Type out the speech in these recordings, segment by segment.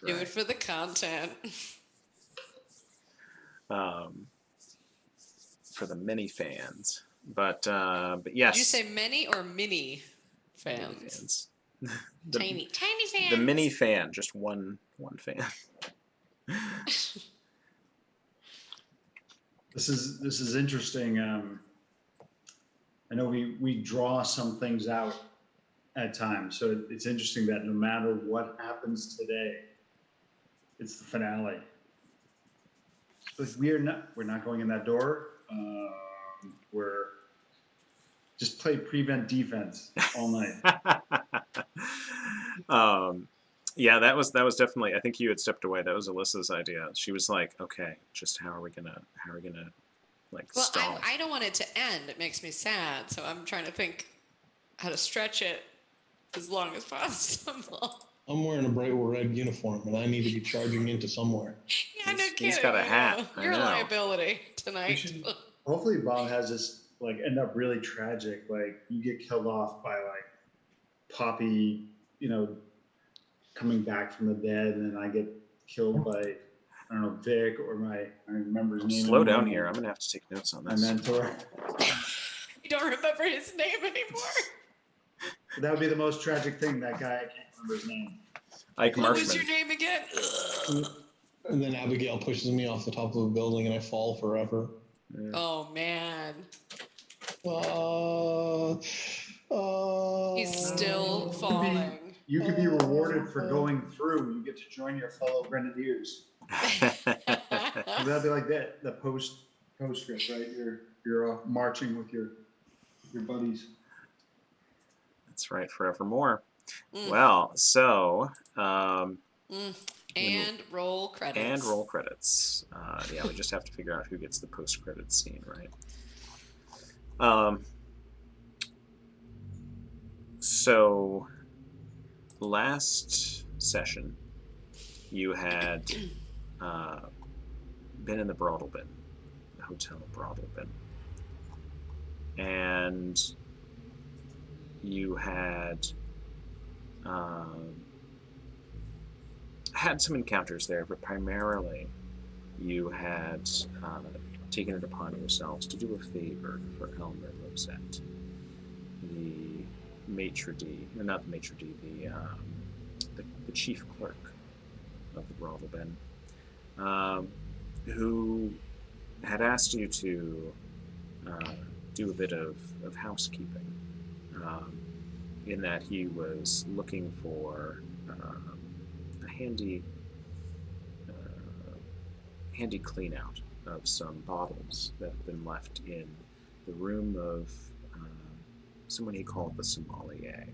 That's right. Do it for the content. For the many fans. But yes. Did you say many or mini fans? Many fans. Tiny fans. The mini fan, just one fan. This is interesting. I know we draw some things out at times, so it's interesting that no matter what happens today, it's the finale. Like we're not going in that door. We're just play prevent defense all night. Yeah, that was definitely. I think you had stepped away. That was Alyssa's idea. She was like, "Okay, just how are we gonna like stall?" Well, I don't want it to end. It makes me sad, so I'm trying to think how to stretch it as long as possible. I'm wearing a bright red uniform, and I need to be charging into somewhere. Yeah, no kidding. He's got a hat. You're a liability tonight. Hopefully, Bob has this like end up really tragic. Like you get killed off by like Poppy, coming back from the dead, and then I get killed by I don't know Vic or I remember his name. Slow down here. I'm gonna have to take notes on this. My mentor. You don't remember his name anymore. That would be the most tragic thing. That guy, I can't remember his name. Ike Marshman. What was your name again? And then Abigail pushes me off the top of a building, and I fall forever. Yeah. Oh man. He's still falling. You could be rewarded for going through. You get to join your fellow grenadiers. That'd be like that. The postscript, right? You're off marching with your buddies. That's right, forevermore. Well, so and roll credits. And roll credits. Yeah, we just have to figure out who gets the post-credits scene, right? So last session, you had been in the brothel bin, the hotel brothel bin, and you had had some encounters there, but primarily you had taken it upon yourselves to do a favor for Elmer Lozette, the maitre d', or not the maitre d', the chief clerk of the brothel bin, who had asked you to do a bit of housekeeping, in that he was looking for a handy clean out of some bottles that have been left in the room of someone he called the sommelier,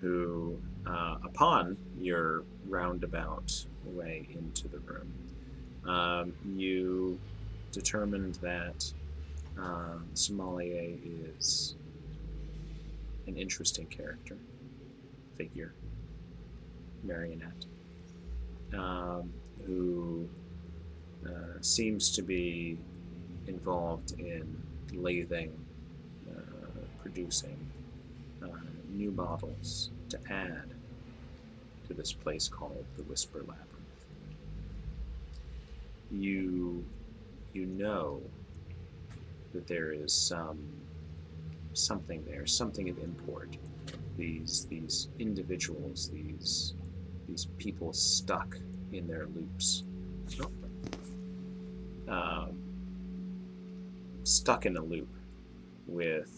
who, upon your roundabout way into the room, you determined that sommelier is an interesting figure, marionette, who seems to be involved in lathing, producing new bottles to add to this place called the Whisper Labyrinth. You know that there is something there, something of import. These individuals, these people stuck in their loops, stuck in a loop with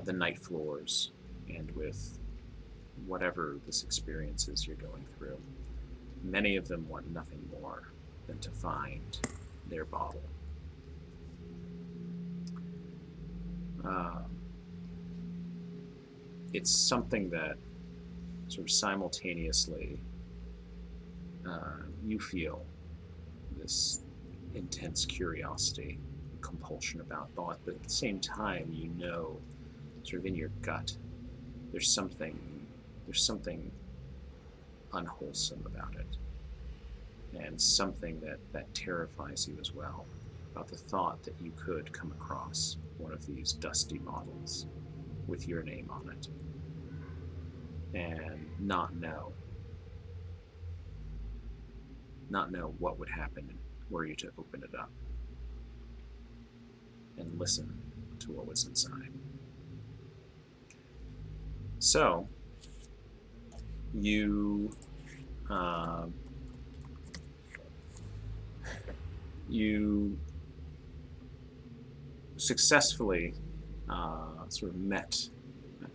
the night floors and with whatever this experience is you're going through. Many of them want nothing more than to find their bottle. It's something that sort of simultaneously you feel this intense curiosity, compulsion about, but at the same time you know, sort of in your gut, there's something unwholesome about it, and something that terrifies you as well, about the thought that you could come across one of these dusty bottles with your name on it. and not know what would happen were you to open it up and listen to what was inside. So you you successfully sort of met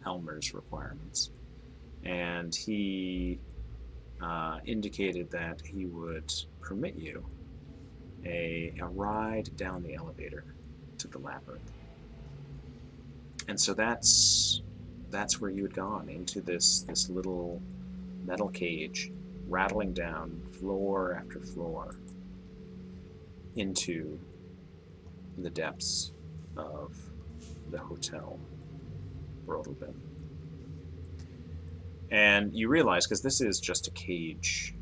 Elmer's requirements, and he indicated that he would permit you a ride down the elevator to the labyrinth. And so that's where you had gone, into this little metal cage, rattling down floor after floor into the depths of the Hotel Brodelbin. And you realize, because this is just a cage,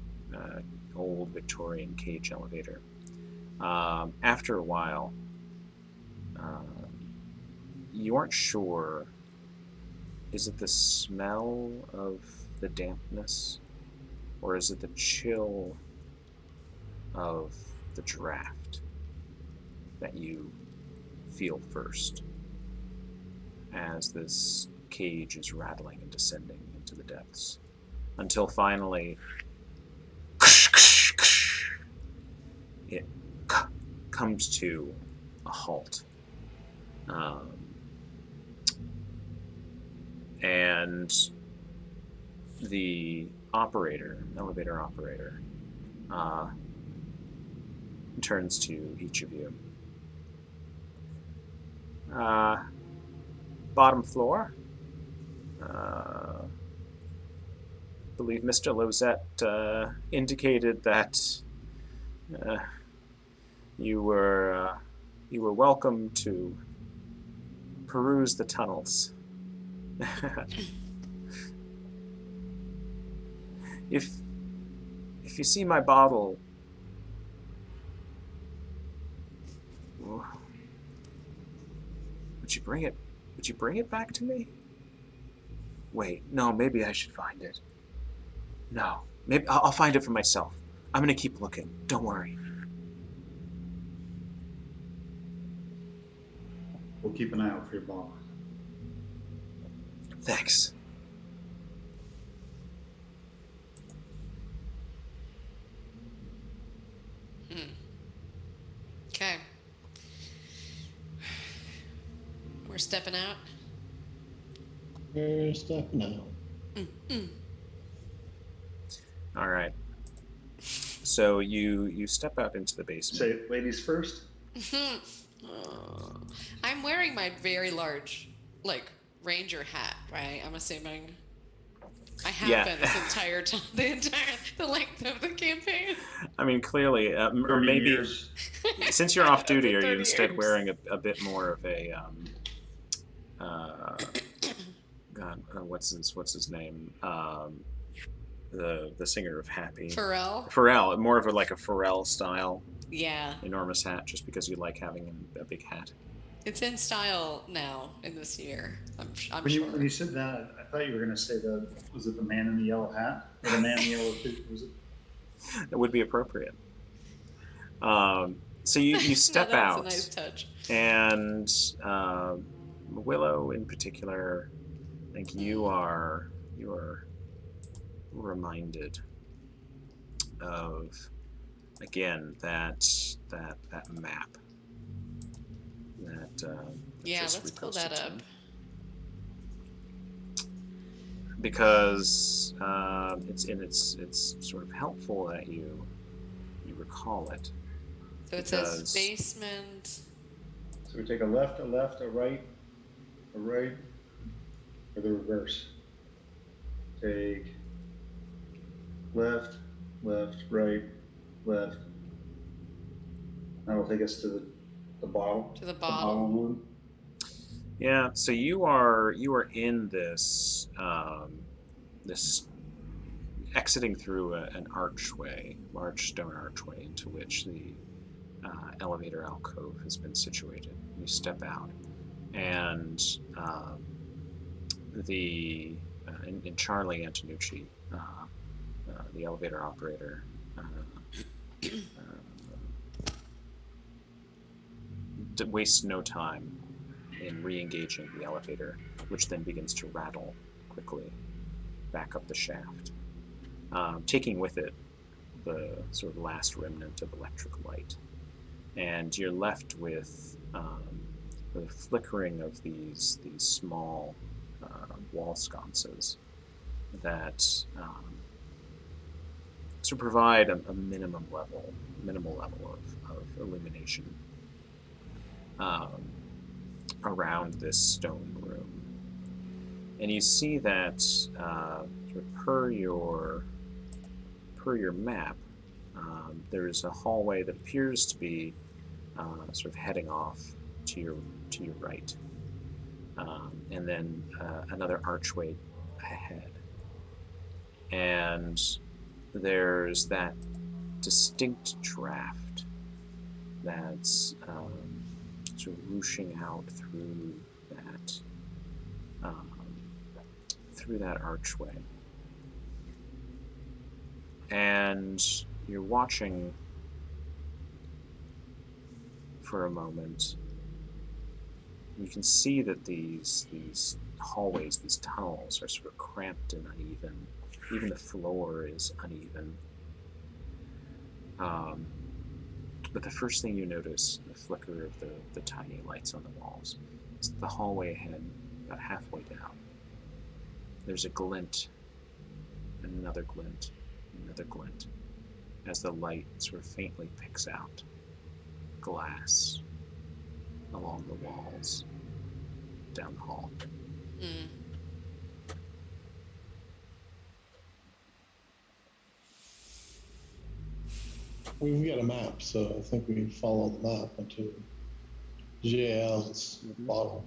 old Victorian cage elevator, after a while, you aren't sure, is it the smell of the dampness, or is it the chill of the draft that you feel first as this cage is rattling and descending into the depths, until finally it comes to a halt. And the elevator operator, turns to each of you. Bottom floor. Believe Mr. Lozette indicated that you were welcome to peruse the tunnels. If you see my bottle, would you bring it? Would you bring it back to me? Wait, no, maybe I should find it. No, maybe I'll find it for myself. I'm gonna keep looking. Don't worry. We'll keep an eye out for your ball. Thanks. Okay. We're stepping out. We're stepping out. All right. So you step out into the basement. Say, ladies first. I'm wearing my very large, ranger hat, right? I'm assuming. I have been this entire time, the length of the campaign. I mean, clearly, or 30 maybe years. since you're off duty, are you 30 instead years. wearing a bit more of a God, what's his name? The singer of Happy. Pharrell, more of a Pharrell style. Yeah. Enormous hat, just because you like having a big hat. It's in style now in this year. I'm When sure. you said that, I thought you were going to say was it the man in the yellow hat? Or the man in the yellow suit? Was it? That would be appropriate. So you step No, that's out. a nice touch. And Willow in particular, I think you are reminded of, again, that map that Yeah, just let's pull that reposted up. because it's sort of helpful that you recall it. So it says basement. So we take a left, a right, or the reverse. Take left, right, left. That'll take us to the bottle. To the bottom. One. Yeah. So you are in this this exiting through an archway, large stone archway, into which the elevator alcove has been situated. You step out, and the and Charlie Antonucci, the elevator operator, wastes no time in re-engaging the elevator, which then begins to rattle quickly back up the shaft, taking with it the sort of last remnant of electric light. And you're left with the flickering of these small wall sconces that to provide a minimal level of illumination around this stone room. And you see that per your map, there's a hallway that appears to be sort of heading off to your right, and then another archway ahead. And there's that distinct draft that's sort of whooshing out through that archway. And you're watching for a moment. You can see that these hallways, these tunnels, are sort of cramped and uneven. Even the floor is uneven. But the first thing you notice, the flicker of the tiny lights on the walls, is the hallway ahead, about halfway down. There's a glint, and another glint, and another glint, as the light sort of faintly picks out glass along the walls down the hall. Mm. We've got a map, so I think we follow the map into JL's bottle.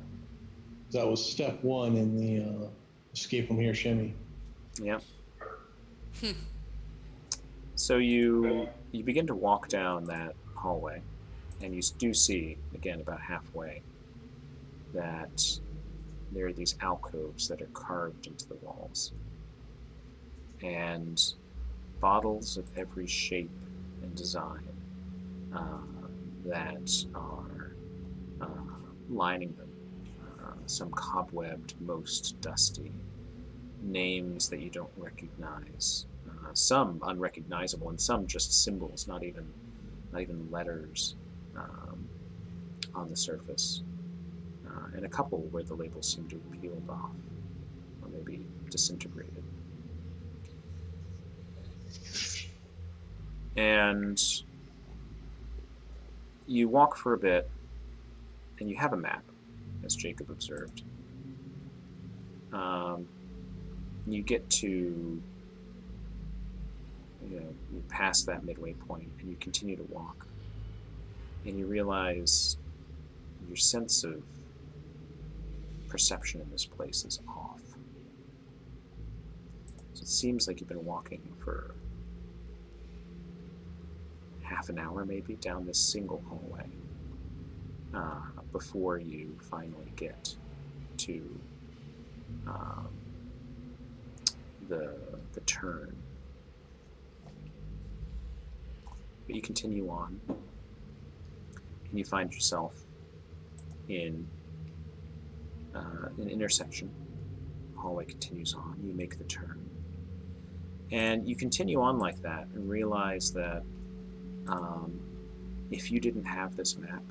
That was step one in the escape from here shimmy. Yep. So you begin to walk down that hallway, and you do see, again, about halfway, that there are these alcoves that are carved into the walls. And bottles of every shape and design that are lining them. Some cobwebbed, most dusty. Names that you don't recognize. Some unrecognizable, and some just symbols, not even letters on the surface. And a couple where the labels seem to have peeled off, or maybe disintegrated. And you walk for a bit, and you have a map, as Jacob observed. You get to, you pass that midway point, and you continue to walk. And you realize your sense of perception in this place is off. So it seems like you've been walking for half an hour maybe down this single hallway before you finally get to the turn. But you continue on, and you find yourself in an intersection. The hallway continues on. You make the turn, and you continue on like that, and realize that if you didn't have this map,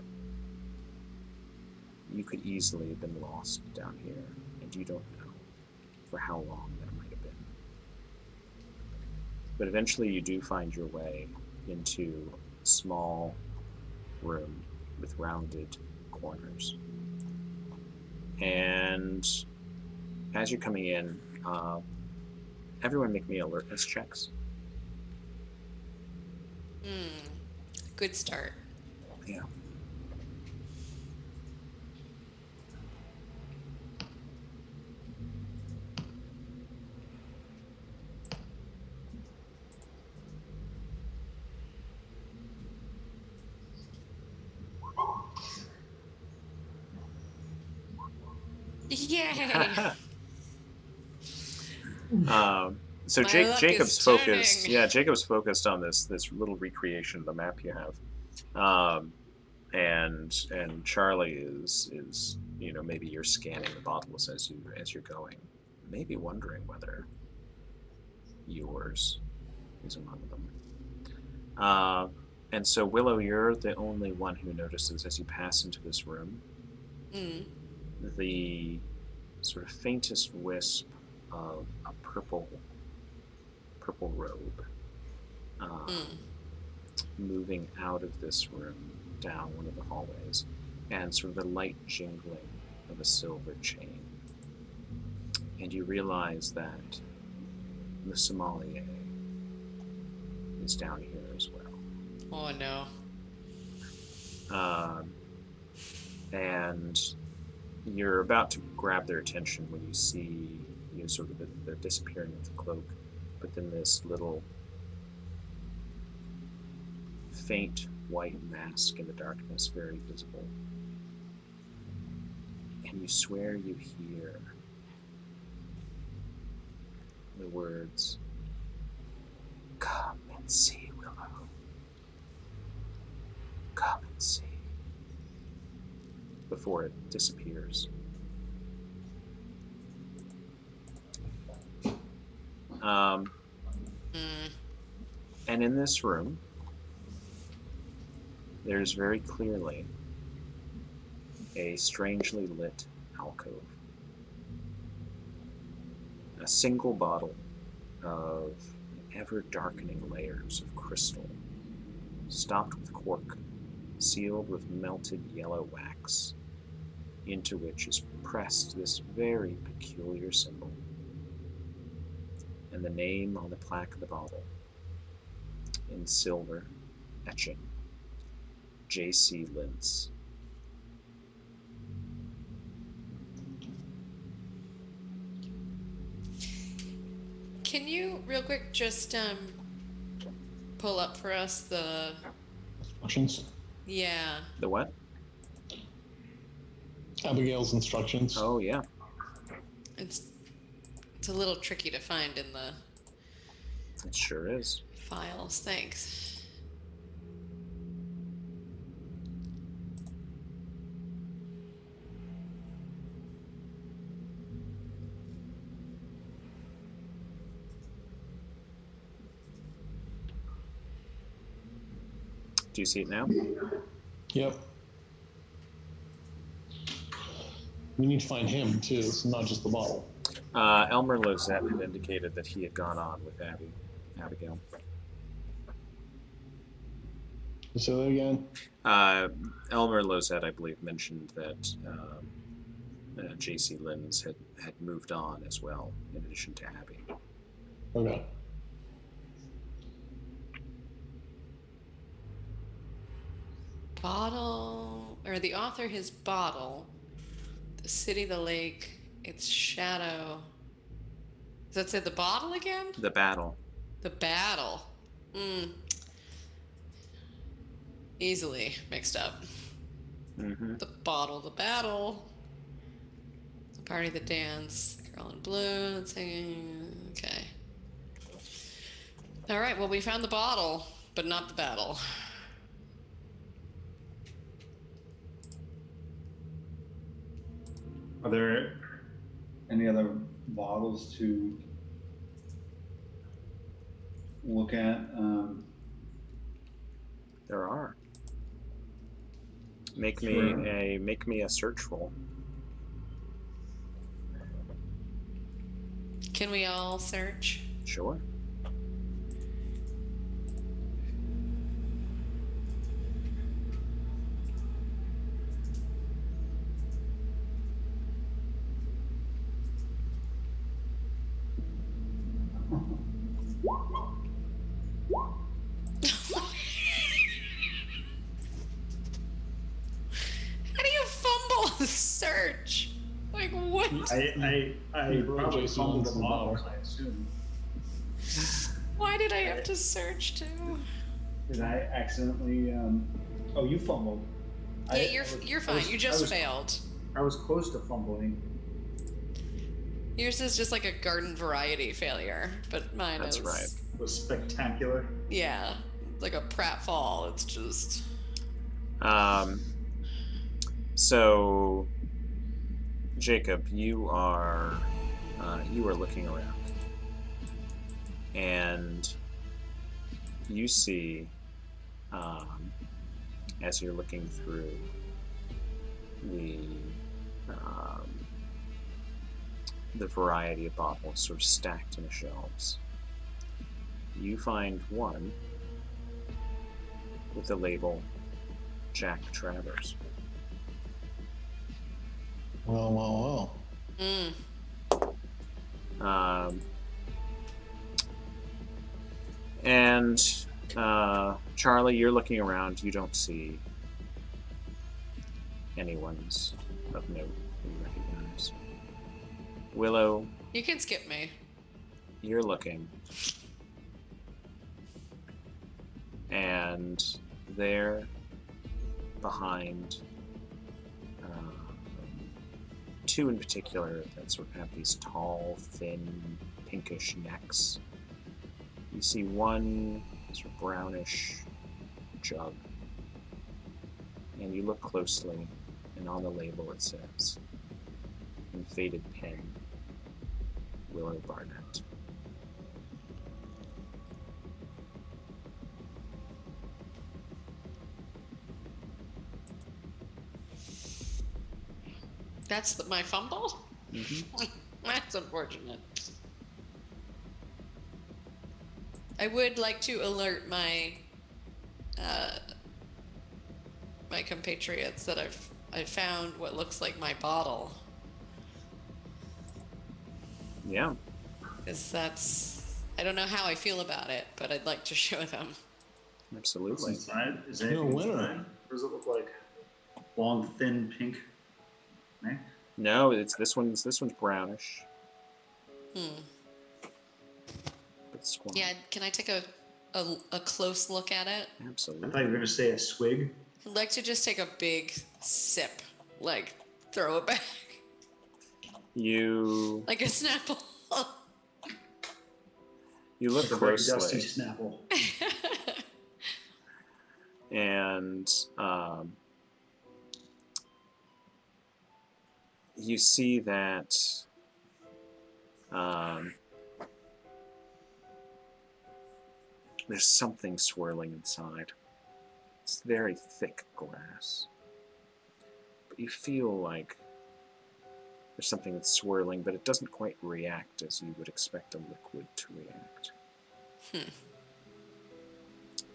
you could easily have been lost down here, and you don't know for how long that might have been. But eventually you do find your way into a small room with rounded corners. And as you're coming in, everyone make me alertness checks. Good start. Yeah. Yay! So My luck Jacob's is focused. turning. Yeah, Jacob's focused on this little recreation of the map you have, and Charlie is maybe you're scanning the bottles as you're going, maybe wondering whether yours is among them. And so Willow, you're the only one who notices as you pass into this room the sort of faintest wisp of a purple robe moving out of this room down one of the hallways, and sort of the light jingling of a silver chain. And you realize that the sommelier is down here as well. Oh no. And you're about to grab their attention when you see sort of the disappearing of the cloak, but then this little faint white mask in the darkness, very visible. And you swear you hear the words, "Come and see, Willow. Come and see," before it disappears. And in this room, there's very clearly a strangely lit alcove. A single bottle of ever-darkening layers of crystal, stopped with cork, sealed with melted yellow wax, into which is pressed this very peculiar symbol, and the name on the plaque of the bottle, in silver etching, J.C. Lynch. Can you, real quick, just pull up for us the... Instructions? Yeah. The what? Abigail's instructions. Oh, yeah. It's a little tricky to find in the It sure is. files. Thanks. Do you see it now? Yep. We need to find him too. It's not just the bottle. Elmer Lozette had indicated that he had gone on with Abigail. Say that again. Elmer Lozette, I believe, mentioned that J.C. Lynns had moved on as well, in addition to Abby. Okay. Bottle, or the author, his bottle, the city, the lake, its shadow. Does that say the bottle again? The battle. The battle. Easily mixed up. Mm-hmm. The bottle, the battle. The party, the dance, the girl in blue, singing. Okay. All right, well, we found the bottle, but not the battle. Are there any other bottles to look at? There are. Make Sure. me a search roll. Can we all search? Sure. How do you fumble a search? Like, what? I wrote probably Jason fumbled on the the bottles, bottle. I assume. Why did I have to search too? Did I accidentally? Oh, you fumbled. Yeah, I- I you're was- you're I fine. was- You I just was- failed. I was close to fumbling. Yours is just like a garden variety failure, but mine That's is right. Was spectacular. Yeah, like a pratfall. It's just So, Jacob, you are looking around, and you see, as you're looking through the um, the variety of bottles sort of stacked in the shelves, you find one with the label Jack Travers. Well. Um, and Charlie, you're looking around. You don't see anyone's of note that you recognize. Willow, you can skip me. you're looking. And there, behind two in particular that sort of have these tall, thin, pinkish necks, you see one sort of brownish jug. And you look closely, and on the label it says, in faded pen, Willow Barnett. That's my fumble? Mm-hmm. That's unfortunate. I would like to alert my my compatriots that I've found what looks like my bottle. Yeah. Because I don't know how I feel about it, but I'd like to show them. What's Absolutely. inside? Is You're a anything winner. inside? What does it look like? Long, thin, pink neck? No, this one's brownish. It's squat. Yeah, can I take a close look at it? I Absolutely. thought you were going to say a swig. I'd like to just take a big sip, like throw it back, You like a Snapple. you look The big dusty closely, Snapple. and you see that there's something swirling inside. It's very thick glass, but you feel like there's something that's swirling, but it doesn't quite react as you would expect a liquid to react.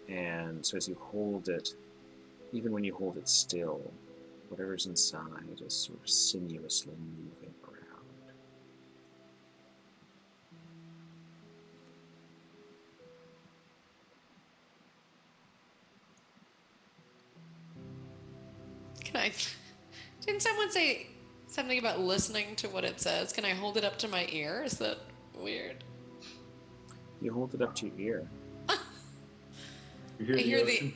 And so as you hold it, even when you hold it still, whatever's inside is sort of sinuously moving around. Didn't someone say something about listening to what it says? Can I hold it up to my ear? Is that weird? You hold it up to your ear, You I hear ocean?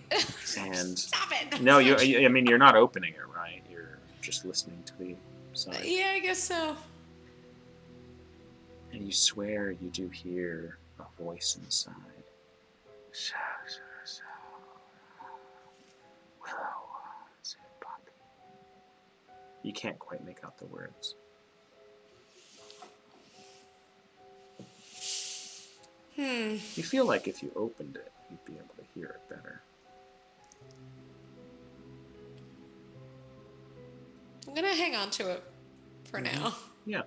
and Stop it! no, I mean, you're not opening it, right? You're just listening to the sound. Yeah, I guess so. And you swear you do hear a voice inside. Willow, said Poppy. You can't quite make out the words. You feel like if you opened it, you'd be able to hear it better. I'm gonna hang on to it for now. Yeah.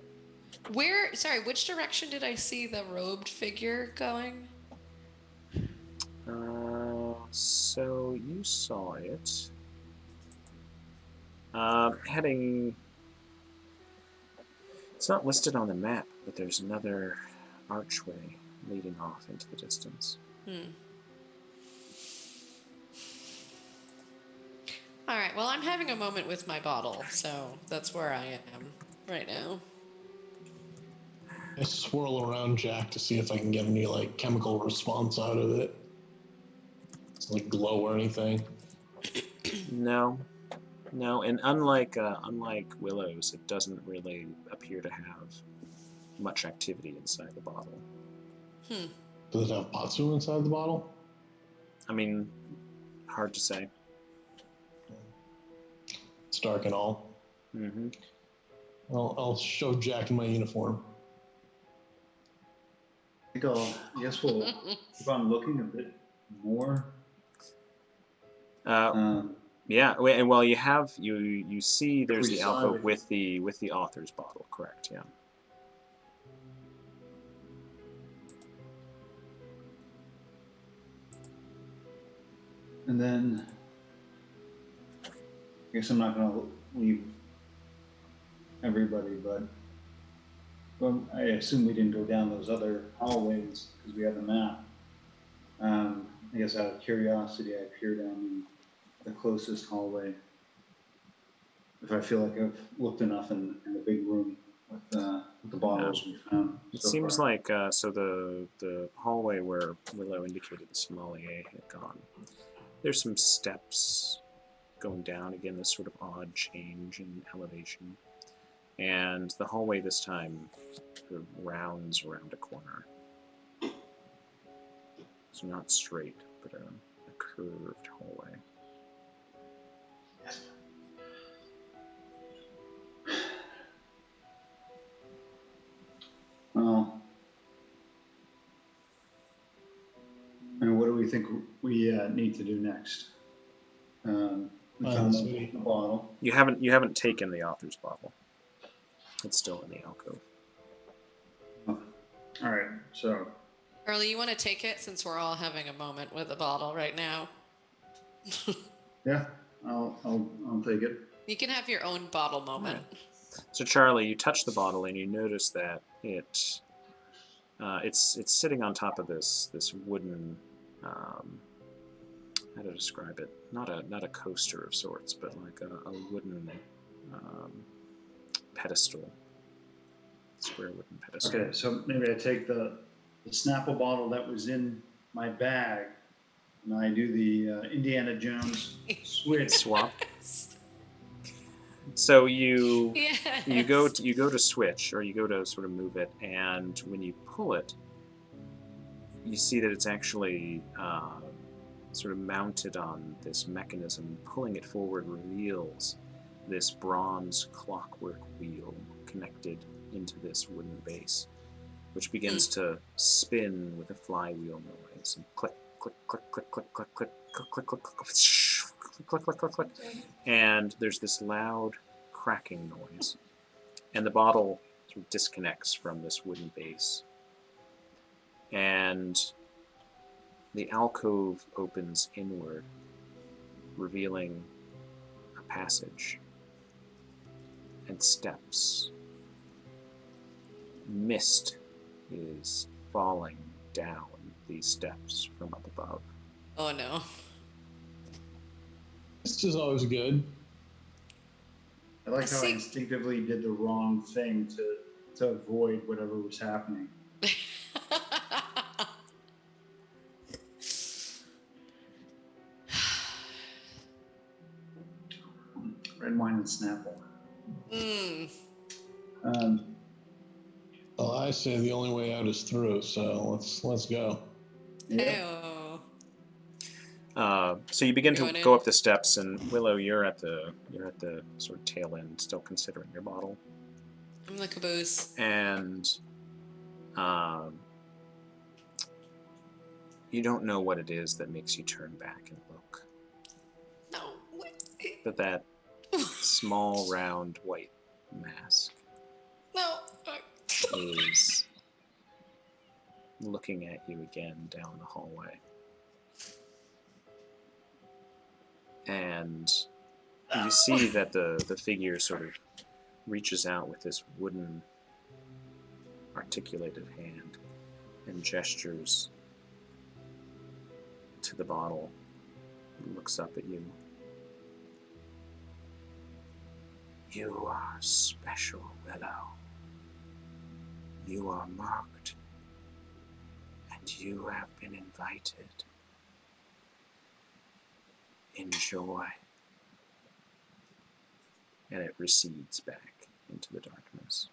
Which direction did I see the robed figure going? So you saw it heading. It's not listed on the map, but there's another archway leading off into the distance. All right, well, I'm having a moment with my bottle, so that's where I am right now. I swirl around Jack to see if I can get any like chemical response out of it. It's like glow or anything. No, and unlike Willow's, it doesn't really appear to have much activity inside the bottle. Does it have Patsu inside the bottle? I mean, hard to say. It's dark and all. Mm-hmm. I'll show Jack my uniform. I guess we'll keep on looking a bit more. Yeah, and well, you see there's we the saw alcove everything. with the author's bottle, correct? Yeah. And then, I guess I'm not going to leave everybody, but well, I assume we didn't go down those other hallways because we have the map. I guess out of curiosity, I peer down the closest hallway. If I feel like I've looked enough in the big room with the bottles we found. It so seems far. like so the hallway where Willow indicated the sommelier had gone. There's some steps going down again. This sort of odd change in elevation, and the hallway this time sort of rounds around a corner. So not straight, but a curved hallway. Well, and what do we think we need to do next? We found the bottle. You haven't taken the author's bottle. It's still in the alcove. Oh. All right, so Carly, you want to take it since we're all having a moment with the bottle right now? yeah, I'll take it. You can have your own bottle moment. Right. So Charlie, you touch the bottle and you notice that it's sitting on top of this wooden how to describe it? Not a coaster of sorts, but like a wooden pedestal, square wooden pedestal. Okay, so maybe I take the Snapple bottle that was in my bag, and I do the Indiana Jones swap. So you Yes. you go to switch, or you go to sort of move it, and when you pull it, you see that it's actually sort of mounted on this mechanism. Pulling it forward reveals this bronze clockwork wheel connected into this wooden base, which begins to spin with a flywheel noise, and click, click, click, click, click, click, click, click, click, click, click, click, click, click, click, and there's this loud cracking noise, and the bottle sort of disconnects from this wooden base, and the alcove opens inward, revealing a passage and steps. Mist is falling down these steps from up above. Oh no. This is always good. I like how I instinctively did the wrong thing to avoid whatever was happening. Red wine and Snapple. Well, I say the only way out is through, so let's go. Yeah. So you begin to Going go in. up the steps, and Willow, you're at the sort of tail end, still considering your bottle. I'm the caboose. And you don't know what it is that makes you turn back and look. No. But that small, round, white mask No. is looking at you again down the hallway. And you see that the figure sort of reaches out with this wooden articulated hand and gestures to the bottle, looks up at you. You are special, Willow. You are marked, and you have been invited. Enjoy. And it recedes back into the darkness.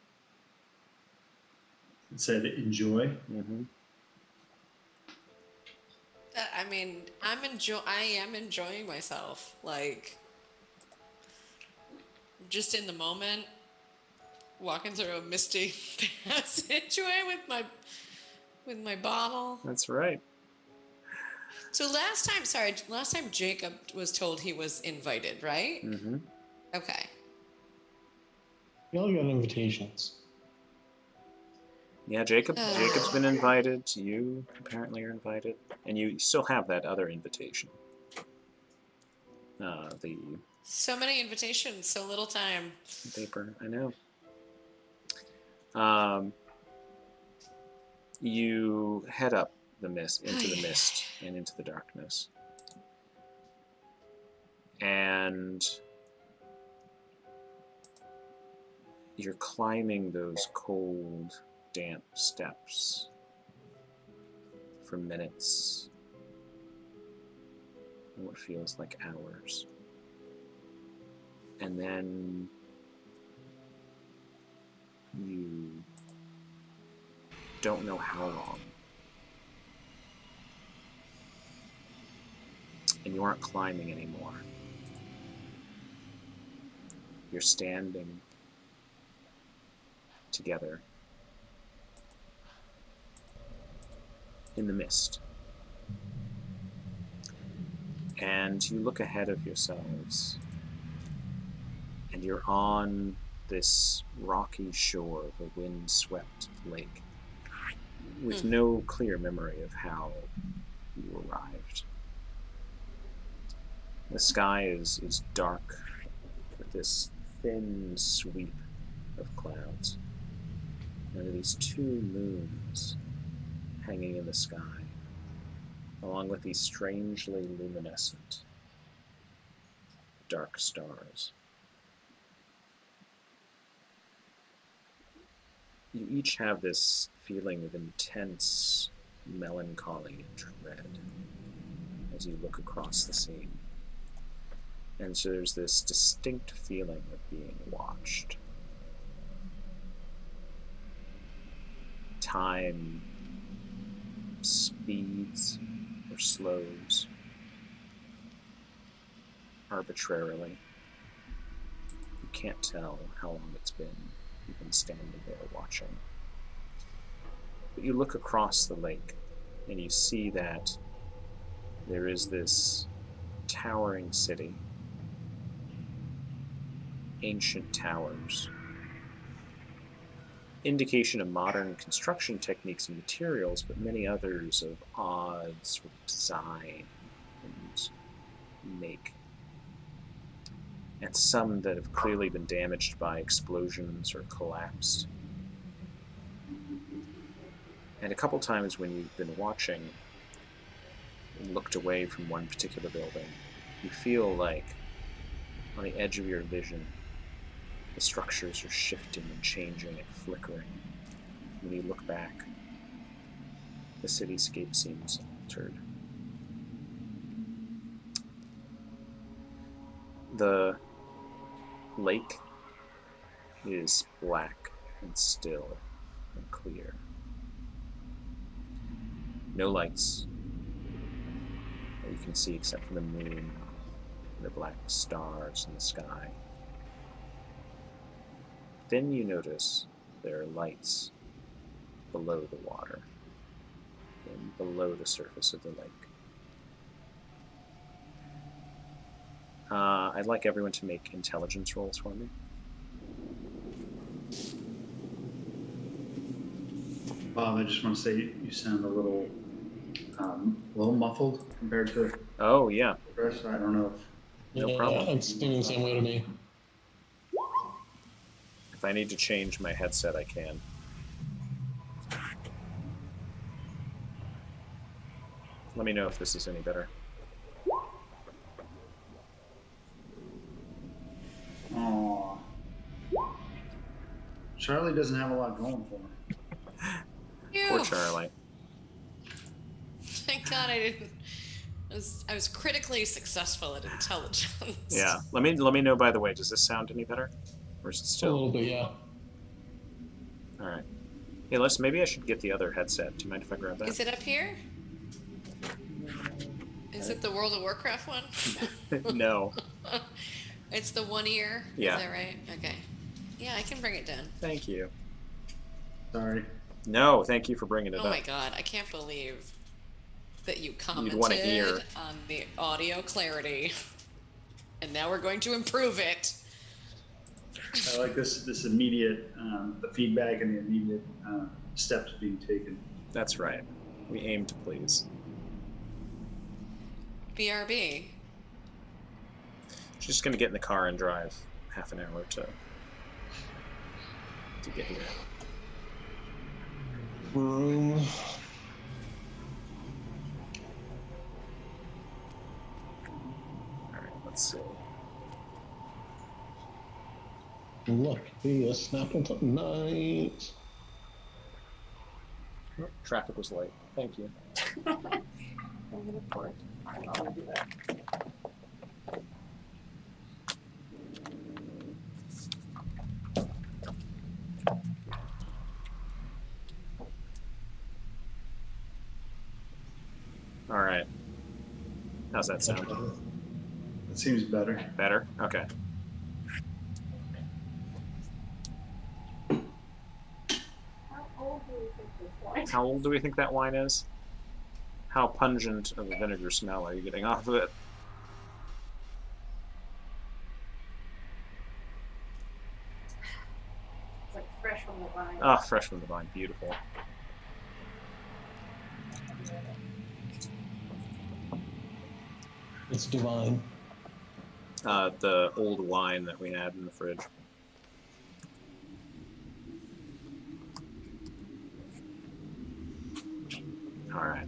It said enjoy. Mm-hmm. I mean, I am enjoying myself. Like, just in the moment, walking through a misty passageway with my bottle. That's right. So last time Jacob was told he was invited, right? Mm-hmm. Okay. We all got invitations. Yeah, Jacob's been invited. You apparently are invited, and you still have that other invitation. The So many invitations, so little time. paper. I know. You head up the mist into the mist and into the darkness, and you're climbing those cold, damp steps for minutes, and what feels like hours. And then you don't know how long. And you aren't climbing anymore. You're standing together in the mist. And you look ahead of yourselves, and you're on this rocky shore of a wind-swept lake with no clear memory of how you arrived. The sky is dark with this thin sweep of clouds. And there are these two moons hanging in the sky, along with these strangely luminescent dark stars. You each have this feeling of intense melancholy and dread as you look across the sea. And so there's this distinct feeling of being watched. Time speeds or slows arbitrarily. You can't tell how long it's been you've been standing there watching. But you look across the lake and you see that there is this towering city, ancient towers, indication of modern construction techniques and materials, but many others of odd sort of design and make. And some that have clearly been damaged by explosions or collapsed. And a couple times when you've been watching and looked away from one particular building, you feel like on the edge of your vision, the structures are shifting and changing and flickering. When you look back, the cityscape seems altered. The lake is black and still and clear. No lights that you can see except for the moon and the black stars in the sky. Then you notice there are lights below the water and below the surface of the lake. I'd like everyone to make intelligence rolls for me. Bob, I just want to say you sound a little muffled compared to Oh, yeah. the rest. I don't know if No problem. It's doing the same way to me. If I need to change my headset, I can. Let me know if this is any better. Aw. Charlie doesn't have a lot going for him. Poor Charlie. Thank God I didn't. I was critically successful at intelligence. Yeah. Let me know, by the way, does this sound any better? Or is it A still? little bit, yeah. All right. Hey, Les, maybe I should get the other headset. Do you mind if I grab that? Is it up here? Is it the World of Warcraft one? No. It's the one ear. Yeah. Is that right? Okay. Yeah, I can bring it down. Thank you. Sorry. No, thank you for bringing it Oh up. my god, I can't believe that you You'd want to commented hear. on the audio clarity. And now we're going to improve it. I like this immediate, the feedback and the immediate steps being taken. That's right. We aim to please. BRB. She's just gonna get in the car and drive half an hour to get here. Room. All right, let's see. Look, be a Snapple tonight. Oh, traffic was late. Thank you. All right. How's that sound? It seems better. Better? Okay. How old do we think that wine is? How pungent of a vinegar smell are you getting off of it? It's like fresh from the vine. Ah, fresh from the vine. Beautiful. It's divine. The old wine that we had in the fridge. All right.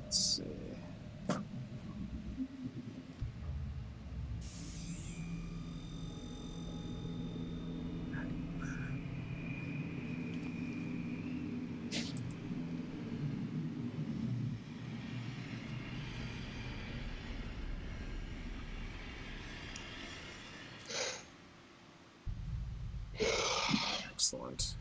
Let's see. Excellent.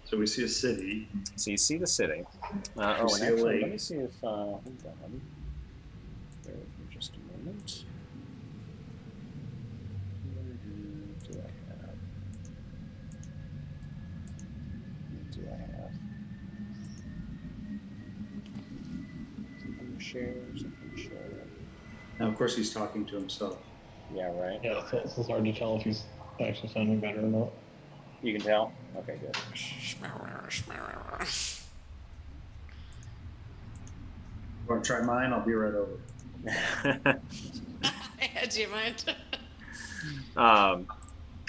So we see a city. So you see the city. We And see a actually, lake. let me see if. Hold on. Bear with me just a moment. Where do I have? What do I have? Something to share. Something to share. Now, of course, he's talking to himself. Yeah, right. Yeah, so it's hard to tell if he's actually sounding better or not. You can tell. Okay, good. Want to try mine? I'll be right over. Do you mind?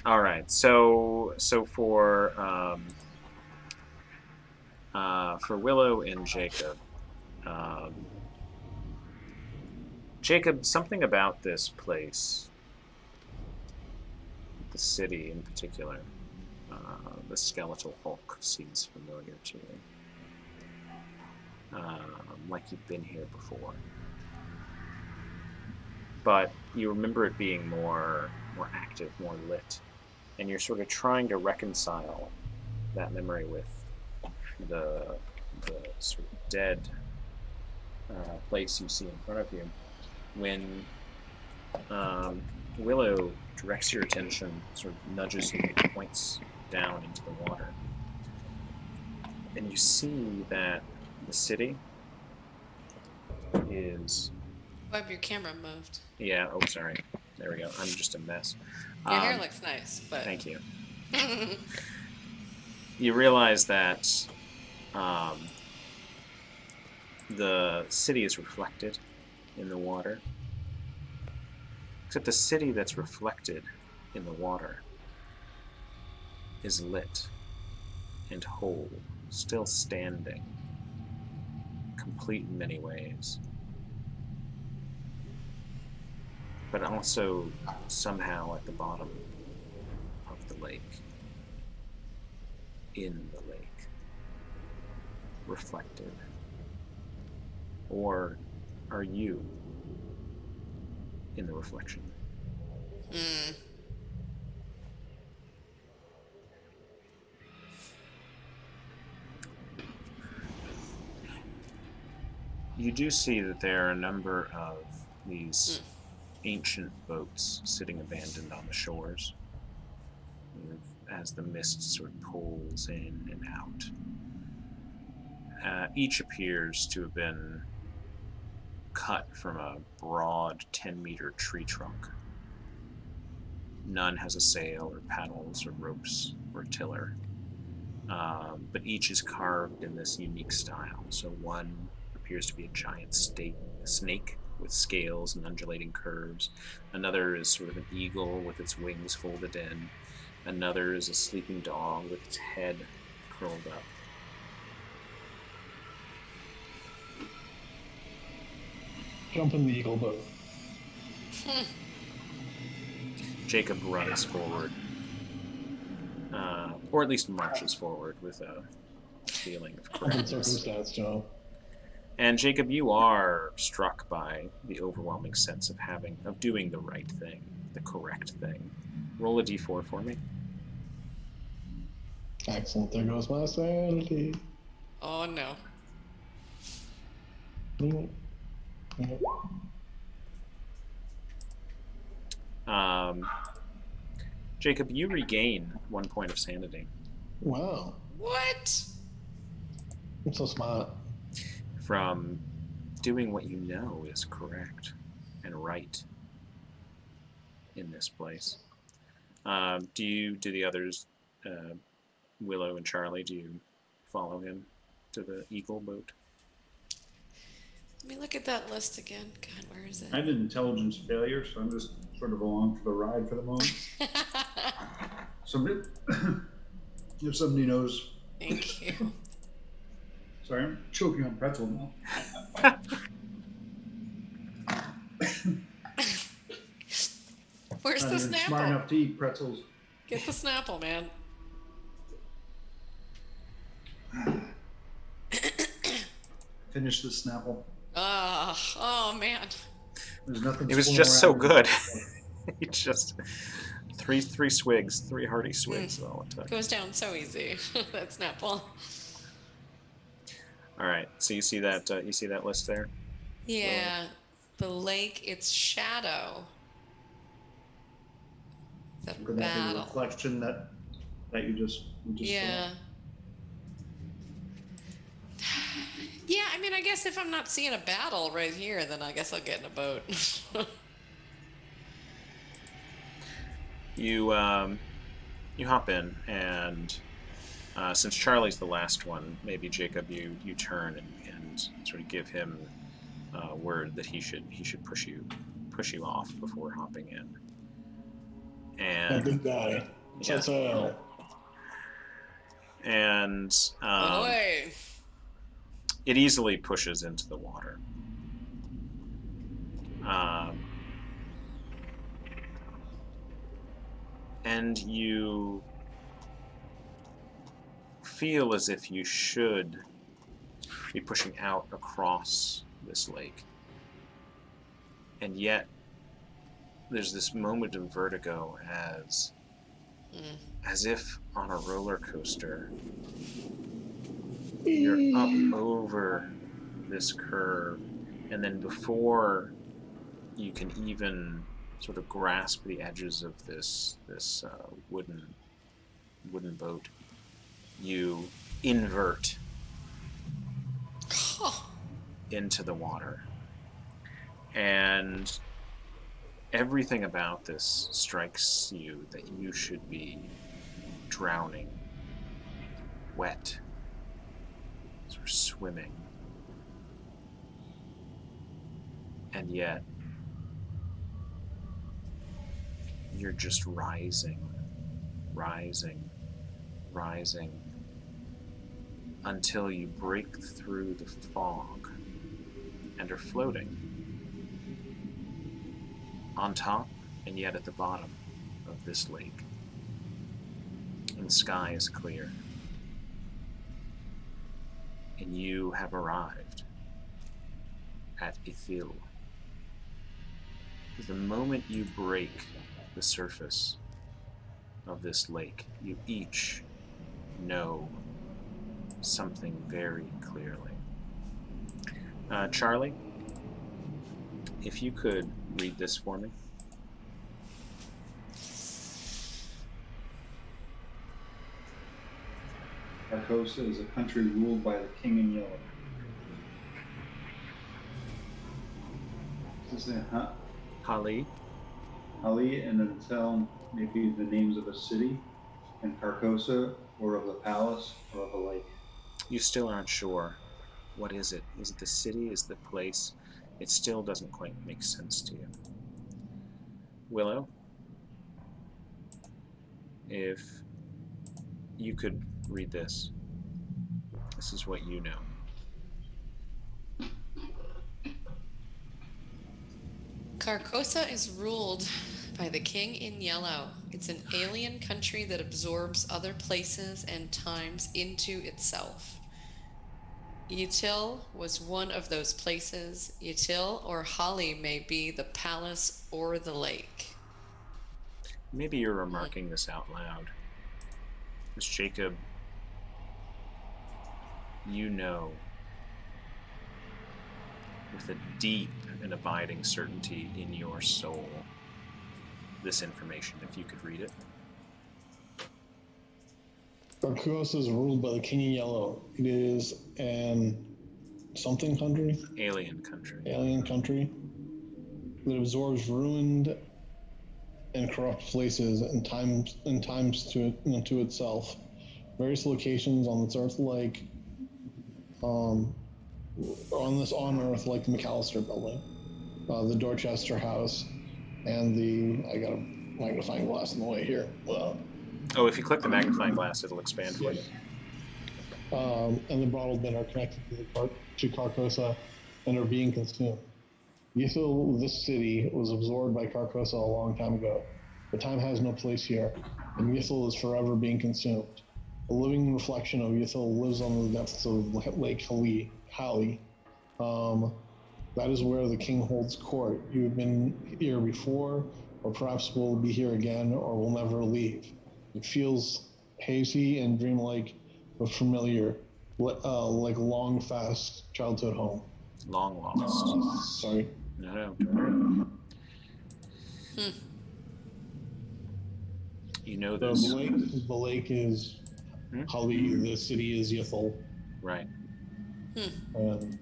All right. So for Willow and Jacob, Jacob, something about this place, the city in particular, the skeletal Hulk seems familiar to you. Like you've been here before. But you remember it being more active, more lit. And you're sort of trying to reconcile that memory with the sort of dead place you see in front of you. When Willow directs your attention, sort of nudges you, points down into the water. And you see that the city is... Oh, your camera moved. Yeah, oh, sorry. There we go. I'm just a mess. Your hair looks nice, but... Thank you. You realize that the city is reflected in the water. Except the city that's reflected in the water is lit and whole still standing, complete in many ways, but also somehow at the bottom of the lake, in the lake, reflected. Or are you in the reflection? Hmm. You do see that there are a number of these ancient boats sitting abandoned on the shores as the mist sort of pulls in and out. Each appears to have been cut from a broad 10-meter tree trunk. None has a sail or paddles or ropes or tiller, but each is carved in this unique style. So one appears to be a giant snake with scales and undulating curves. Another is sort of an eagle with its wings folded in. Another is a sleeping dog with its head curled up. Jump in the eagle boat. Jacob runs forward, or at least marches forward with a feeling of Open correctness. circumstance, Joe. And Jacob, you are struck by the overwhelming sense of doing the right thing, the correct thing. Roll a d4 for me. Excellent. There goes my sanity. Oh no. Mm. Jacob, you regain 1 point of sanity Wow. What? I'm so smart. from doing what you know is correct and right in this place. Do the others, Willow and Charlie, do you follow him to the eagle boat? Let me look at that list again. God, where is it? I did intelligence failure, so I'm just sort of along for the ride for the moment. Somebody, if somebody knows. Thank you. Sorry, I'm choking on pretzel now. Where's Not the even smart Snapple? enough to eat pretzels. Get the Snapple, man. Finish the Snapple. Oh man. There's nothing. It was spooling just so around. good. He just three swigs, 3 hearty swigs. All it took. Goes down so easy. That Snapple. All right. So you see that list there? Yeah. The lake, its shadow. The Could that be a battle. reflection that you just Yeah. Yeah, I mean, I guess if I'm not seeing a battle right here, then I guess I'll get in a boat. You hop in, and since Charlie's the last one, maybe Jacob, you turn and sort of give him word that he should push you off before hopping in. Yeah, And good guy. yeah. Set sail. And Ahoy! it easily pushes into the water. And you feel as if you should be pushing out across this lake. And yet, there's this moment of vertigo as if on a roller coaster, you're up over this curve, and then before you can even sort of grasp the edges of this wooden boat, you invert into the water, and everything about this strikes you that you should be drowning, wet, sort of swimming, and yet you're just rising until you break through the fog and are floating on top and yet at the bottom of this lake. And the sky is clear. And you have arrived at Ithil. The moment you break the surface of this lake, you each know something very clearly. Charlie, if you could read this for me. Carcosa is a country ruled by the king in yellow. This is Hali, Ali and Natel may be the names of a city, and Carcosa, or of the palace, or of a lake. you still aren't sure. What is it? Is it the city? Is it the place? It still doesn't quite make sense to you. Willow, if you could read this. This is what you know. Carcosa is ruled by the King in Yellow. It's an alien country that absorbs other places and times into itself. Ithil was one of those places. Ithil or Hali may be the palace or the lake. Maybe you're remarking this out loud. Because Jacob, you know with a deep and abiding certainty in your soul this information, if you could read it. Carcosa is ruled by the King in Yellow. It is an something country? Alien country. Alien country that absorbs ruined and corrupt places and times to itself. Various locations on this earth, like on Earth, like the McAllister Building, the Dorchester House, and I got a magnifying glass in the way here. Oh, if you click the magnifying glass, it'll expand for you. And the bottled men are connected to Carcosa and are being consumed. Ithil, this city, was absorbed by Carcosa a long time ago. But time has no place here, and Ithil is forever being consumed. A living reflection of Ithil lives on the depths of Lake Hali. That is where the king holds court. You have been here before, or perhaps will be here again, or will never leave. It feels hazy and dreamlike, but familiar, like long, fast childhood home. Long lost. Sorry. No, don't worry. You know this. The lake is Hali, the city is Ithil. Right. And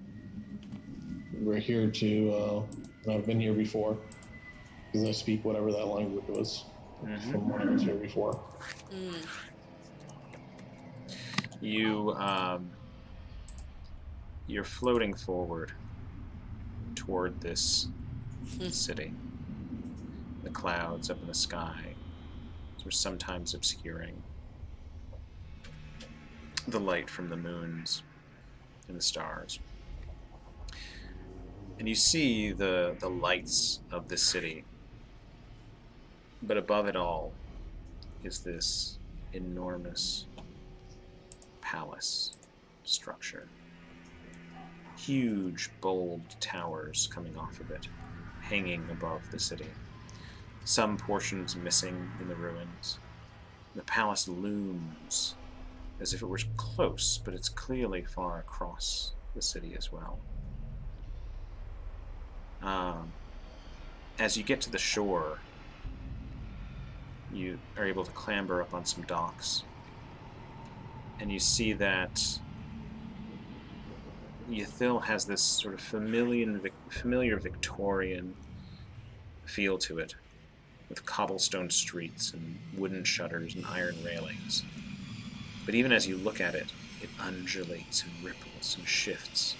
we're here to, I've been here before, because I speak whatever that language was from when I was here before. You're floating forward toward this city. The clouds up in the sky are sometimes obscuring the light from the moons and the stars. And you see the lights of the city. But above it all is this enormous palace structure. Huge, bold towers coming off of it, hanging above the city. Some portions missing in the ruins. The palace looms as if it were close, but it's clearly far across the city as well. As you get to the shore, you are able to clamber up on some docks, and you see that Ithil has this sort of familiar Victorian feel to it, with cobblestone streets and wooden shutters and iron railings. But even as you look at it, it undulates and ripples and shifts.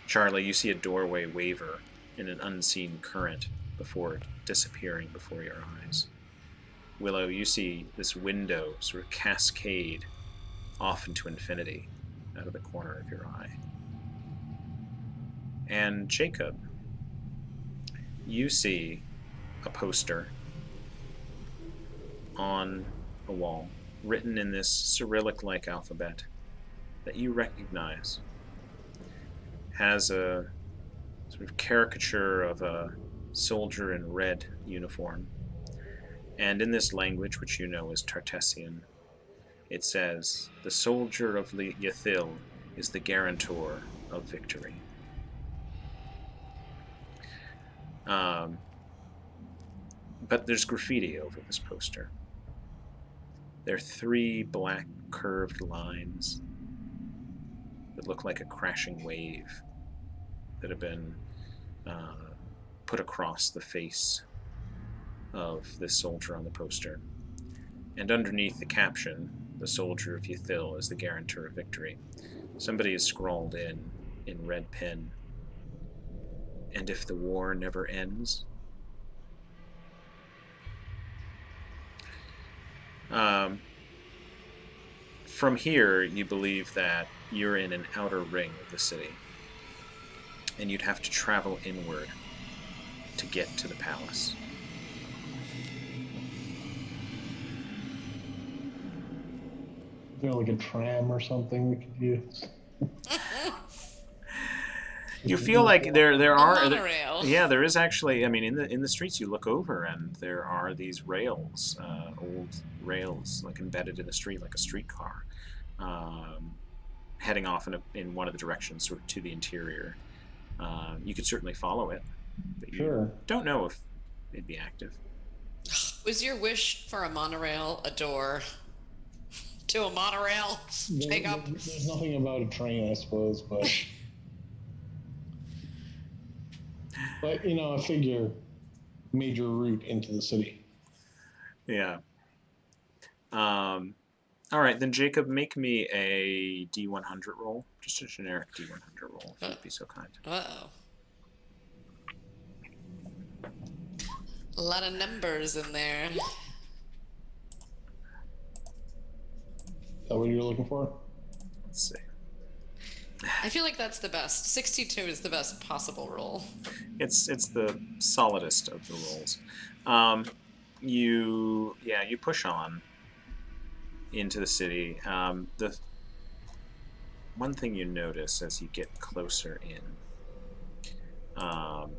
Charlie, you see a doorway waver in an unseen current before disappearing before your eyes. Willow, you see this window sort of cascade off into infinity out of the corner of your eye. And Jacob, you see a poster on a wall written in this Cyrillic-like alphabet that you recognize. Has a sort of caricature of a soldier in red uniform. And in this language, which you know is Tartessian, it says, "The soldier of Yathil is the guarantor of victory." But there's graffiti over this poster. There are 3 black curved lines that look like a crashing wave that have been put across the face of this soldier on the poster. And underneath the caption, "The soldier of Yathil is the guarantor of victory," somebody has scrawled in red pen, "And if the war never ends." From here, you believe that you're in an outer ring of the city, and you'd have to travel inward to get to the palace. Is there like a tram or something we could use? You feel like there A are monorail. yeah, there is actually. I mean, in the streets you look over and there are these rails, old rails, like embedded in the street, like a streetcar, heading off in one of the directions, sort of to the interior. You could certainly follow it, but you Sure. don't know if it'd be active. Was your wish for a monorail a door to a monorail, Jacob? There's nothing about a train, I suppose, but you know, I figure major route into the city. Yeah. All right, then Jacob, make me a D100 roll, just a generic D100 roll, if you'd be so kind. Uh-oh. A lot of numbers in there. Is that what you're looking for? Let's see. I feel like that's the best. 62 is the best possible roll. It's the solidest of the rolls. You push on into the city. The one thing you notice as you get closer in, on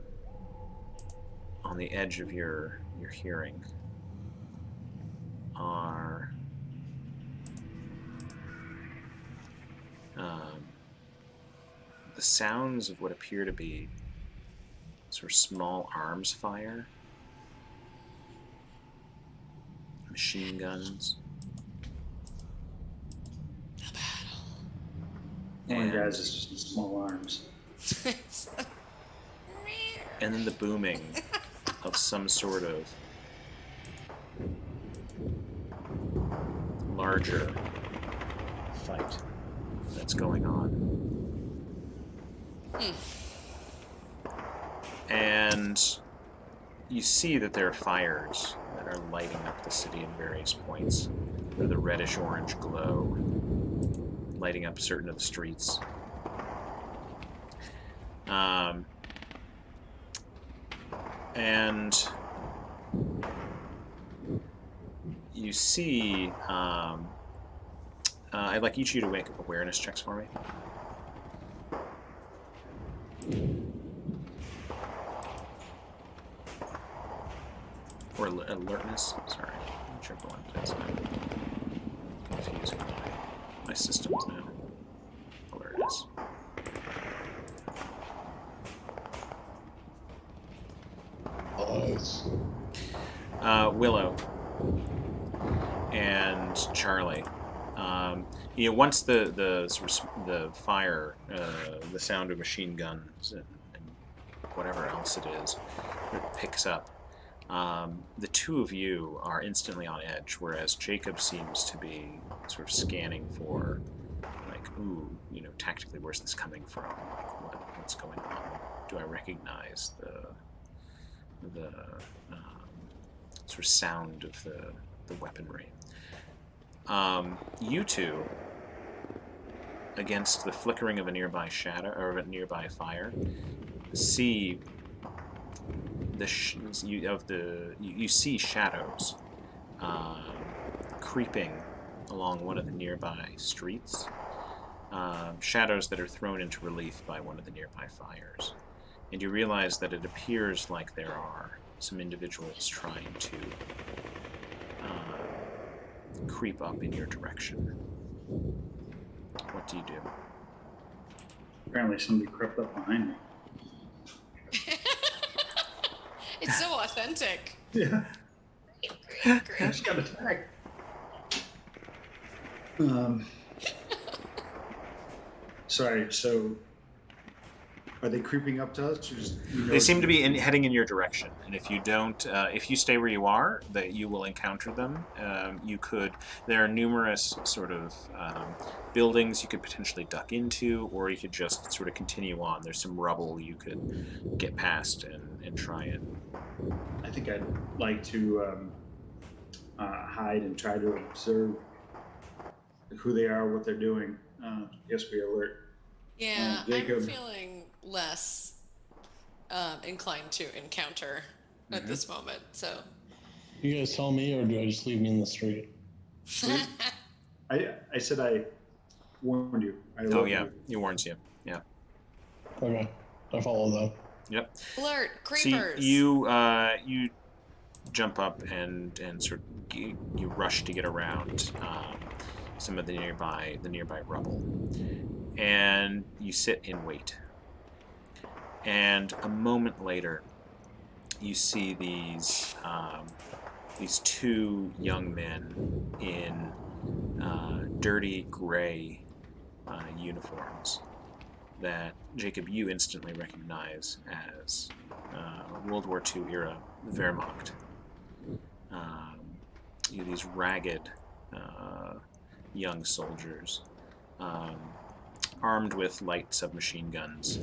the edge of your hearing, are the sounds of what appear to be sort of small arms fire, machine guns. The battle. Oh my And- guys, it's just the small arms. and then the booming of some sort of larger fight that's going on. And you see that there are fires that are lighting up the city in various points. They're the reddish-orange glow lighting up certain of the streets. And you see, I'd like each of you to make awareness checks for me. Or alertness, sorry, whichever one it is. I'm confusing my systems now. Alertness. Nice. Willow and Charlie. Once the fire, the sound of machine guns and whatever else it is, it picks up. The two of you are instantly on edge, whereas Jacob seems to be sort of scanning for, like, ooh, tactically, where's this coming from? Like, what's going on? Do I recognize the sort of sound of the weaponry? You two against the flickering of a nearby shadow or of a nearby fire, see you see shadows creeping along one of the nearby streets. Shadows that are thrown into relief by one of the nearby fires. And you realize that it appears like there are some individuals trying to creep up in your direction. What do you do? Apparently somebody crept up behind me. It's so authentic. Yeah. Great, I great. just got attacked. Sorry, so are they creeping up to us? Or just, They seem to be heading in your direction, and if you don't, if you stay where you are, that you will encounter them. There are numerous sort of buildings you could potentially duck into, or you could just sort of continue on. There's some rubble you could get past and try and... I think I'd like to hide and try to observe who they are, what they're doing. Yes, be alert. Yeah, Jacob. I'm feeling less inclined to encounter at this moment, so. You guys tell me, or do I just leave me in the street? I said I warned you. Oh yeah, he warns you. Yeah. Okay, I follow them. Yep. Alert, So creepers! you jump up and sort of you rush to get around some of the nearby rubble, and you sit and wait. And a moment later, you see these two young men in dirty gray uniforms that, Jacob, you instantly recognize as World War II era Wehrmacht. These ragged young soldiers, armed with light submachine guns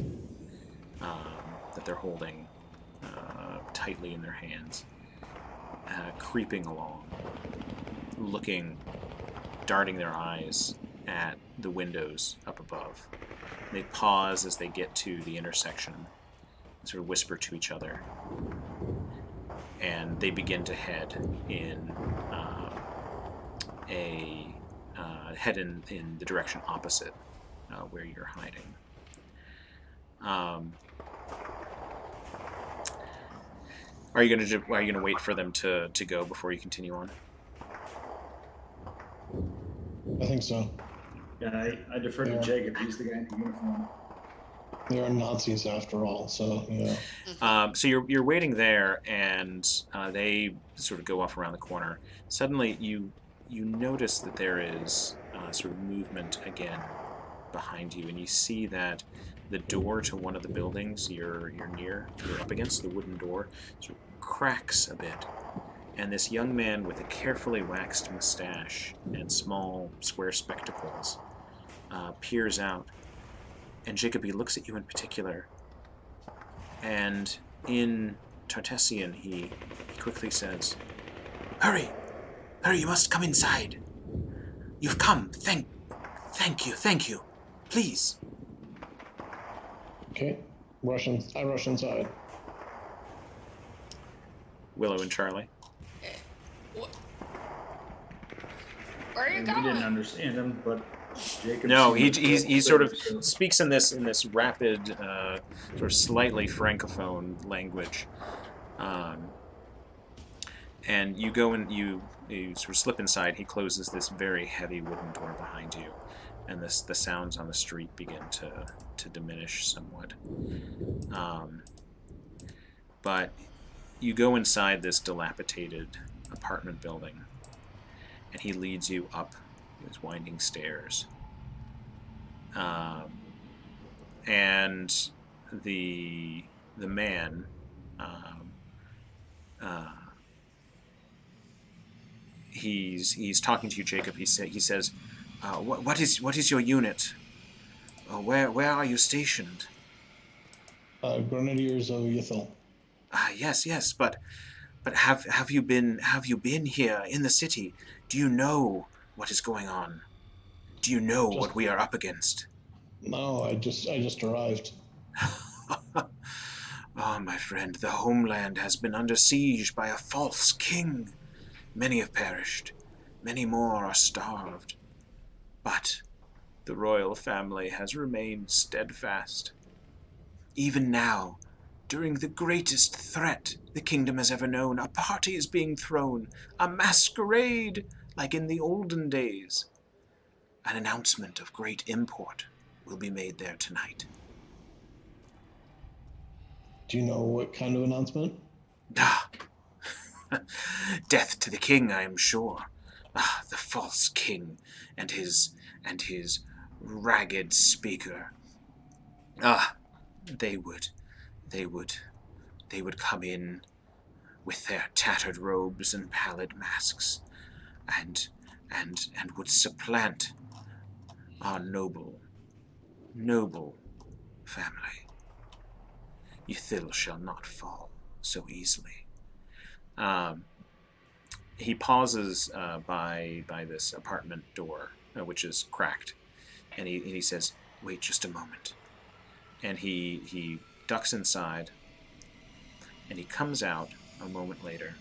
that they're holding tightly in their hands, creeping along, darting their eyes at the windows up above. They pause as they get to the intersection, and sort of whisper to each other, and they begin to head in in the direction opposite where you're hiding. Are you gonna wait for them to go before you continue on? I think so. Yeah, I defer to Jacob. He's the guy in the uniform. They are Nazis after all, so yeah. So you're waiting there, and they sort of go off around the corner. Suddenly, you notice that there is sort of movement again behind you, and you see that the door to one of the buildings you're up against, the wooden door, sort of cracks a bit, and this young man with a carefully waxed mustache and small square spectacles peers out. And Jacob, he looks at you in particular, and in Tartessian he quickly says, Hurry, you must come inside. You've come, thank you, please." Okay, I rush inside. Willow and Charlie. Where are you And going? we didn't understand him, but Jacob. No, seemed he sort of so- speaks in this rapid, sort of slightly francophone language, and you go and you sort of slip inside. He closes this very heavy wooden door behind you, and the sounds on the street begin to diminish somewhat. But you go inside this dilapidated apartment building, and he leads you up these winding stairs. And the man he's talking to you, Jacob. He says, what is your unit? Where are you stationed? Grenadiers of Ythel. Yes, but have you been here in the city? Do you know what is going on? Do you know what we are up against? No, I just arrived. Ah, my friend, the homeland has been under siege by a false king. Many have perished. Many more are starved. But the royal family has remained steadfast. Even now, during the greatest threat the kingdom has ever known, a party is being thrown, a masquerade like in the olden days. An announcement of great import will be made there tonight. Do you know what kind of announcement? Ah, death to the king, I am sure. Ah, the false king and his ragged speaker. Ah, they would they would they would come in with their tattered robes and pallid masks, and would supplant our noble family. Ythil shall not fall so easily. Um, he pauses by this apartment door, which is cracked, and he says, "Wait just a moment." And he ducks inside, and he comes out a moment later,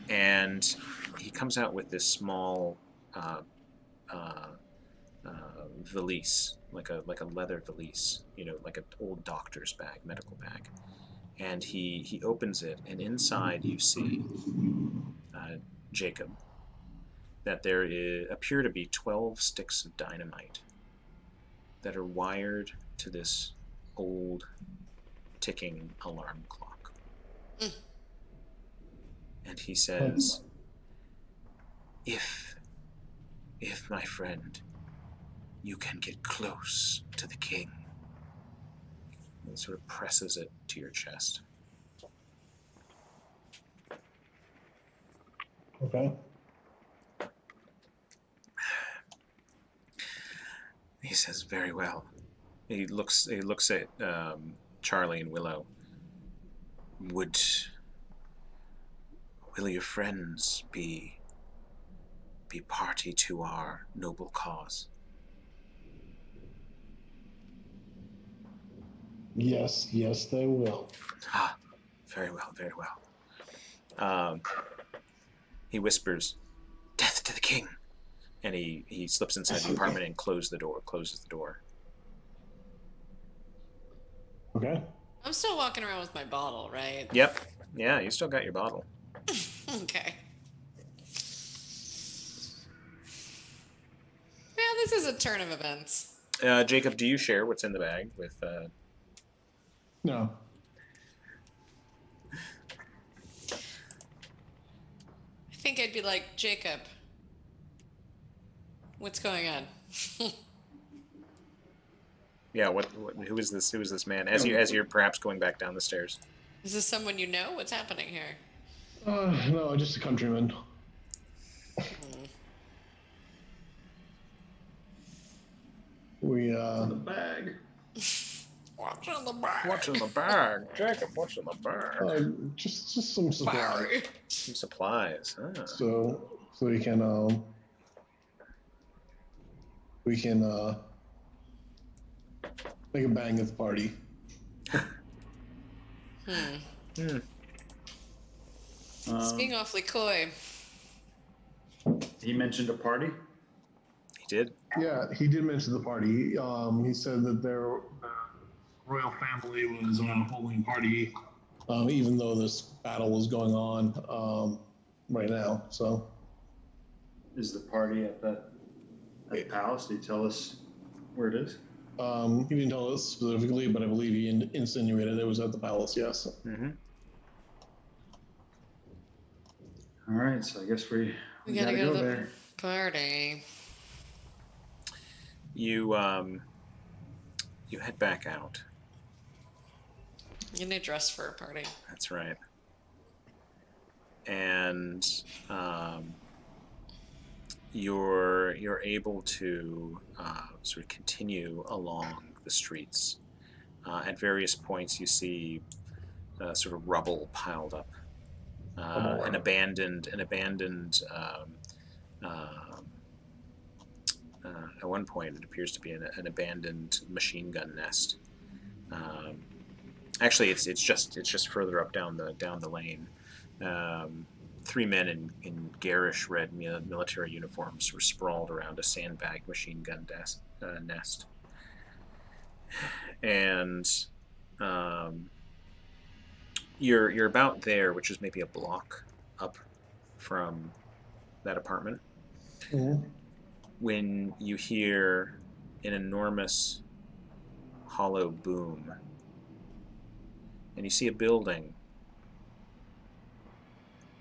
and he comes out with this small uh, uh, valise, like a leather valise, like an old doctor's bag, medical bag. And he opens it, and inside you see Jacob, that appear to be 12 sticks of dynamite that are wired to this old ticking alarm clock. Mm. And he says, if my friend, you can get close to the king, and sort of presses it to your chest. Okay. He says, very well. He looks at Charlie and Willow. Will your friends be party to our noble cause? Yes, they will. Ah, very well, very well. He whispers, "Death to the king!" And he slips inside the apartment and closes the door. Okay. I'm still walking around with my bottle, right? Yep. Yeah, you still got your bottle. Okay. Yeah, this is a turn of events. Jacob, do you share what's in the bag with... No. I think I'd be like, Jacob, what's going on? Yeah, who is this man? As you're perhaps going back down the stairs. Is this someone you know? What's happening here? No, just a countryman. We In the bag. What's in the bag? What's in the bag? Jacob, what's in the bag? just some supplies. Some supplies. Ah. So we can make a bang at the party. It's being awfully coy. He mentioned a party. He did? Yeah, he did mention the party. He said that the royal family was holding a party, even though this battle was going on right now. So, Is the party at the palace? Did he tell us where it is? he didn't tell us specifically, but I believe he insinuated it was at the palace. Yes. Mm-hmm. All right, so I guess we gotta go to the there. party. You head back out. You need dress for a party. That's right. And you're able to sort of continue along the streets. At various points, you see sort of rubble piled up, an abandoned at one point, it appears to be an abandoned machine gun nest. Actually, it's just further up down the lane. Three men in garish red military uniforms were sprawled around a sandbag machine gun nest, and you're about there, which is maybe a block up from that apartment, when you hear an enormous hollow boom, and you see a building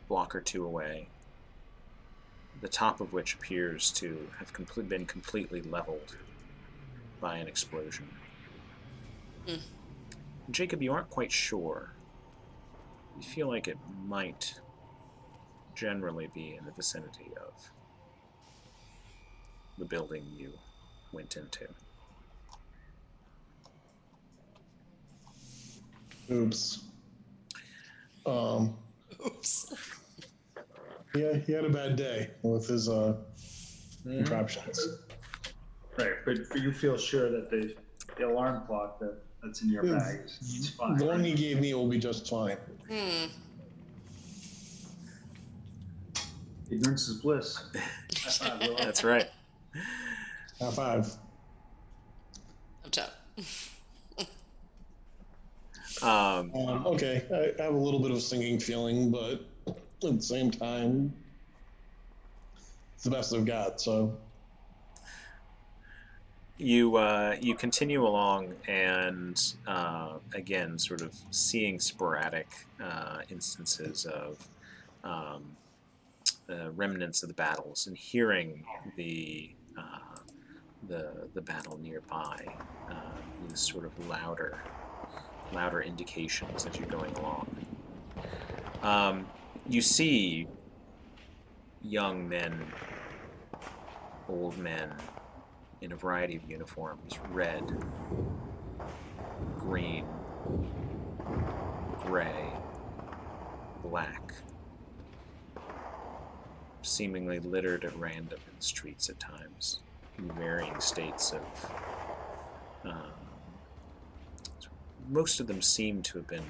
block or two away, the top of which appears to have been completely leveled by an explosion. Jacob, you aren't quite sure. You feel like it might generally be in the vicinity of the building you went into. Oops. Oops. Yeah, he had a bad day with his contraptions. Right, but you feel sure that the alarm clock that's in your bag is fine. The one he gave me will be just fine. Ignorance is bliss. High five, Will. That's right. High five. I'm tough. Okay, I have a little bit of a sinking feeling, but at the same time, it's the best I've got. So you continue along, and again, sort of seeing sporadic instances of remnants of the battles, and hearing the battle nearby. These sort of louder indications as you're going along. You see young men, old men, in a variety of uniforms: red, green, gray, black, seemingly littered at random in the streets at times, in varying states of... most of them seem to have been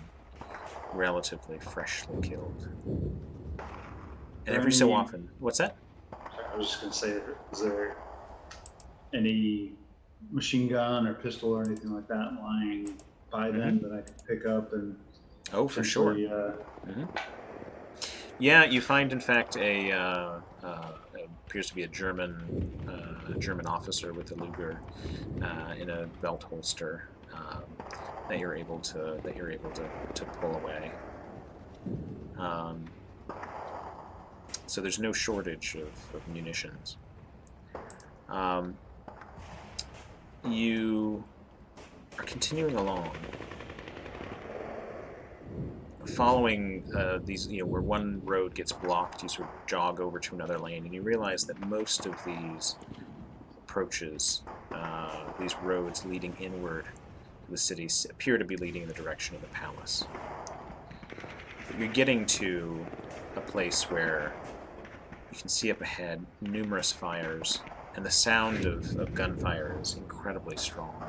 relatively freshly killed. And every so often... What's that? I was just going to say, is there any machine gun or pistol or anything like that lying by them that I can pick up and... Oh, for sure. Yeah, you find, in fact, appears to be a German officer with a Luger in a belt holster that you're able to pull away. So there's no shortage of munitions. You are continuing along, following these, where one road gets blocked, you sort of jog over to another lane, and you realize that most of these approaches, these roads leading inward to the city, appear to be leading in the direction of the palace. But you're getting to a place where you can see up ahead numerous fires, and the sound of gunfire is incredibly strong.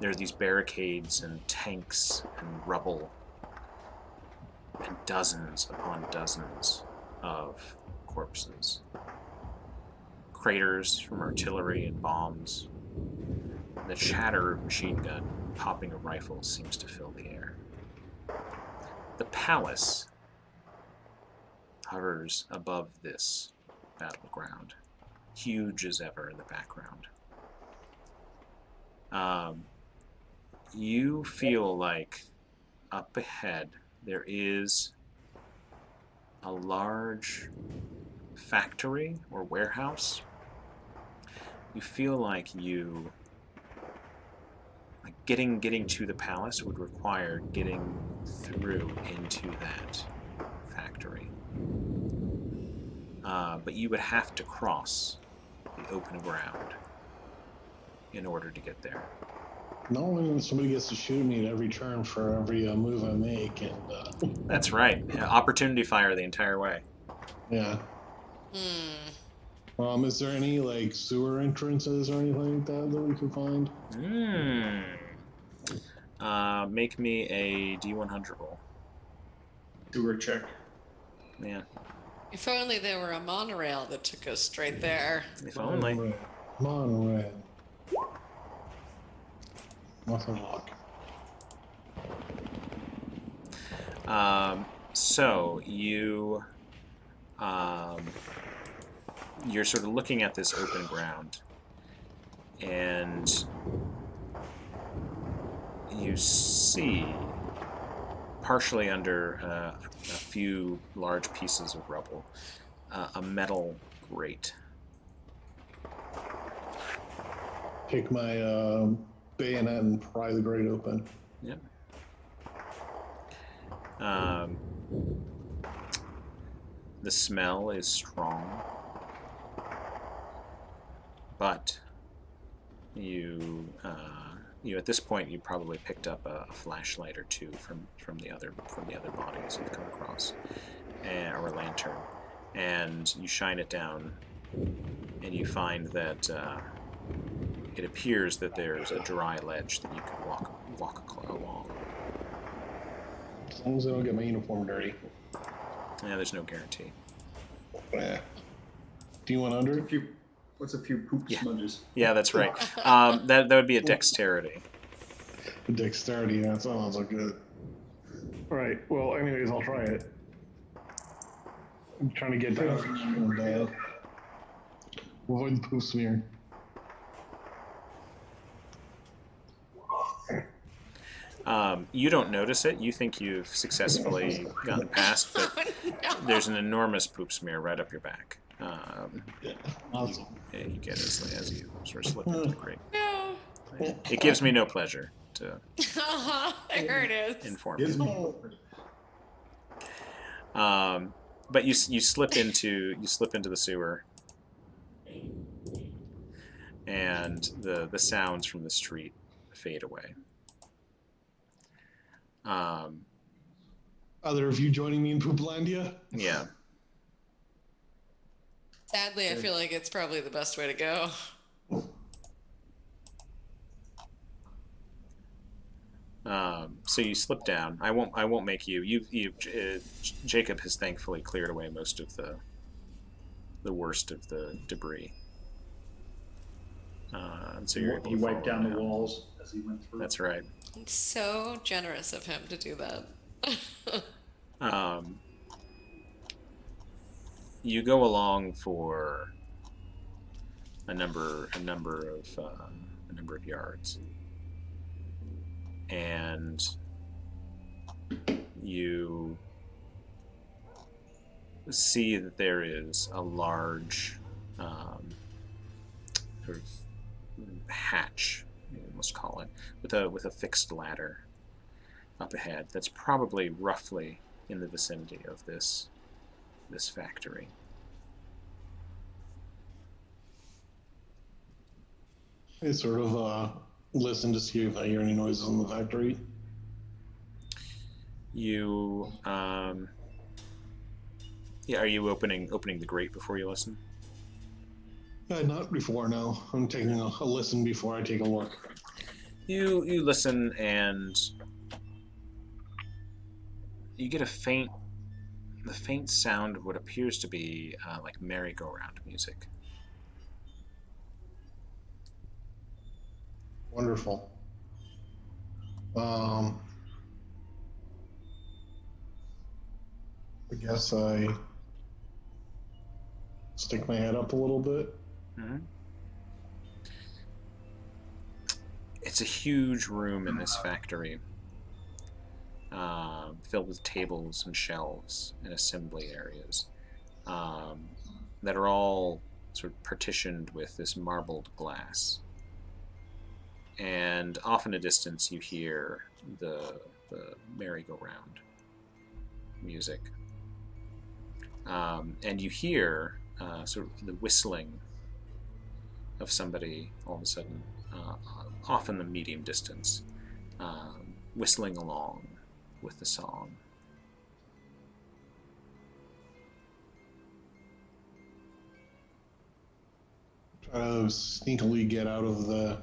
There are these barricades and tanks and rubble, and dozens upon dozens of corpses. Craters from artillery and bombs. The chatter of machine gun popping of rifles seems to fill the air. The palace hovers above this battleground, huge as ever in the background. You feel like up ahead there is a large factory or warehouse. You feel like getting to the palace would require getting through into that factory. But you would have to cross the open ground in order to get there. No, when somebody gets to shoot me at every turn for every move I make, and That's right. Opportunity fire the entire way. yeah. Is there any like sewer entrances or anything like that that we can find? Make me a D100 roll. Sewer check. Man, If only there were a monorail that took us straight there. if only. Monorail. What's a look? So you're sort of looking at this open ground, and you see, partially under a few large pieces of rubble, a metal grate. Take my bayonet and pry the grate open. Yep. The smell is strong, but you at this point you probably picked up a flashlight or two from the other bodies you've come across, or a lantern, and you shine it down, and you find that it appears that there's a dry ledge that you could walk along. As long as I don't get my uniform dirty. Yeah, there's no guarantee. Yeah. D100? What's a few poop Yeah. smudges? Yeah, that's right. That would be a dexterity. Dexterity, yeah, that sounds so good. Alright, well, anyways, I'll try it. I'm trying to get down and avoid the poop smear. You don't notice it. You think you've successfully gotten past, but there's an enormous poop smear right up your back. Awesome. You get as you sort of slip into the grate. No. It gives me no pleasure to There it is. inform Gives you. me. But you slip into the sewer, and the sounds from the street fade away. Either of you joining me in Pooplandia? Yeah. Sadly, I feel like it's probably the best way to go. So you slip down. I won't make you. Jacob has thankfully cleared away most of the worst of the debris. And so you're able He to wiped follow down the down. walls as he went through. That's right. It's so generous of him to do that. You go along for a number of yards, and you see that there is a large sort of hatch, you must call it, with a fixed ladder up ahead. That's probably roughly in the vicinity of this factory. I sort of listen to see if I hear any noises in the factory. You are you opening the grate before you listen? Not before, no. I'm taking a listen before I take a look. You listen, and you get the faint sound of what appears to be like merry-go-round music. Wonderful. I guess I stick my head up a little bit. Mm-hmm. It's a huge room in this factory, filled with tables and shelves and assembly areas that are all sort of partitioned with this marbled glass. And off in a distance, you hear the merry-go-round music, and you hear sort of the whistling of somebody all of a sudden, off in the medium distance, whistling along with the song. try to sneakily get out of the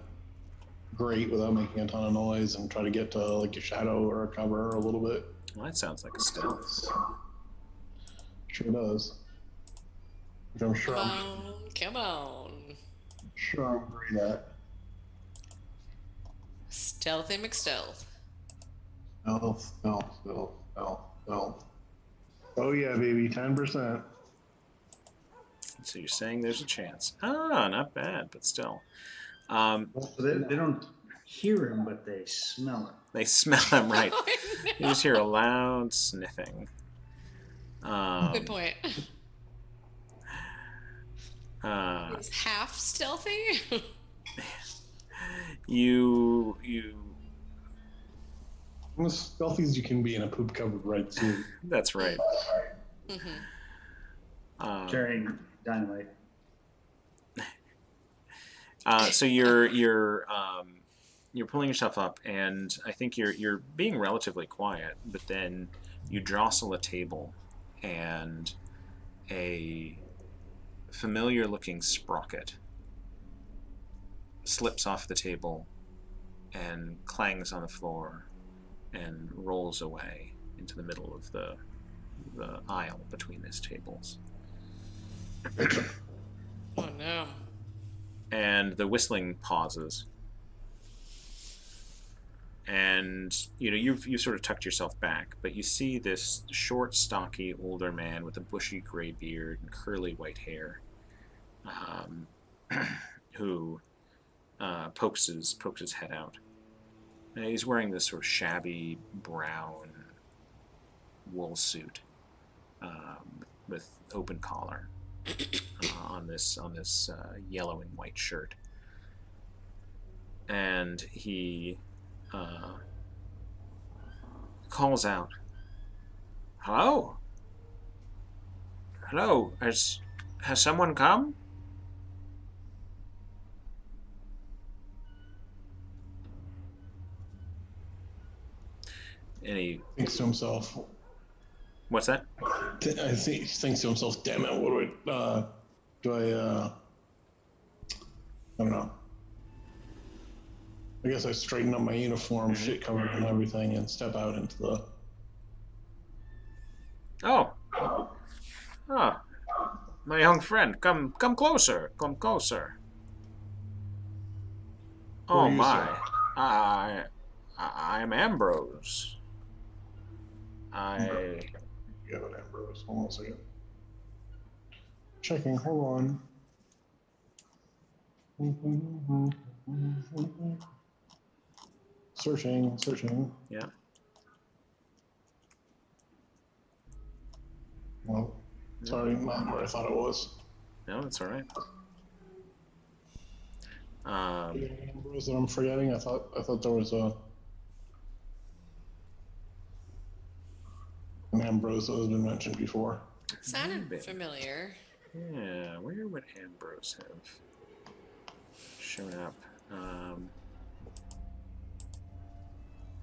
grate without making a ton of noise and try to get to like a shadow or a cover a little bit. Well, that sounds like a stealth. Sure does. Which I'm sure Come on. I'm great at. Stealthy McStealth. Stealth. Oh yeah, baby, 10%. So you're saying there's a chance. Ah, not bad, but still. So they don't hear him, but they smell him. They smell him, right. Oh, You just hear a loud sniffing. Good point. He's half stealthy. You I'm as stealthy as you can be in a poop covered red suit. that's right. Carrying dynamite. So you're pulling yourself up, and I think you're being relatively quiet, but then you jostle a table, and a familiar-looking sprocket slips off the table and clangs on the floor and rolls away into the middle of the aisle between these tables. Oh no. And the whistling pauses. And you've sort of tucked yourself back, but you see this short, stocky, older man with a bushy gray beard and curly white hair, who pokes his head out. And he's wearing this sort of shabby brown wool suit with open collar on this yellow and white shirt, and he calls out, "Hello? Hello? Has someone come?" And he Thinks to himself. What's that? I think he thinks to himself, "Damn it! What do I don't know. I guess I straighten up my uniform, shit covered and everything, and step out into the. Oh, my young friend, come closer, come closer. Oh you, my, sir? I'm Ambrose. You have an Ambrose. Hold on a second. Checking. Hold on. Searching. Yeah. Well, sorry, not where I thought it was. No, that's all right. Ambrose that I'm forgetting. I thought there was an Ambrose that has been mentioned before. Sounded familiar. Yeah, where would Ambrose have shown up?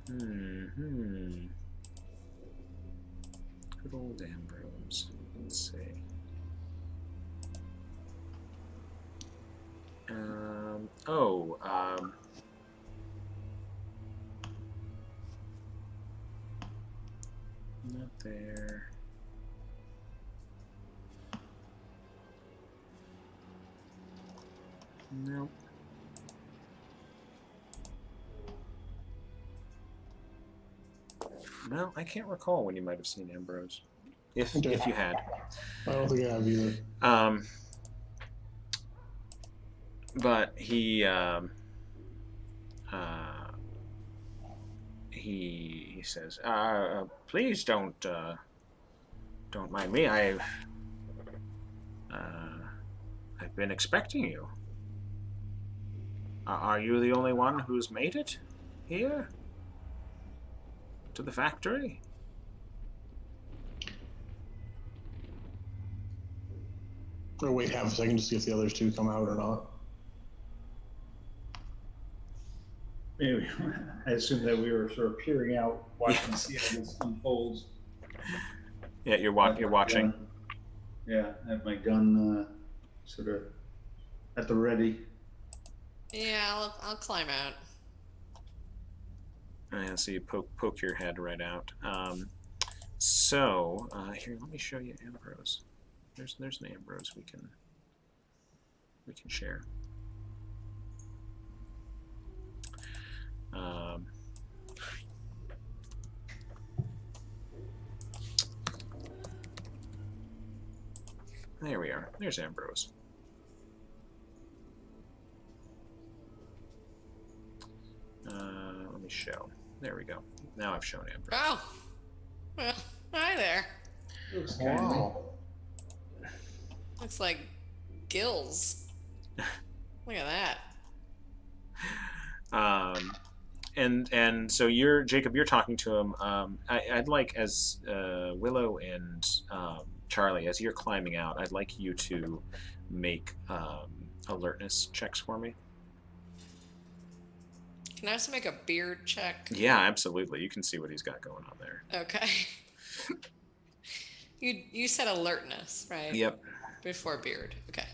Good old Ambrose. Let's see. Not there. Nope. Well, I can't recall when you might have seen Ambrose, if you had. I don't think I have either. But he says, "Please don't mind me. I've been expecting you. Are you the only one who's made it here to the factory?" Or wait half a second to see if the others two come out or not. Maybe I assumed that we were sort of peering out, watching to see how this unfolds. Yeah, you're watching. Yeah, I have my gun sort of at the ready. Yeah, I'll climb out. So you poke your head right out. So here, let me show you Ambrose. There's an Ambrose we can share. There we are. There's Ambrose. Let me show. There we go. Now I've shown Ambrose. Oh, well, hi there. Looks kindly. Wow. Looks like gills. Look at that. And so you're Jacob. You're talking to him. I'd like, as Willow and Charlie, as you're climbing out, I'd like you to make alertness checks for me. Can I also make a beard check? Yeah, absolutely. You can see what he's got going on there. Okay. You said alertness, right? Yep. Before beard. Okay.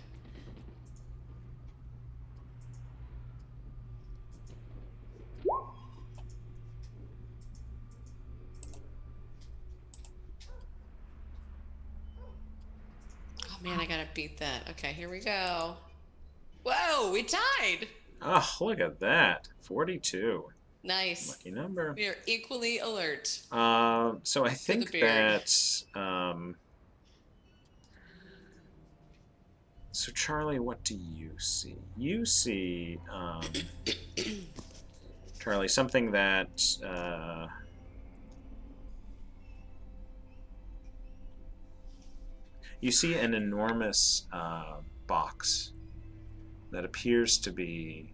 Oh man, I gotta beat that. Okay, here we go. Whoa, we tied. Oh, look at that. 42. Nice. Lucky number. We are equally alert. So I think the beard. that so Charlie, what do you see? You see Charlie, something that you see an enormous box that appears to be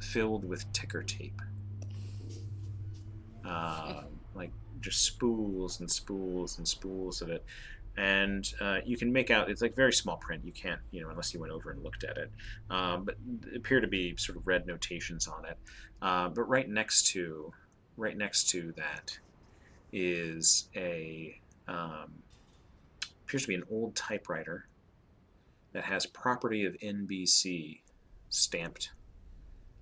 filled with ticker tape. Like just spools and spools and spools of it. And you can make out, it's like very small print. You can't, unless you went over and looked at it. But appear to be sort of red notations on it. But right next to that is appears to be an old typewriter that has property of NBC stamped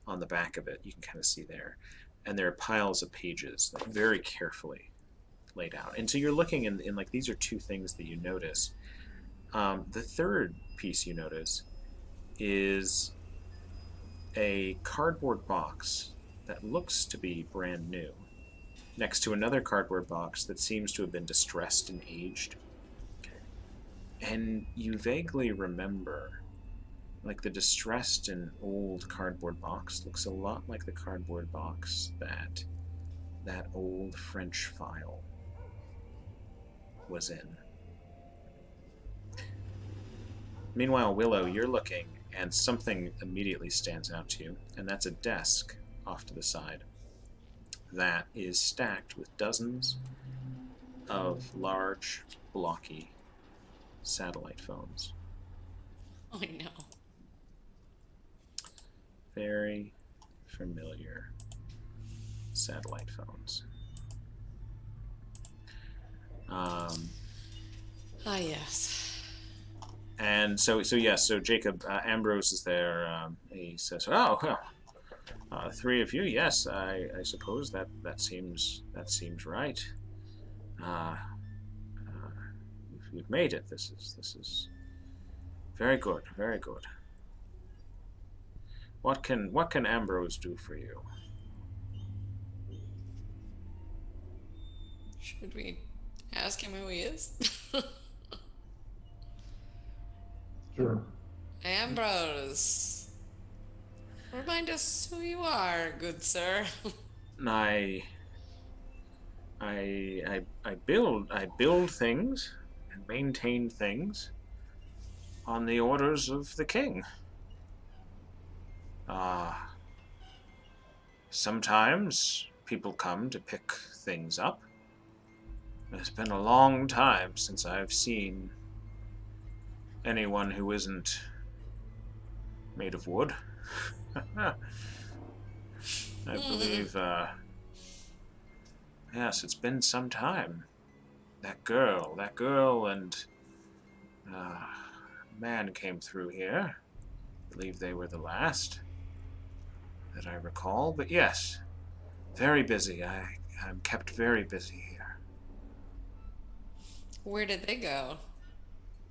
on the back of it. You can kind of see there. And there are piles of pages, like very carefully laid out. And so you're looking in like, these are two things that you notice. The third piece you notice is a cardboard box that looks to be brand new, next to another cardboard box that seems to have been distressed and aged. And you vaguely remember, like, the distressed and old cardboard box looks a lot like the cardboard box that old French file was in. Meanwhile, Willow, you're looking, and something immediately stands out to you, and that's a desk off to the side that is stacked with dozens of large, blocky satellite phones. Oh no. Very familiar satellite phones. Yes. And so Jacob, Ambrose is there. He says, "Oh, well, three of you. Yes, I suppose that seems right. You've made it. This is very good, very good. What can Ambrose do for you?" Should we ask him who he is? Sure. Ambrose. Remind us who you are, good sir. I build things and maintain things on the orders of the king. Sometimes people come to pick things up. It's been a long time since I've seen anyone who isn't made of wood. I believe, yes, it's been some time. That girl, and man came through here. I believe they were the last that I recall. But yes, very busy. I'm kept very busy here. Where did they go?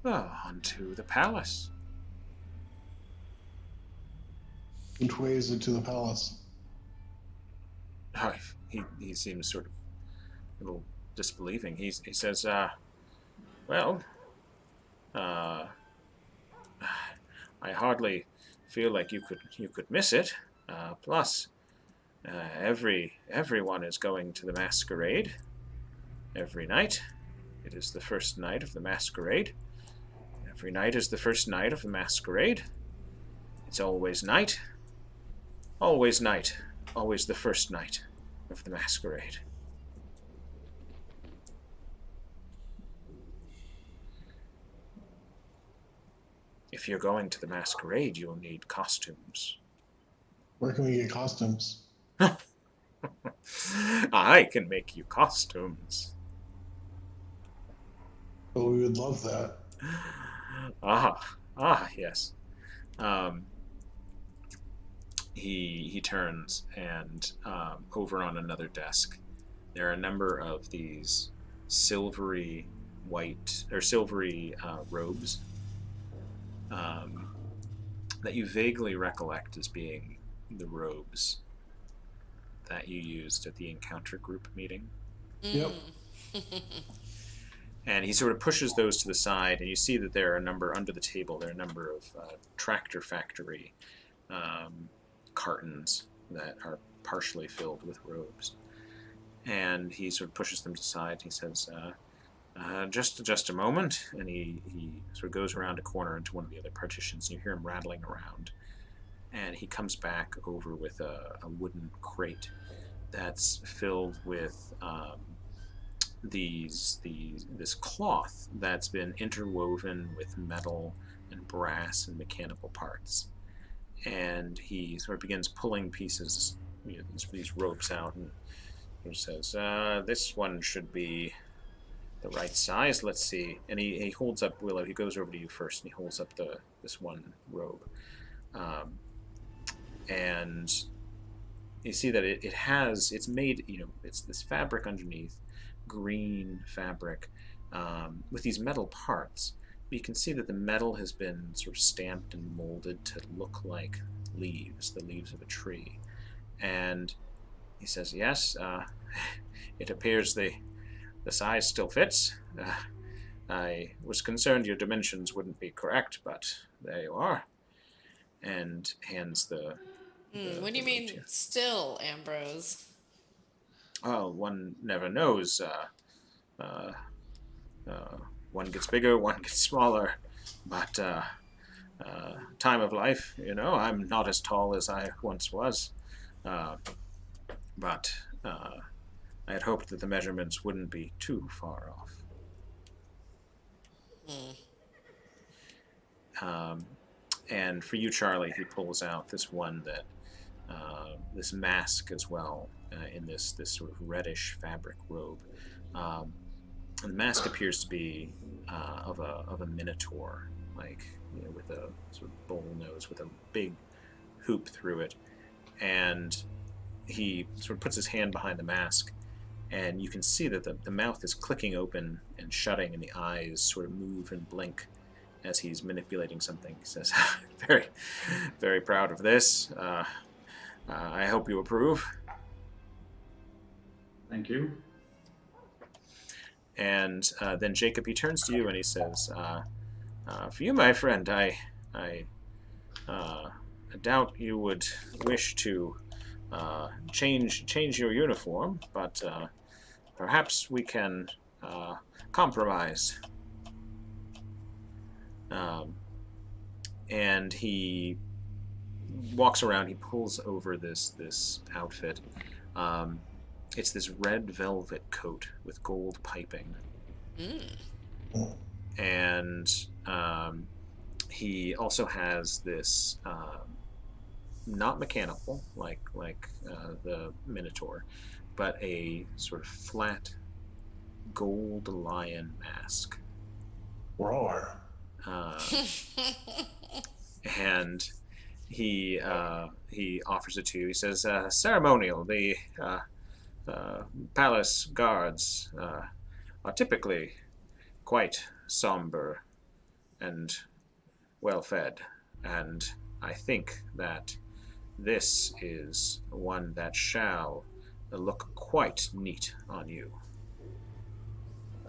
Oh, onto the palace. Which way is it to the palace? Oh, he seems sort of a little disbelieving. He says, well, uh, I hardly feel like you could miss it. Plus, everyone is going to the masquerade every night. It is the first night of the masquerade. Every night is the first night of the masquerade. It's always night. Always night. Always the first night of the masquerade. If you're going to the masquerade, you'll need costumes. Where can we get costumes? I can make you costumes. Oh, we would love that. Yes. He turns and over on another desk, there are a number of these silvery white or silvery robes that you vaguely recollect as being the robes that you used at the encounter group meeting. Yep. And he sort of pushes those to the side, and you see that there are a number under the table. There are a number of tractor factory cartons that are partially filled with robes. And he sort of pushes them to the side. He says, just a moment. And he sort of goes around a corner into one of the other partitions. And you hear him rattling around. And he comes back over with a wooden crate that's filled with this cloth that's been interwoven with metal and brass and mechanical parts. And he sort of begins pulling pieces, these ropes out, and he says, this one should be the right size. Let's see. And he holds up Willow. He goes over to you first, and he holds up this one robe. And you see that it's made, it's this fabric underneath, green fabric, with these metal parts. But you can see that the metal has been sort of stamped and molded to look like leaves, the leaves of a tree. And he says, yes, it appears the size still fits. I was concerned your dimensions wouldn't be correct, but there you are. And hands the What do you mean still, Ambrose? Oh, one never knows. One gets bigger, one gets smaller, but time of life, I'm not as tall as I once was, but I had hoped that the measurements wouldn't be too far off. And for you, Charlie, he pulls out this one that this mask as well, in this sort of reddish fabric robe. And the mask appears to be of a minotaur, like with a sort of bull nose with a big hoop through it. And he sort of puts his hand behind the mask, and you can see that the mouth is clicking open and shutting, and the eyes sort of move and blink as he's manipulating something. He says, very, very proud of this. I hope you approve. Thank you. And then Jacob, he turns to you and he says, for you, my friend, I doubt you would wish to change your uniform, but perhaps we can compromise. And he walks around. He pulls over this outfit. It's this red velvet coat with gold piping. And he also has this not mechanical like the Minotaur, but a sort of flat gold lion mask. Roar. and he offers it to you. He says, "Ceremonial. The palace guards are typically quite somber and well fed, and I think that this is one that shall look quite neat on you."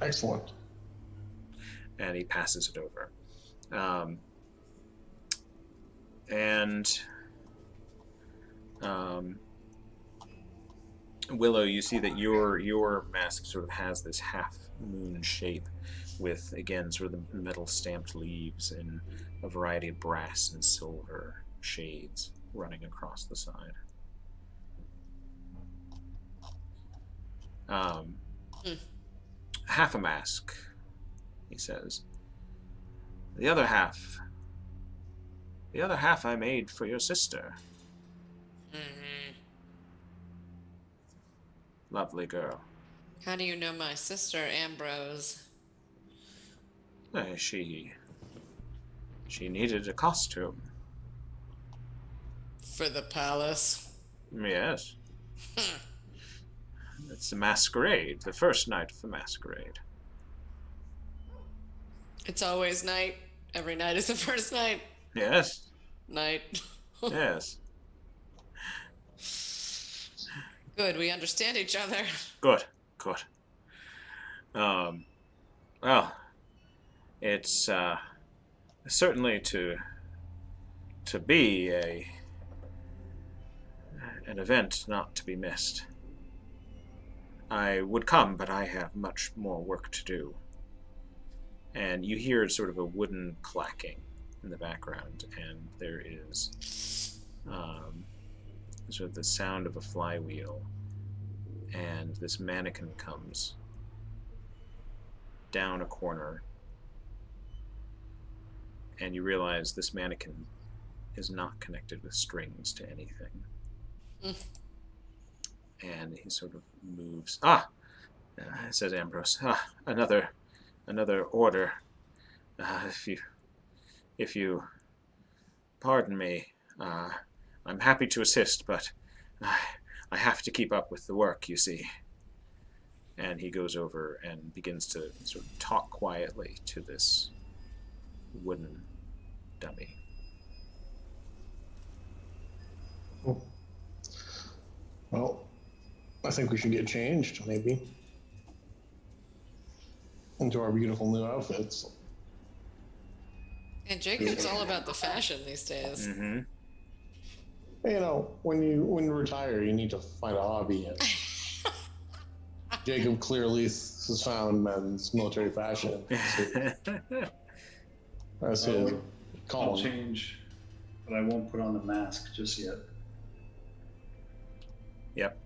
Excellent. And he passes it over. Um, and Willow, you see that your mask sort of has this half moon shape, with again sort of the metal stamped leaves in a variety of brass and silver shades running across the side. Half a mask, he says. The other half I made for your sister. Lovely girl. How do you know my sister, Ambrose? She needed a costume. For the palace? Yes. It's the masquerade, the first night of the masquerade. It's always night. Every night is the first night. Yes. Night. Yes. Good, we understand each other. Good. Good. Well, it's certainly to be an event not to be missed. I would come, but I have much more work to do. And you hear sort of a wooden clacking in the background, and there is sort of the sound of a flywheel, and this mannequin comes down a corner, and you realize this mannequin is not connected with strings to anything. And he sort of moves. Says Ambrose. Another order. If you pardon me, I'm happy to assist, but I have to keep up with the work, you see. And he goes over and begins to sort of talk quietly to this wooden dummy. Well, I think we should get changed, maybe, into our beautiful new outfits. And Jacob's all about the fashion these days. Mm-hmm. You know, when you retire, you need to find a hobby. And Jacob clearly has found men's military fashion. That's his I'll calling. change, but I won't put on the mask just yet. Yep.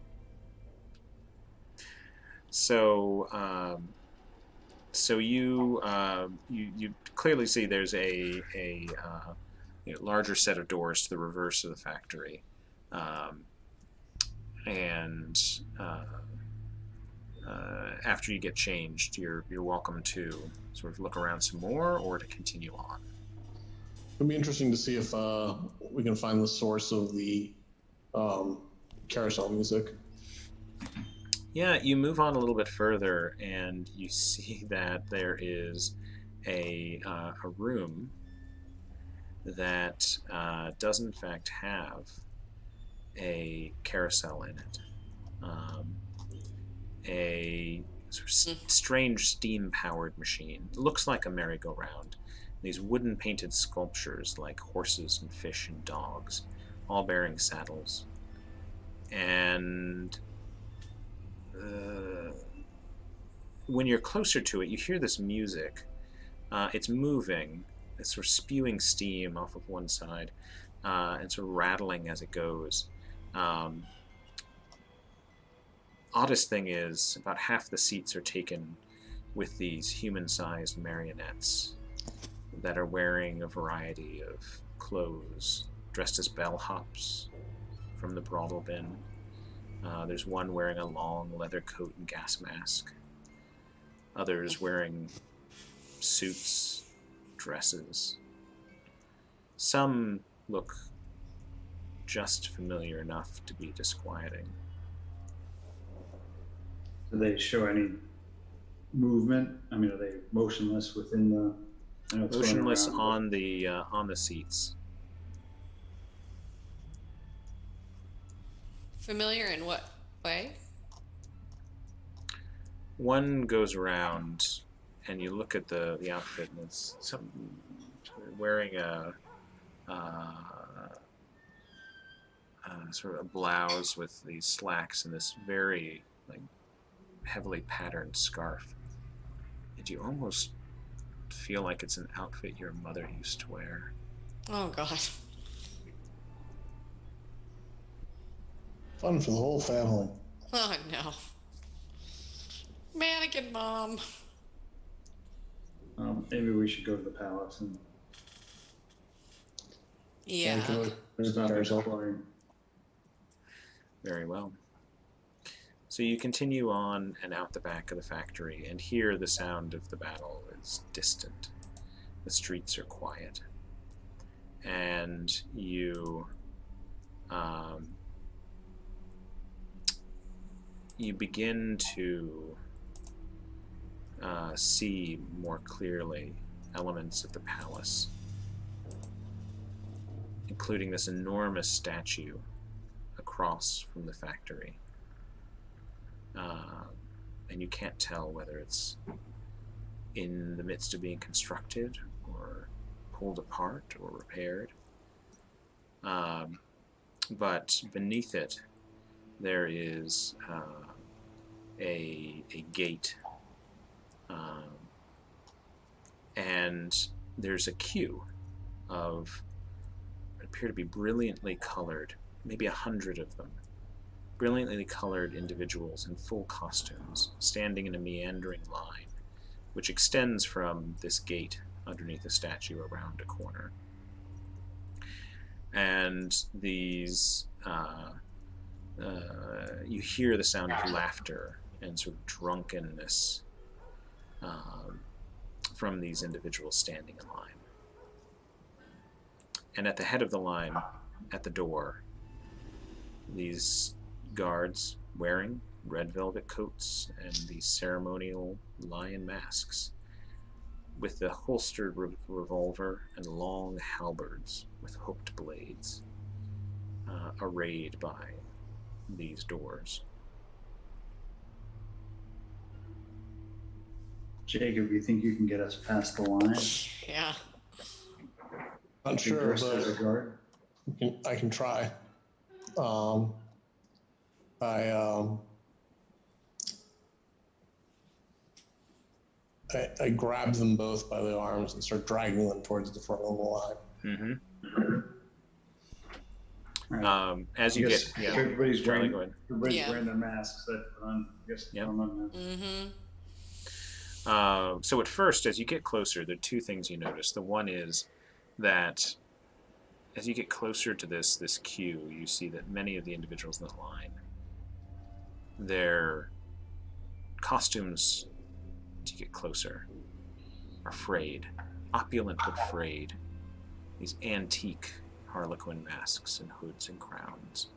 So, you clearly see there's a larger set of doors to the reverse of the factory, and after you get changed, you're welcome to sort of look around some more or to continue on. It'd be interesting to see if we can find the source of the carousel music. Yeah, you move on a little bit further, and you see that there is a room that does in fact have a carousel in it. A sort of strange steam-powered machine. It looks like a merry-go-round. These wooden painted sculptures like horses and fish and dogs, all bearing saddles. And when you're closer to it, you hear this music. It's moving. It's sort of spewing steam off of one side and sort of rattling as it goes. Oddest thing is, about half the seats are taken with these human-sized marionettes that are wearing a variety of clothes, dressed as bellhops from the brothel bin. There's one wearing a long leather coat and gas mask. Others wearing suits dresses. Some look just familiar enough to be disquieting. Do they show any movement? I mean, are they motionless within the? I know it's going Motionless around, on the seats. Familiar in what way? One goes around, and you look at the outfit, and it's wearing a sort of a blouse with these slacks and this very like heavily patterned scarf. And you almost feel like it's an outfit your mother used to wear. Oh, God. Fun for the whole family. Oh, no. Mannequin mom. maybe we should go to the palace and Yeah. stop exploring. Very well. So you continue on and out the back of the factory, and here the sound of the battle is distant. The streets are quiet. And you begin to see more clearly elements of the palace, including this enormous statue across from the factory. And you can't tell whether it's in the midst of being constructed or pulled apart or repaired. But beneath it, there is a gate, and there's a queue of what appear to be brilliantly colored, maybe 100 of them, brilliantly colored individuals in full costumes, standing in a meandering line, which extends from this gate underneath the statue around a corner. And these, you hear the sound of laughter and sort of drunkenness from these individuals standing in line. And at the head of the line, at the door, these guards wearing red velvet coats and these ceremonial lion masks, with the holstered revolver and long halberds with hooked blades, arrayed by these doors. Jacob, you think you can get us past the line? Yeah. Not sure, Dressed as a but guard? I can try. I grab them both by the arms and start dragging them towards the front of the line. Mm-hmm. Right. As you Yes, get, everybody's Charlie, wearing, go ahead. wearing their masks. I guess Yep. put on now. Mm-hmm. So at first, as you get closer, there are two things you notice. The one is that as you get closer to this queue, you see that many of the individuals in the line, their costumes, as you get closer, are frayed, opulent but frayed. These antique harlequin masks and hoods and crowns,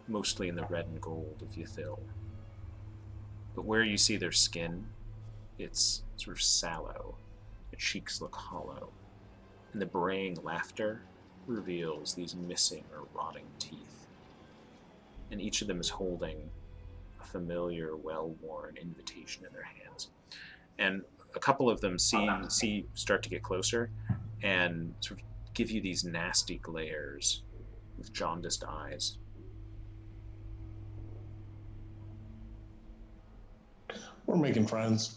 mostly in the red and gold of Yathil. But where you see their skin, it's sort of sallow. The cheeks look hollow, and the braying laughter reveals these missing or rotting teeth. And each of them is holding a familiar, well-worn invitation in their hands. And a couple of them start to get closer and sort of give you these nasty glares with jaundiced eyes. We're making friends.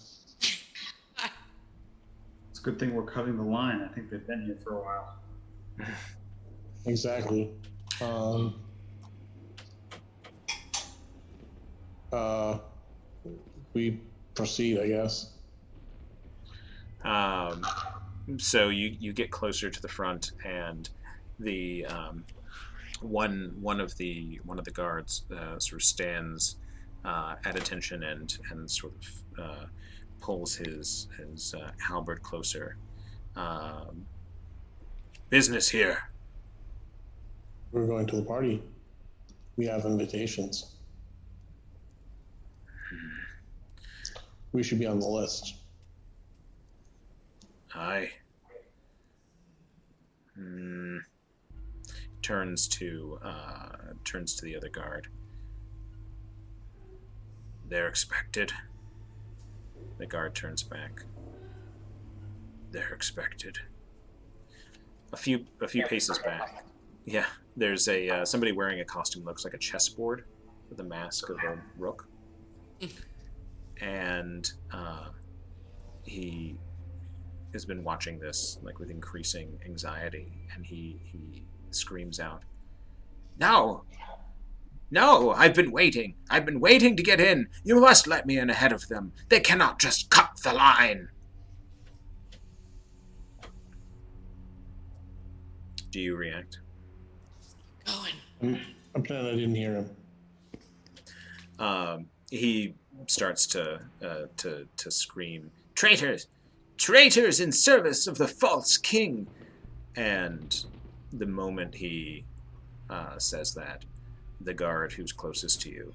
It's a good thing we're cutting the line. I think they've been here for a while. Exactly. We proceed, I guess. So you get closer to the front, and the one of the guards sort of stands at attention and sort of pulls his halberd closer, Business here. We're going to the party. We have invitations. We should be on the list. Aye. Hmm. Turns to the other guard. They're expected. The guard turns back. They're expected. A few paces back. Yeah, there's a somebody wearing a costume that looks like a chessboard with a mask of a rook, and he has been watching this like with increasing anxiety, and he screams out, "No! No! I've been waiting! I've been waiting to get in! You must let me in ahead of them! They cannot just cut the line!" Do you react? Going. I'm pretending I didn't hear him. He starts to scream, "Traitors! Traitors in service of the false king!" And the moment he says that, the guard who's closest to you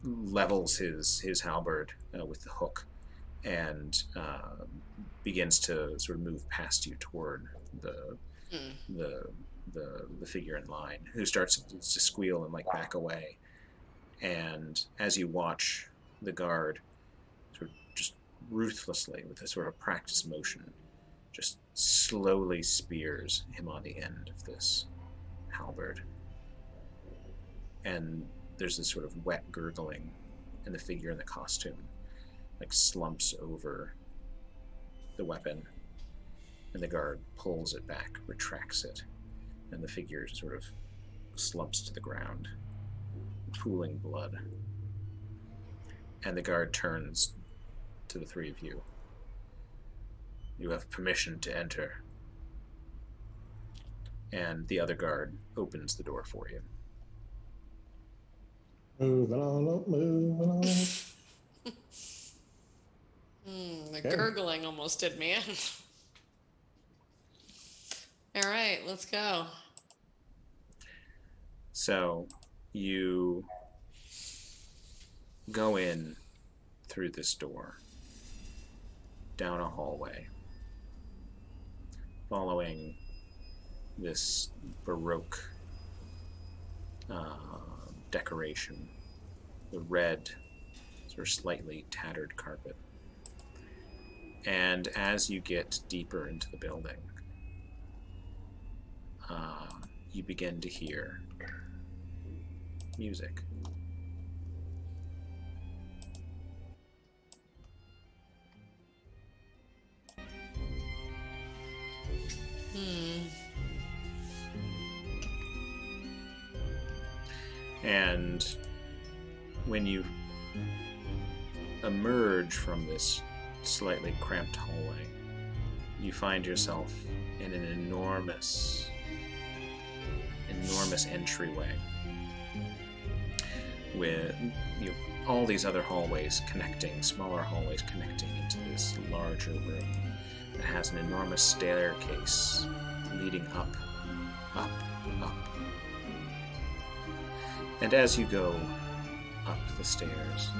levels his halberd with the hook and begins to sort of move past you toward the figure in line, who starts to squeal and like back away. And as you watch, the guard sort of just ruthlessly, with a sort of practice motion, just slowly spears him on the end of this halberd. And there's this sort of wet gurgling, and the figure in the costume like slumps over the weapon, and the guard pulls it back, retracts it, and the figure sort of slumps to the ground, pooling blood. And the guard turns to the three of you. "You have permission to enter." And the other guard opens the door for you. Moving on up, moving on. The gurgling almost did me in. All right, let's go. So you go in through this door, down a hallway, following this Baroque decoration, the red, sort of slightly tattered carpet. And as you get deeper into the building, you begin to hear music. And when you emerge from this slightly cramped hallway, you find yourself in an enormous entryway with all these other hallways connecting, smaller hallways connecting into this larger room that has an enormous staircase leading up, up, up. And as you go up the stairs,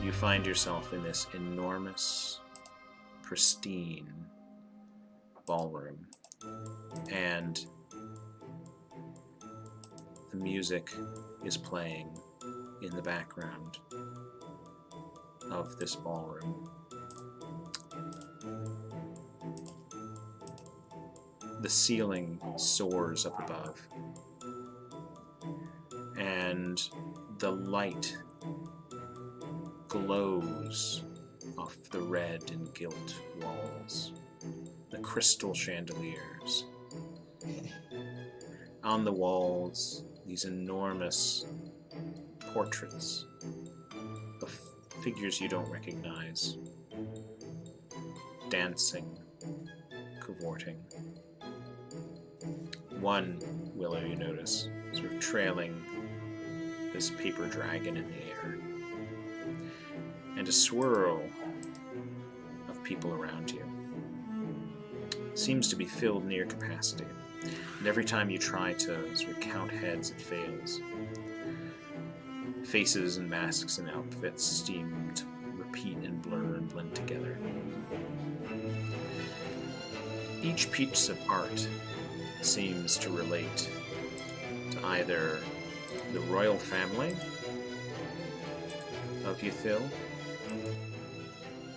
you find yourself in this enormous, pristine ballroom. And the music is playing in the background of this ballroom. The ceiling soars up above, and the light glows off the red and gilt walls, the crystal chandeliers. On the walls, these enormous portraits of figures you don't recognize, dancing, cavorting. One, Willow, you notice, sort of trailing this paper dragon in the air. And a swirl of people around you. It seems to be filled near capacity, and every time you try to sort of count heads, it fails. Faces and masks and outfits seem to repeat and blur and blend together. Each piece of art seems to relate to either the royal family of Ythil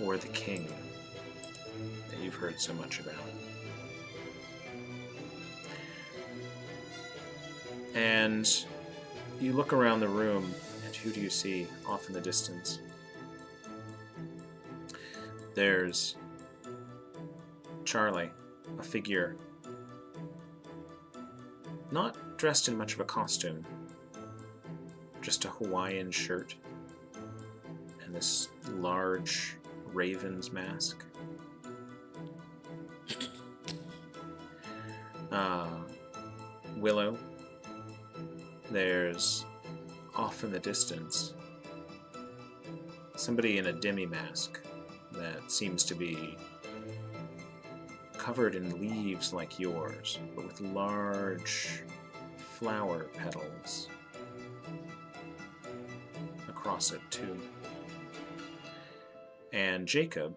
or the king that you've heard so much about. And you look around the room, and who do you see off in the distance? There's Charlie, a figure not dressed in much of a costume, just a Hawaiian shirt and this large raven's mask. Willow, there's off in the distance somebody in a demi-mask that seems to be covered in leaves like yours, but with large flower petals across it too. And Jacob,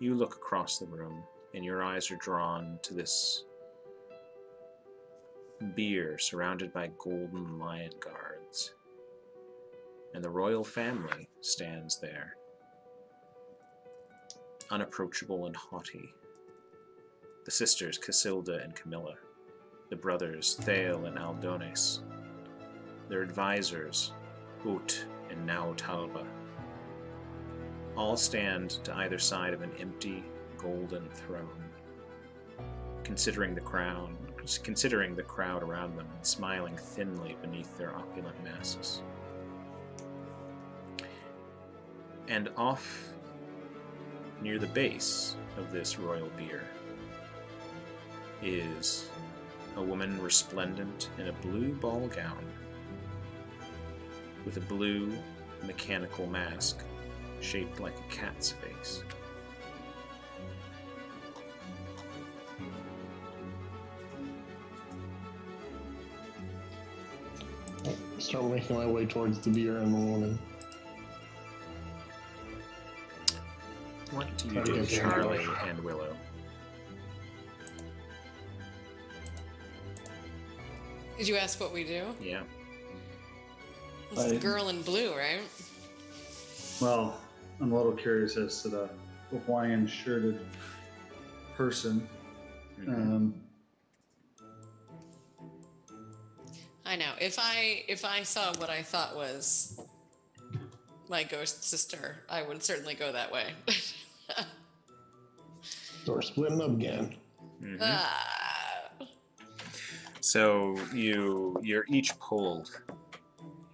you look across the room and your eyes are drawn to this bier surrounded by golden lion guards. And the royal family stands there, unapproachable and haughty. The sisters Casilda and Camilla, the brothers Thale and Aldones, their advisors Ut and Nautalba, all stand to either side of an empty golden throne, considering the crowd around them and smiling thinly beneath their opulent masks. And off near the base of this royal bier is a woman resplendent in a blue ball gown with a blue mechanical mask shaped like a cat's face. Start making my way towards the beer and the woman. What do you Try to do, get the Charlie English. and Willow? Did you ask what we do? Yeah. It's the girl in blue, right? Well, I'm a little curious as to the Hawaiian shirted person. Mhm. I know. If I saw what I thought was my ghost sister, I would certainly go that way. So we're splitting up again. Mhm. Ah. So you're each pulled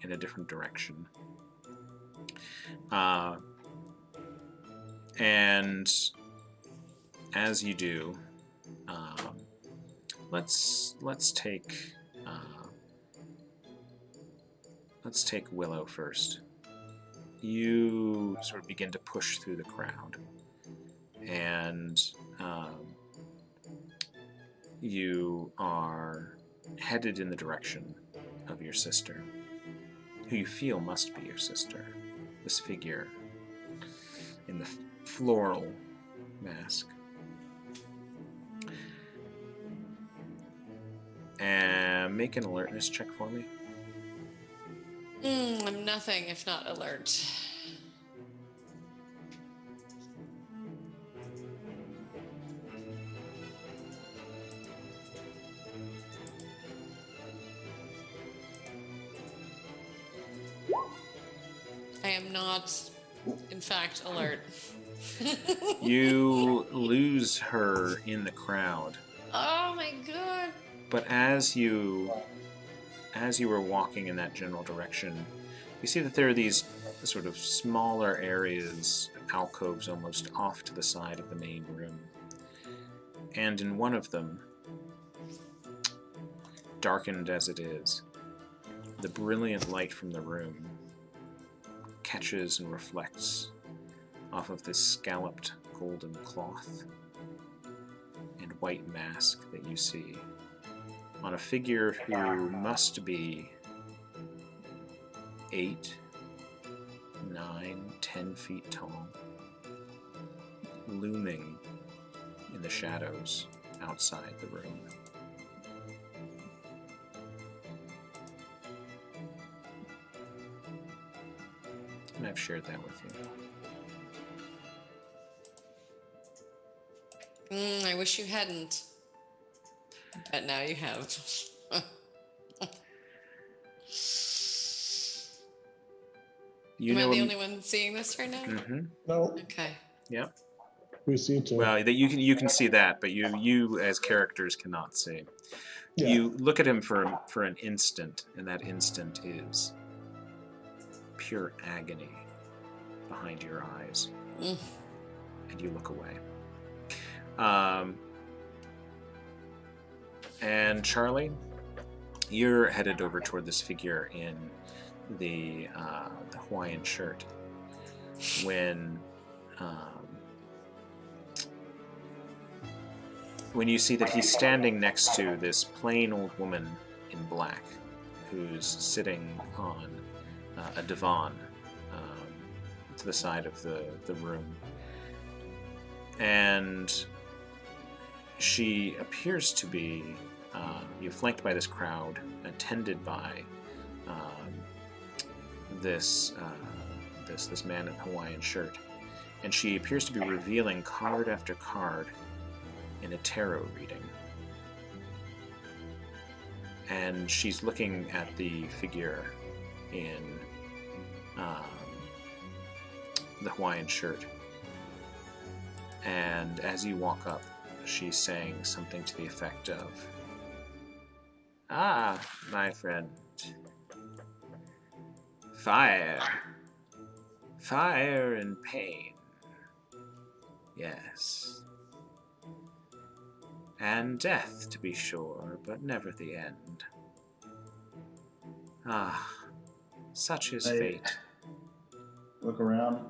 in a different direction, and as you do, let's take Willow first. You sort of begin to push through the crowd, and you are headed in the direction of your sister, who you feel must be your sister, this figure in the floral mask. And make an alertness check for me. I'm nothing if not alert. I am not, in fact, alert. You lose her in the crowd, Oh my god. but as you were walking in that general direction, you see that there are these sort of smaller areas, alcoves almost off to the side of the main room. And in one of them, darkened as it is, the brilliant light from the room catches and reflects off of this scalloped golden cloth and white mask that you see on a figure who must be 8, 9, 10 feet tall, looming in the shadows outside the room. And I've shared that with you. I wish you hadn't. But now you have. You Am I know the him. only one seeing this right now? Mm-hmm. No, Okay. Yep. we see it too. Well, that you can see that, but you as characters cannot see. Yeah. You look at him for an instant, and that instant is pure agony behind your eyes, and you look away. And Charlie, you're headed over toward this figure in the Hawaiian shirt when you see that he's standing next to this plain old woman in black who's sitting on a divan to the side of the room. And she appears to be flanked by this crowd, attended by this man in a Hawaiian shirt, and she appears to be revealing card after card in a tarot reading. And she's looking at the figure in the Hawaiian shirt. And as you walk up, she's saying something to the effect of, "Ah, my friend. Fire. Fire and pain. Yes. And death, to be sure, but never the end. Ah, such is fate." Look around.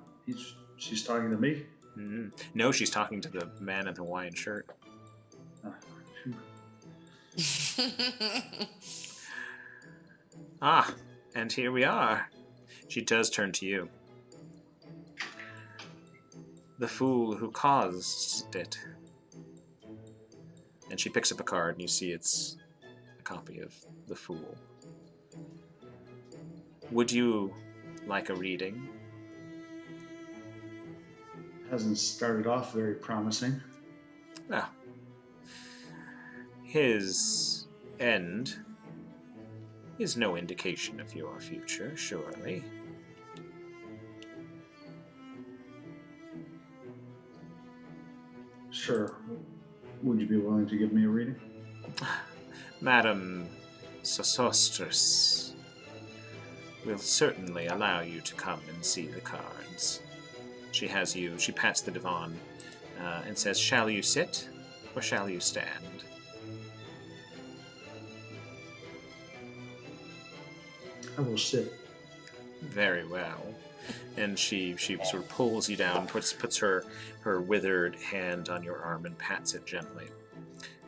She's talking to me? Mm-hmm. No, she's talking to the man in the Hawaiian shirt. Ah, and here we are. She does turn to you. The fool who caused it. And she picks up a card, and you see it's a copy of The Fool. Would you like a reading? Hasn't started off very promising. Well, his end is no indication of your future, surely. Sure. Would you be willing to give me a reading? Madam Sosostris will certainly allow you to come and see the cards. She pats the divan and says, "Shall you sit or shall you stand?" I will sit. Very well. And she sort of pulls you down, puts her withered hand on your arm and pats it gently.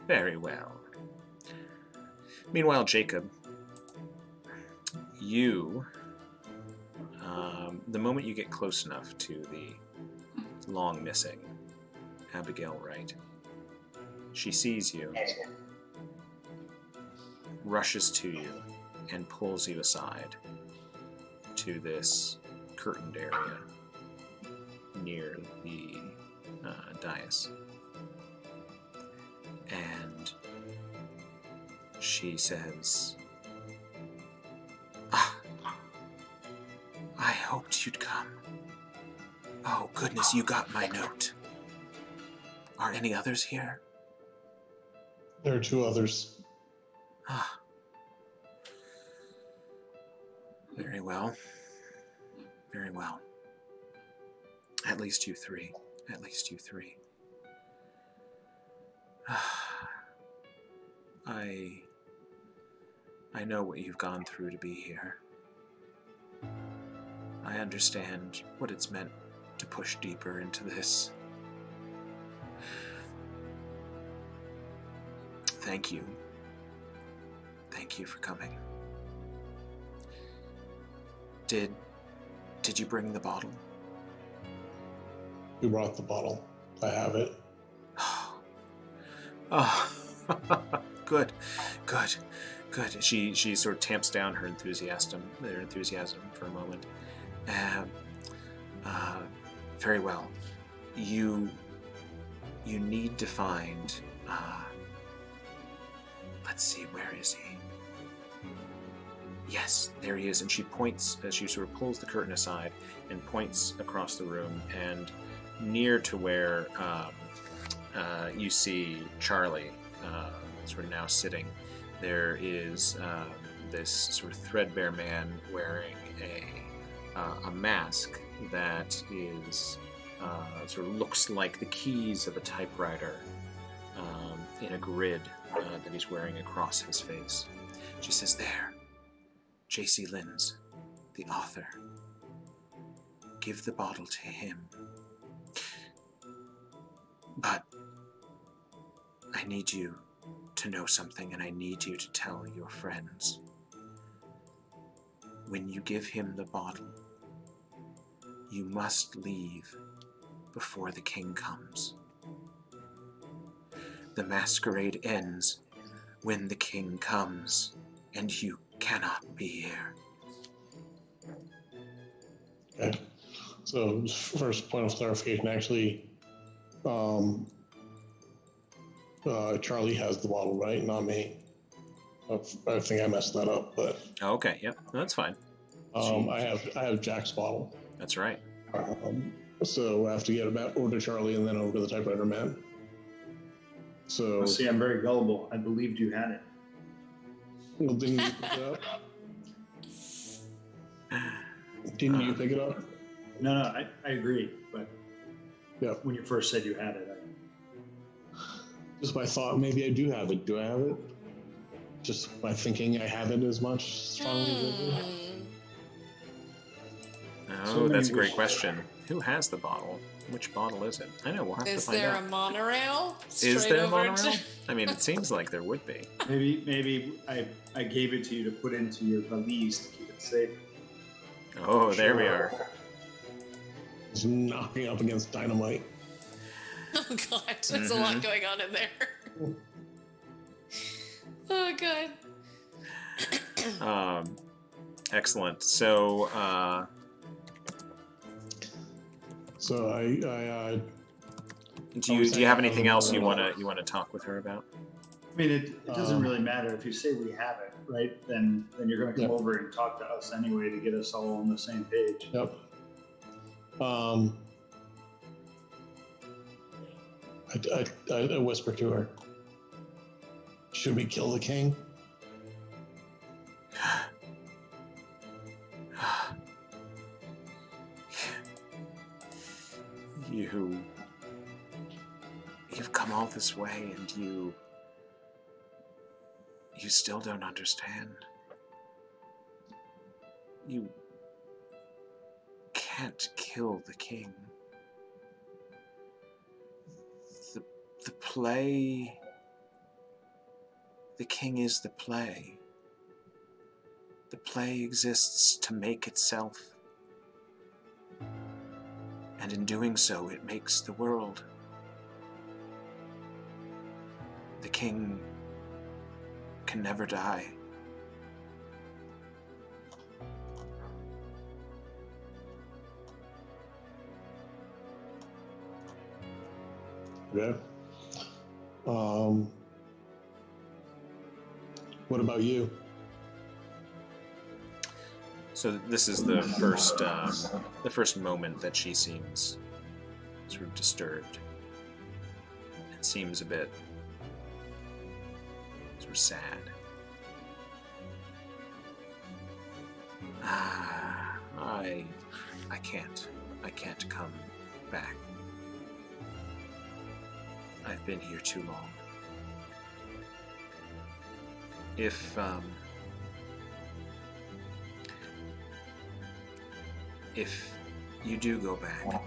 Very well. Meanwhile, Jacob, you, the moment you get close enough to the long missing Abigail Wright, she sees you, rushes to you, and pulls you aside to this curtained area near the dais. And she says, "Ah, I hoped you'd come. Oh, goodness, you got my note. Are any others here?" There are 2 others. Ah. Very well. Very well. At least you 3. At least you 3. I know what you've gone through to be here. I understand what it's meant to push deeper into this. Thank you. Thank you for coming. Did you bring the bottle? We brought the bottle. I have it. Oh, good. She sort of tamps down her enthusiasm for a moment. Very well. You need to find. Let's see, where is he? Yes, there he is. And she points as she sort of pulls the curtain aside and points across the room, and near to where you see Charlie sort of now sitting. There is this sort of threadbare man wearing a mask that is sort of looks like the keys of a typewriter in a grid that he's wearing across his face. She says, "There, J.C. Linz, the author. Give the bottle to him. But I need you to know something, and I need you to tell your friends. When you give him the bottle, you must leave before the king comes. The masquerade ends when the king comes, and you cannot be here." Okay. So first point of clarification, actually, Charlie has the bottle, right? Not me. I think I messed that up, but Okay, yep, that's fine. I have Jack's bottle. That's right. So I have to get it back over to Charlie and then over to the typewriter man. So See, I'm very gullible. I believed you had it. well, didn't you pick it up? Didn't you pick it up? No, I agree. But Yeah. when you first said you had it, Just my thought, maybe I do have it. Do I have it? Just by thinking I have it as much strongly as I do. Oh, So that's a many great question. Who has the bottle? Which bottle is it? I know, we'll have Is to find there out. a monorail? Is straight there a over monorail? to- I mean, it seems like there would be. maybe I gave it to you to put into your valise to keep it safe. Oh, there we are. Just knocking up against dynamite. Oh god, there's a lot going on in there. Oh god. Excellent. So, So I do you have anything else you want to talk with her about? I mean, it doesn't really matter if you say we have it, right? Then you're going to come over and talk to us anyway to get us all on the same page. Yep. I whisper to her, "Should we kill the king?" You've come all this way, and you still don't understand. You can't kill the king. The play. The king is the play. The play exists to make itself. And in doing so, it makes the world. The king can never die. Okay. What about you? So this is the first moment that she seems sort of disturbed. It seems a bit sort of sad. I can't come back. I've been here too long. If you do go back,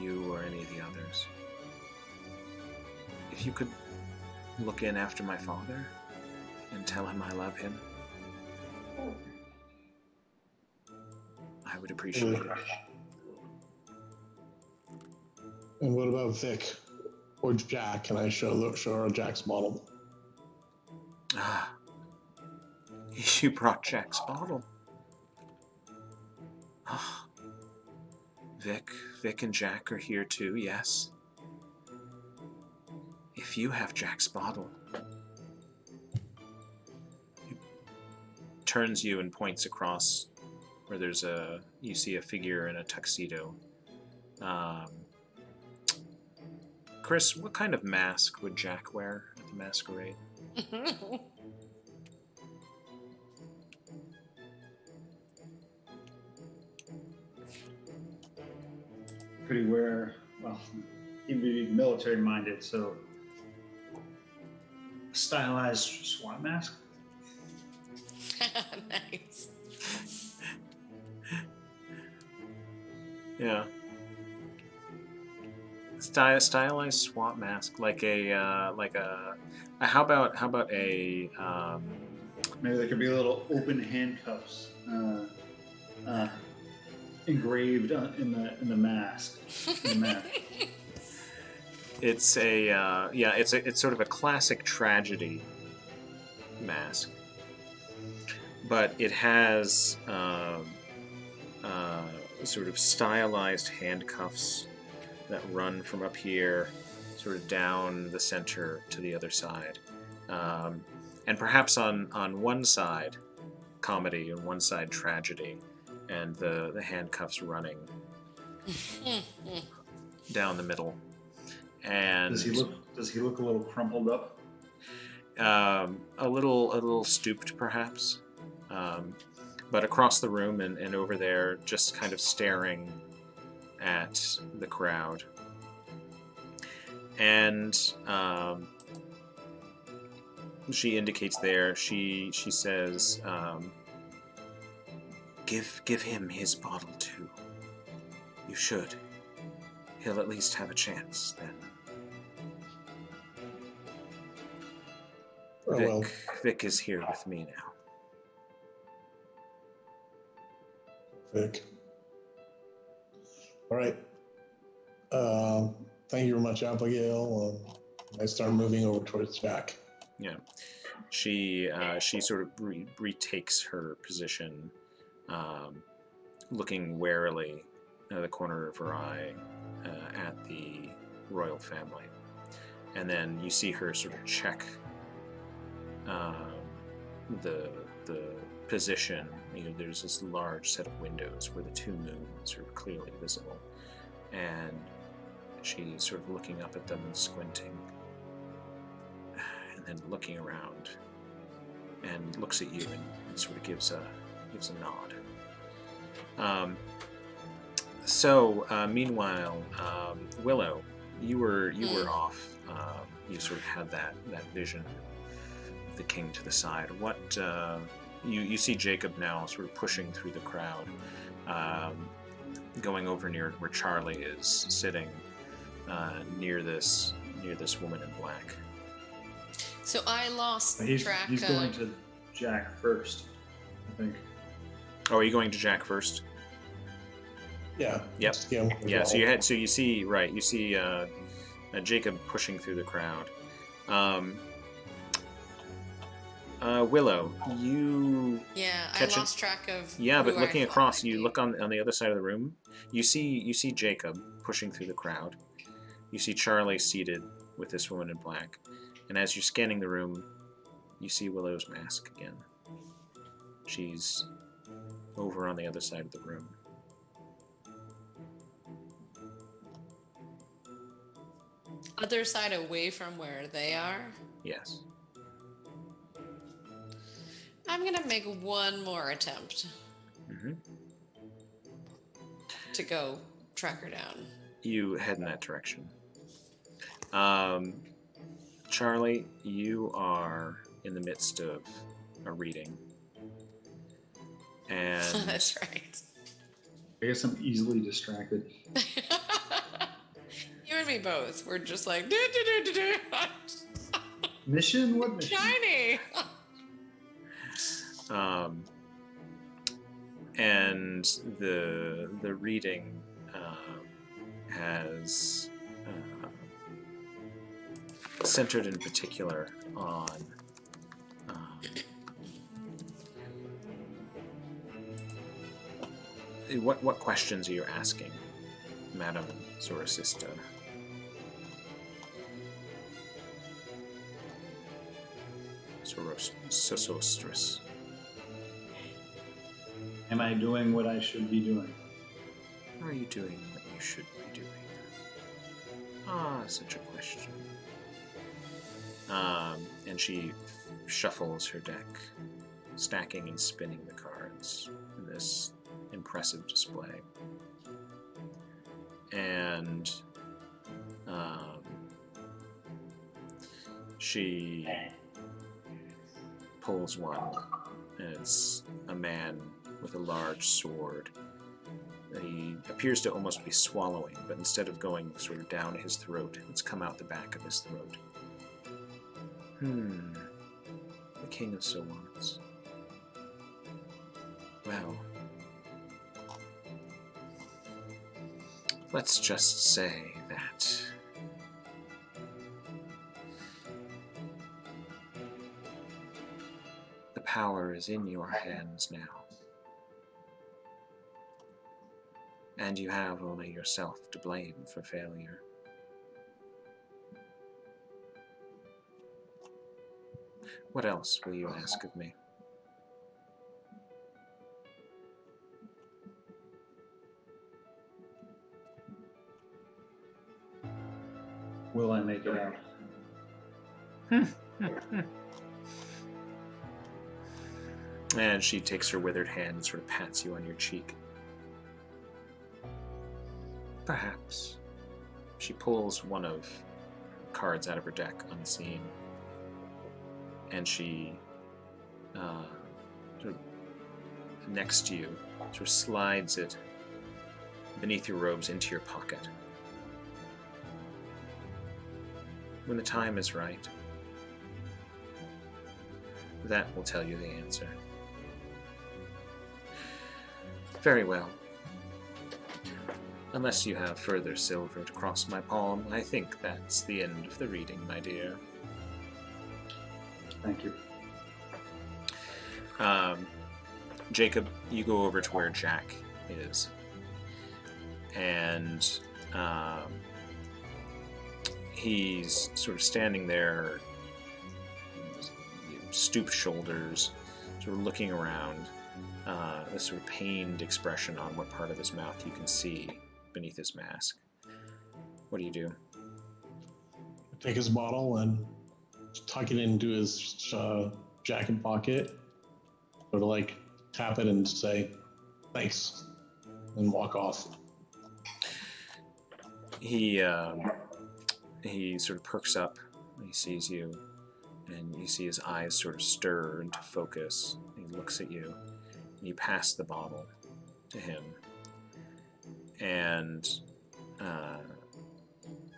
you or any of the others. If you could look in after my father and tell him I love him, I would appreciate it. And what about Vic or Jack? Can I show her Jack's bottle? Ah, you brought Jack's bottle. Ah, Vic and Jack are here too, yes. If you have Jack's bottle. He turns you and points across where you see a figure in a tuxedo. Chris, what kind of mask would Jack wear at the masquerade? Could he wear, well, he'd be military minded, so stylized SWAT mask? Nice. Yeah. Stylized SWAT mask, like a how about a Maybe there could be little open handcuffs engraved in the mask. It's it's sort of a classic tragedy mask, but it has sort of stylized handcuffs that run from up here, sort of down the center to the other side, and perhaps on one side comedy and one side tragedy, and the handcuffs running down the middle. And does he look a little crumpled up? A little stooped, perhaps, but across the room and over there, just kind of staring at the crowd. And she indicates there. She says, "Give him his bottle too. You should. He'll at least have a chance then." Oh, well. Vic is here with me now. Vic. All right. Thank you very much, Abigail. I start moving over towards Jack. Yeah, she sort of retakes her position, looking warily out of the corner of her eye at the royal family, and then you see her sort of check the position. You know, there's this large set of windows where the two moons are clearly visible, and she's sort of looking up at them and squinting, and then looking around, and looks at you and sort of gives a nod. Meanwhile, Willow, you were off. You sort of had that vision of the king to the side. What you see Jacob now sort of pushing through the crowd, going over near where Charlie is sitting, near this woman in black. So I lost track. He's going to Jack first, I think. Oh, are you going to Jack first? Yeah. Yep. Yeah. So you see Jacob pushing through the crowd. Willow, you I lost track of. Yeah, but who looking I across, thought you might look on the other side of the room. You see Jacob pushing through the crowd. You see Charlie seated with this woman in black, and as you're scanning the room, you see Willow's mask again. She's over on the other side of the room. Other side away from where they are. Yes. I'm gonna make one more attempt to go track her down. You head in that direction. Charlie, you are in the midst of a reading. And That's right. I guess I'm easily distracted. me both. We're just like, do, do, do, do, do. Mission? What mission? Shiny. And the reading has centered in particular on what questions are you asking, Madam Zorasista? Sosostris. Am I doing what I should be doing? Are you doing what you should be doing? Ah, such a question. And she shuffles her deck, stacking and spinning the cards in this impressive display. And she pulls one, and it's a man with a large sword. He appears to almost be swallowing, but instead of going sort of down his throat, it's come out the back of his throat. The King of Sowans. Well, let's just say that the power is in your hands now. And you have only yourself to blame for failure. What else will you ask of me? Will I make it out? And she takes her withered hand and sort of pats you on your cheek. Perhaps. She pulls one of the cards out of her deck unseen. And she, sort of next to you, sort of slides it beneath your robes into your pocket. When the time is right, that will tell you the answer. Very well. Unless you have further silver to cross my palm, I think that's the end of the reading, my dear. Thank you. Jacob, you go over to where Jack is. And he's sort of standing there, stooped shoulders, sort of looking around, this sort of pained expression on what part of his mouth you can see beneath his mask. What do you do? Take his bottle and tuck it into his jacket pocket. Sort of like tap it and say, thanks, and walk off. He sort of perks up. He sees you, and you see his eyes sort of stir into focus. He looks at you, and you pass the bottle to him, and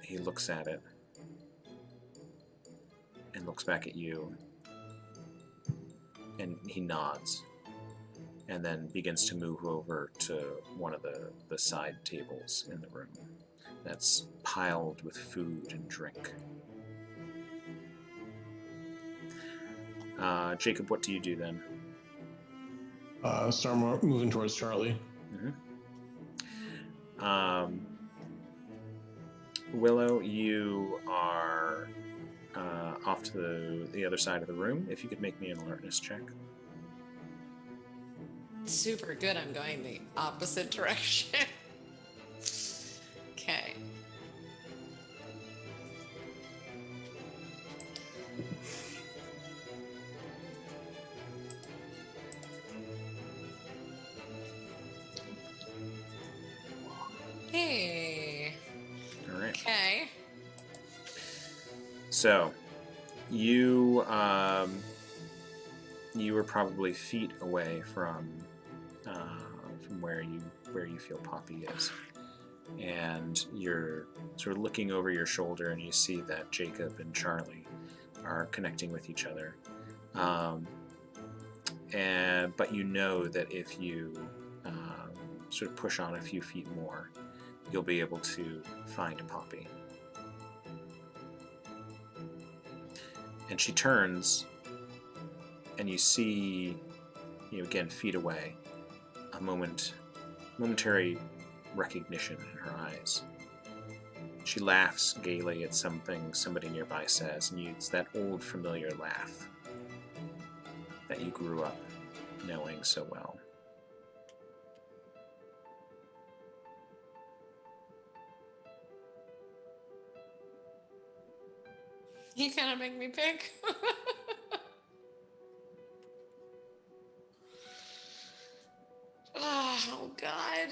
he looks at it and looks back at you, and he nods, and then begins to move over to one of the side tables in the room that's piled with food and drink. Jacob, what do you do then? Start moving towards Charlie. Willow, you are off to the other side of the room. If you could make me an alertness check. Super good. I'm going the opposite direction. Okay. Hey. All right. Okay. So, you were probably feet away from where you feel Poppy is, and you're sort of looking over your shoulder, and you see that Jacob and Charlie are connecting with each other. But you know that if you sort of push on a few feet more, you'll be able to find Poppy. And she turns, and you see, again, feet away, a momentary recognition in her eyes. She laughs gaily at something somebody nearby says, and it's that old familiar laugh that you grew up knowing so well. You kind of make me pick. Oh, God.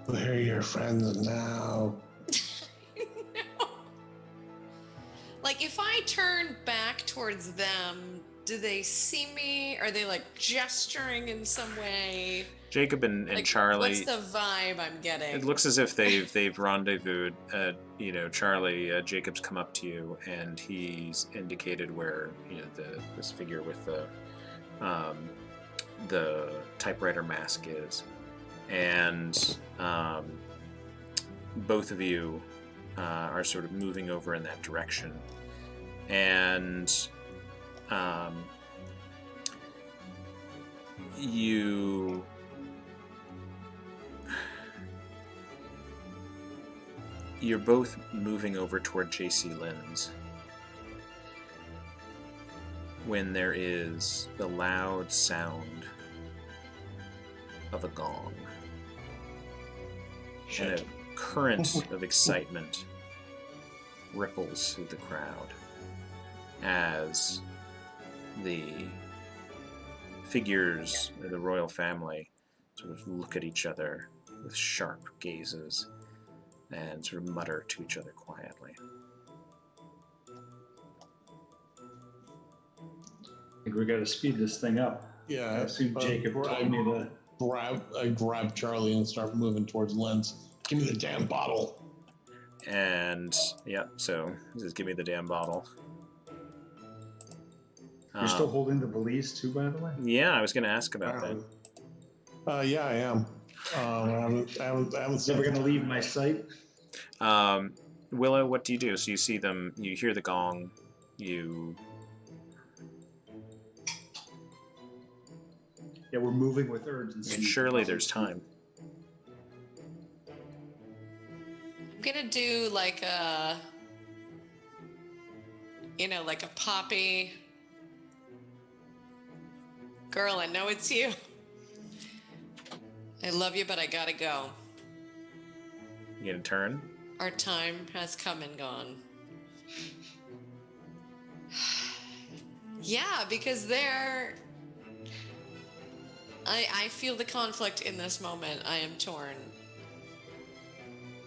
We're your friends now. No. Like, if I turn back towards them, do they see me? Are they, like, gesturing in some way? Jacob and Like, Charlie. what's the vibe I'm getting? It looks as if they've rendezvoused. Charlie, Jacob's come up to you, and he's indicated where this figure with the typewriter mask is, and both of you are sort of moving over in that direction, and you're both moving over toward J.C. Lynn's when there is the loud sound of a gong. Shit. And a current of excitement ripples through the crowd as the figures of the royal family sort of look at each other with sharp gazes and sort of mutter to each other quietly. I think we got to speed this thing up. Yeah, I assume Jacob told me to I grab Charlie and start moving towards Lens. Give me the damn bottle. And so just give me the damn bottle. You're still holding the valise too, by the way? Yeah, I was going to ask about that. Yeah, I am. I haven't It's never going to leave my sight. Willow, what do you do? So you see them, you hear the gong, Yeah, we're moving with urgency. and surely there's time. I'm gonna do like a Poppy. Girl, I know it's you. I love you, but I gotta go. You gonna turn? Our time has come and gone. Yeah, because I feel the conflict in this moment. I am torn.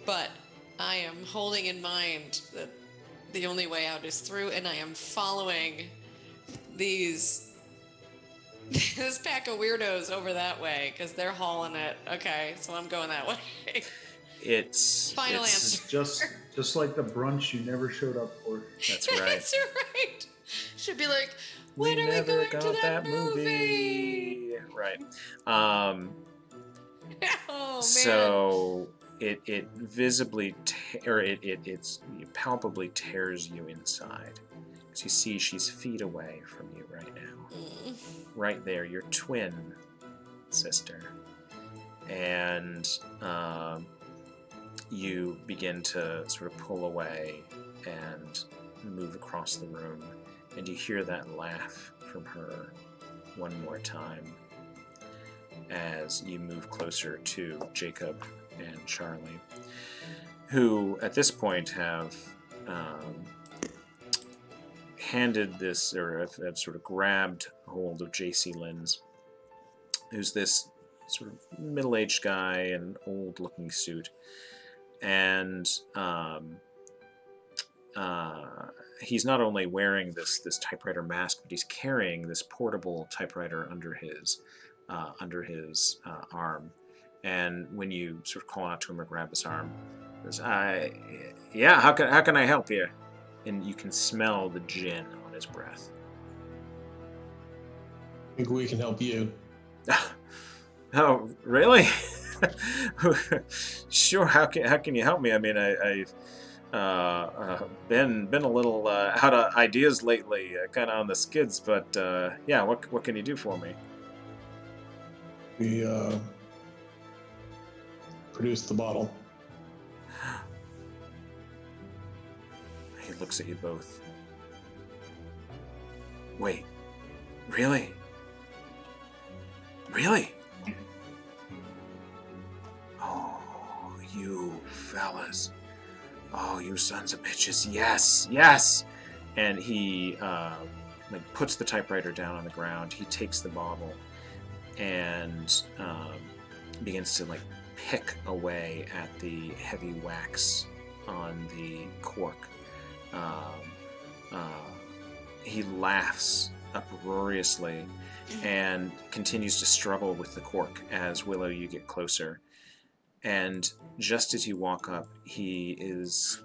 But I am holding in mind that the only way out is through, and I am following this pack of weirdos over that way because they're hauling it. Okay, so I'm going that way. Final answer. Just like the brunch you never showed up for. That's right. That's right. Should be like, when we are we never going got to that movie. Right. Oh man. So it visibly it palpably tears you inside. Because you see she's feet away from you right now. Right there, your twin sister. And you begin to sort of pull away and move across the room, and you hear that laugh from her one more time as you move closer to Jacob and Charlie, who at this point have handed this, or have sort of grabbed hold of J.C. Lynn's, who's this sort of middle-aged guy in an old-looking suit, and he's not only wearing this typewriter mask, but he's carrying this portable typewriter under his arm. And when you sort of call out to him or grab his arm, he says, "Yeah, how can I help you?" And you can smell the gin on his breath. I think we can help you. Oh, really? Sure. How can you help me? I mean, I've been a little out of ideas lately, kind of on the skids. But yeah, what can you do for me? We produced the bottle. He looks at you both. Wait, really? Really? Oh, you fellas. Oh, you sons of bitches. Yes, yes. And he puts the typewriter down on the ground. He takes the bottle and begins to pick away at the heavy wax on the cork. He laughs uproariously and continues to struggle with the cork as Willow, you get closer. And just as you walk up, his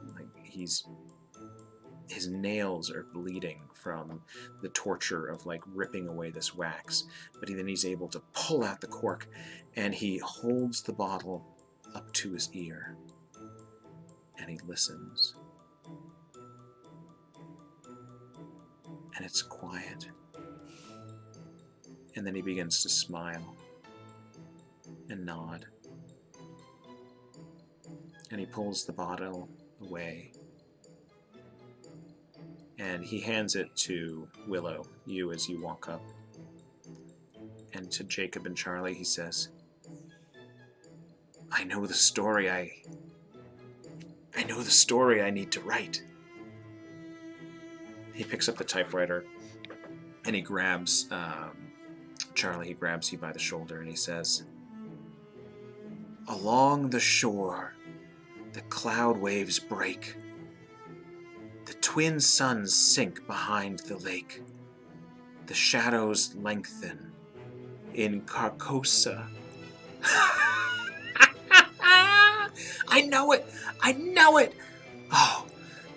nails are bleeding from the torture of ripping away this wax. But then he's able to pull out the cork, and he holds the bottle up to his ear, and he listens. And it's quiet. And then he begins to smile and nod. And he pulls the bottle away. And he hands it to Willow, you, as you walk up. And to Jacob and Charlie, he says, I know the story I need to write. He picks up the typewriter and he grabs Charlie. He grabs you by the shoulder and he says, Along the shore, the cloud waves break. The twin suns sink behind the lake. The shadows lengthen in Carcosa. I know it! I know it! Oh,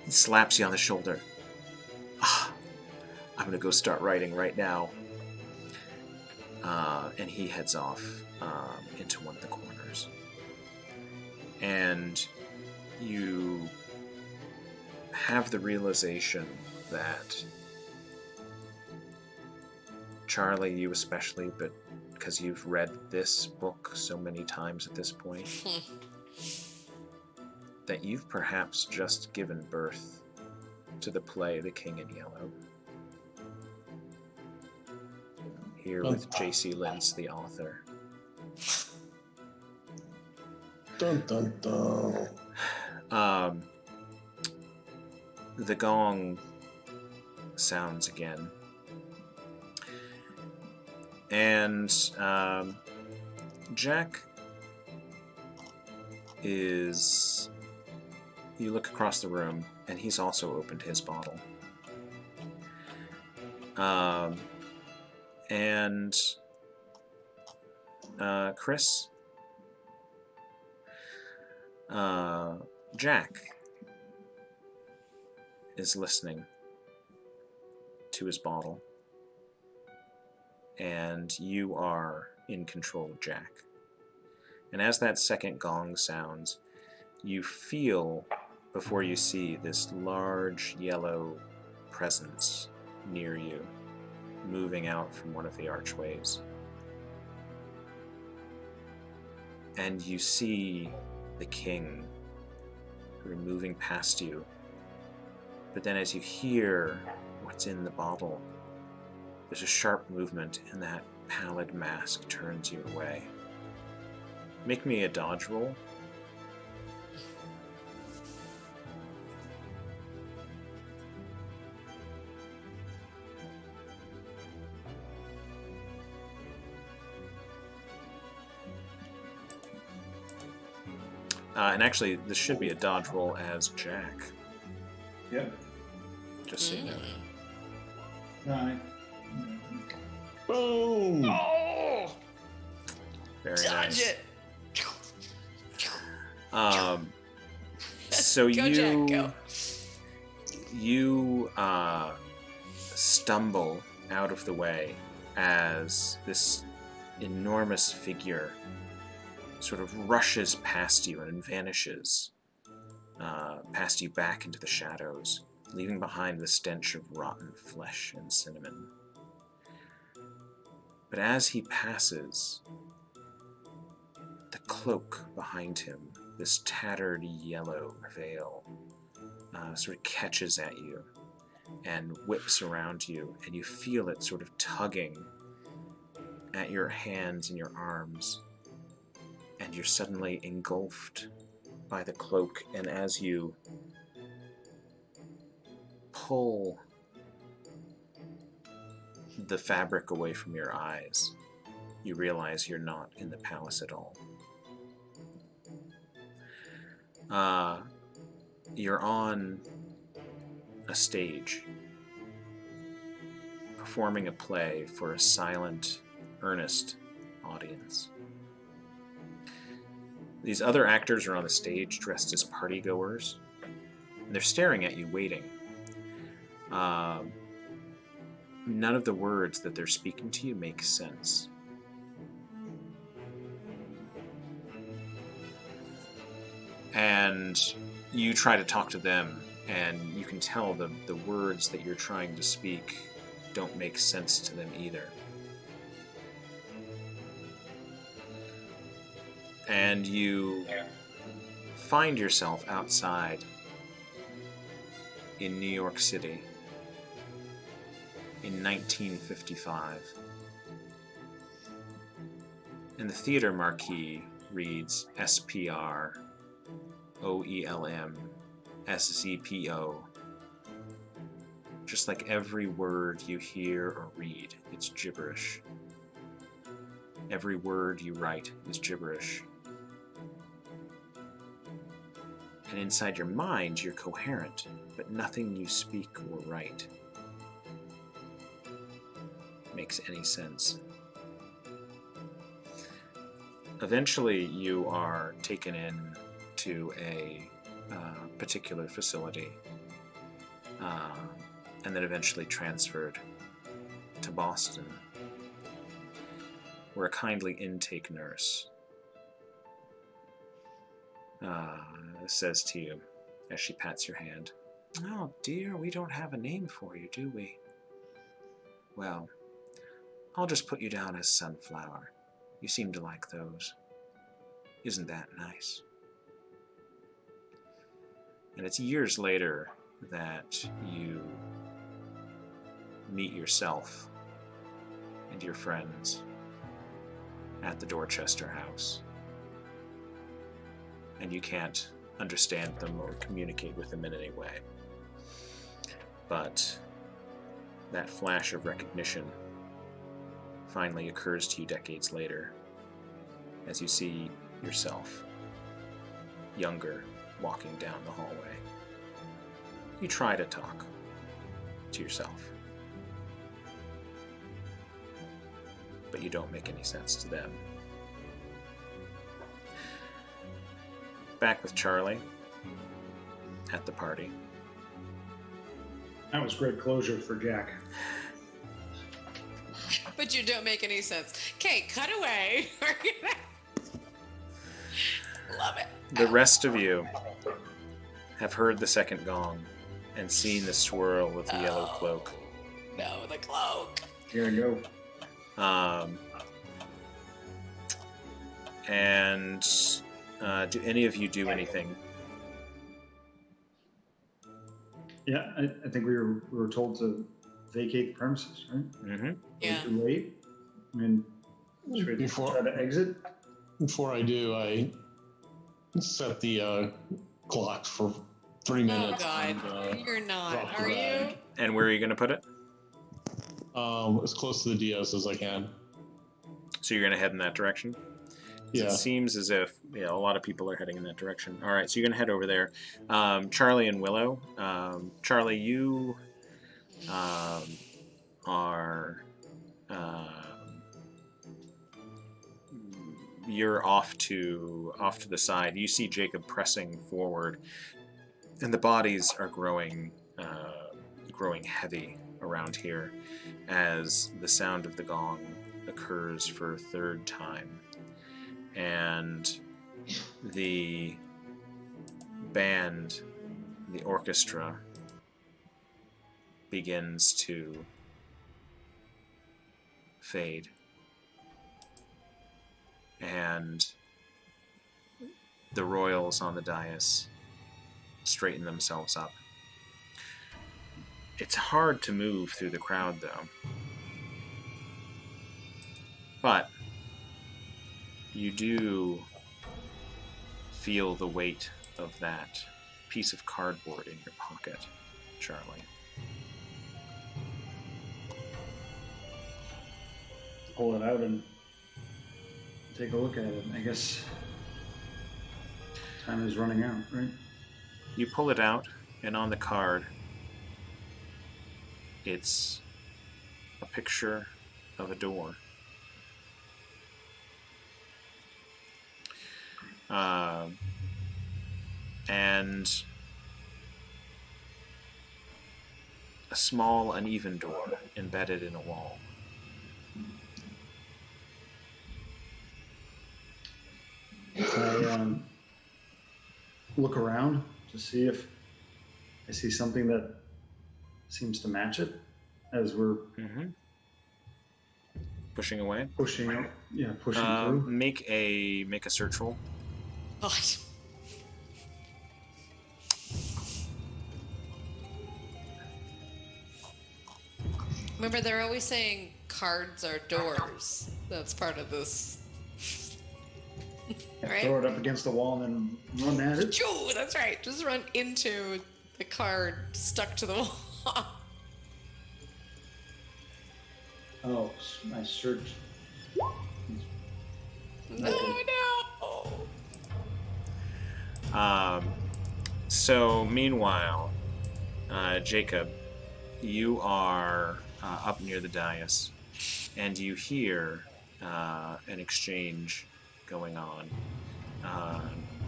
he slaps you on the shoulder. I'm going to go start writing right now. And he heads off into one of the corners. And you have the realization that Charlie, you especially, but because you've read this book so many times at this point, that you've perhaps just given birth to the play The King in Yellow. Here with J.C. Lentz, the author. Dun, dun, dun. The gong sounds again. And Jack is... You look across the room, and he's also opened his bottle. And Chris, Jack is listening to his bottle, and you are in control of Jack. And as that second gong sounds, you feel, before you see, this large yellow presence near you, moving out from one of the archways. And you see the king moving past you. But then as you hear what's in the bottle, there's a sharp movement and that pallid mask turns you away. Make me a dodge roll. And actually, this should be a dodge roll as Jack. Yep. Just just so you know. Right. Boom! Oh! Very Dodge nice. it! So Go, Jack, go. you stumble out of the way as this enormous figure sort of rushes past you and vanishes past you back into the shadows, leaving behind the stench of rotten flesh and cinnamon. But as he passes, the cloak behind him, this tattered yellow veil, sort of catches at you and whips around you, and you feel it sort of tugging at your hands and your arms, and you're suddenly engulfed by the cloak, and as you pull the fabric away from your eyes, you realize you're not in the palace at all. You're on a stage, performing a play for a silent, earnest audience. These other actors are on the stage dressed as partygoers, and they're staring at you, waiting. None of the words that they're speaking to you make sense. And you try to talk to them, and you can tell the words that you're trying to speak don't make sense to them either. And you find yourself outside in New York City in 1955. And the theater marquee reads SPR OELM SZPO. Just like every word you hear or read, it's gibberish. Every word you write is gibberish. And inside your mind, you're coherent, but nothing you speak or write makes any sense. Eventually, you are taken in to a particular facility, and then eventually transferred to Boston, where a kindly intake nurse says to you as she pats your hand, "Oh dear, we don't have a name for you, do we? Well, I'll just put you down as Sunflower. You seem to like those. Isn't that nice?" And it's years later that you meet yourself and your friends at the Dorchester house. And you can't understand them or communicate with them in any way. But that flash of recognition finally occurs to you decades later as you see yourself, younger, walking down the hallway. You try to talk to yourself, but you don't make any sense to them. Back with Charlie at the party. That was great closure for Jack. But you don't make any sense. Okay, cut away. Love it. The rest of you have heard the second gong and seen the swirl of the yellow cloak. No, the cloak. Here I go. And do any of you do anything? Yeah, I think we were told to vacate the premises, right? Mm-hmm. Yeah. Too late. I mean, should we try to exit? Before I do, I set the clock for 3 Oh minutes. God, and, you're not. drop the Are you? bag. And where are you going to put it? As close to the DS as I can. So you're going to head in that direction? Yeah. It seems as if a lot of people are heading in that direction. All right, so you're going to head over there. Charlie and Willow. Charlie, you are you're off to the side. You see Jacob pressing forward, and the bodies are growing heavy around here as the sound of the gong occurs for a third time, and the band, the orchestra, begins to fade, and the royals on the dais straighten themselves up. It's hard to move through the crowd, though. But you do feel the weight of that piece of cardboard in your pocket, Charlie. Pull it out and take a look at it. I guess time is running out, right? You pull it out, and on the card, it's a picture of a door. And a small, uneven door embedded in a wall. I look around to see if I see something that seems to match it as we're Pushing away. pushing through. Make a search roll. God. Remember, they're always saying cards are doors. That's part of this. Right? Throw it up against the wall and then run at it. Choo, that's right. Just run into the card stuck to the wall. Oh, my search. No. So meanwhile, Jacob, you are up near the dais, and you hear an exchange going on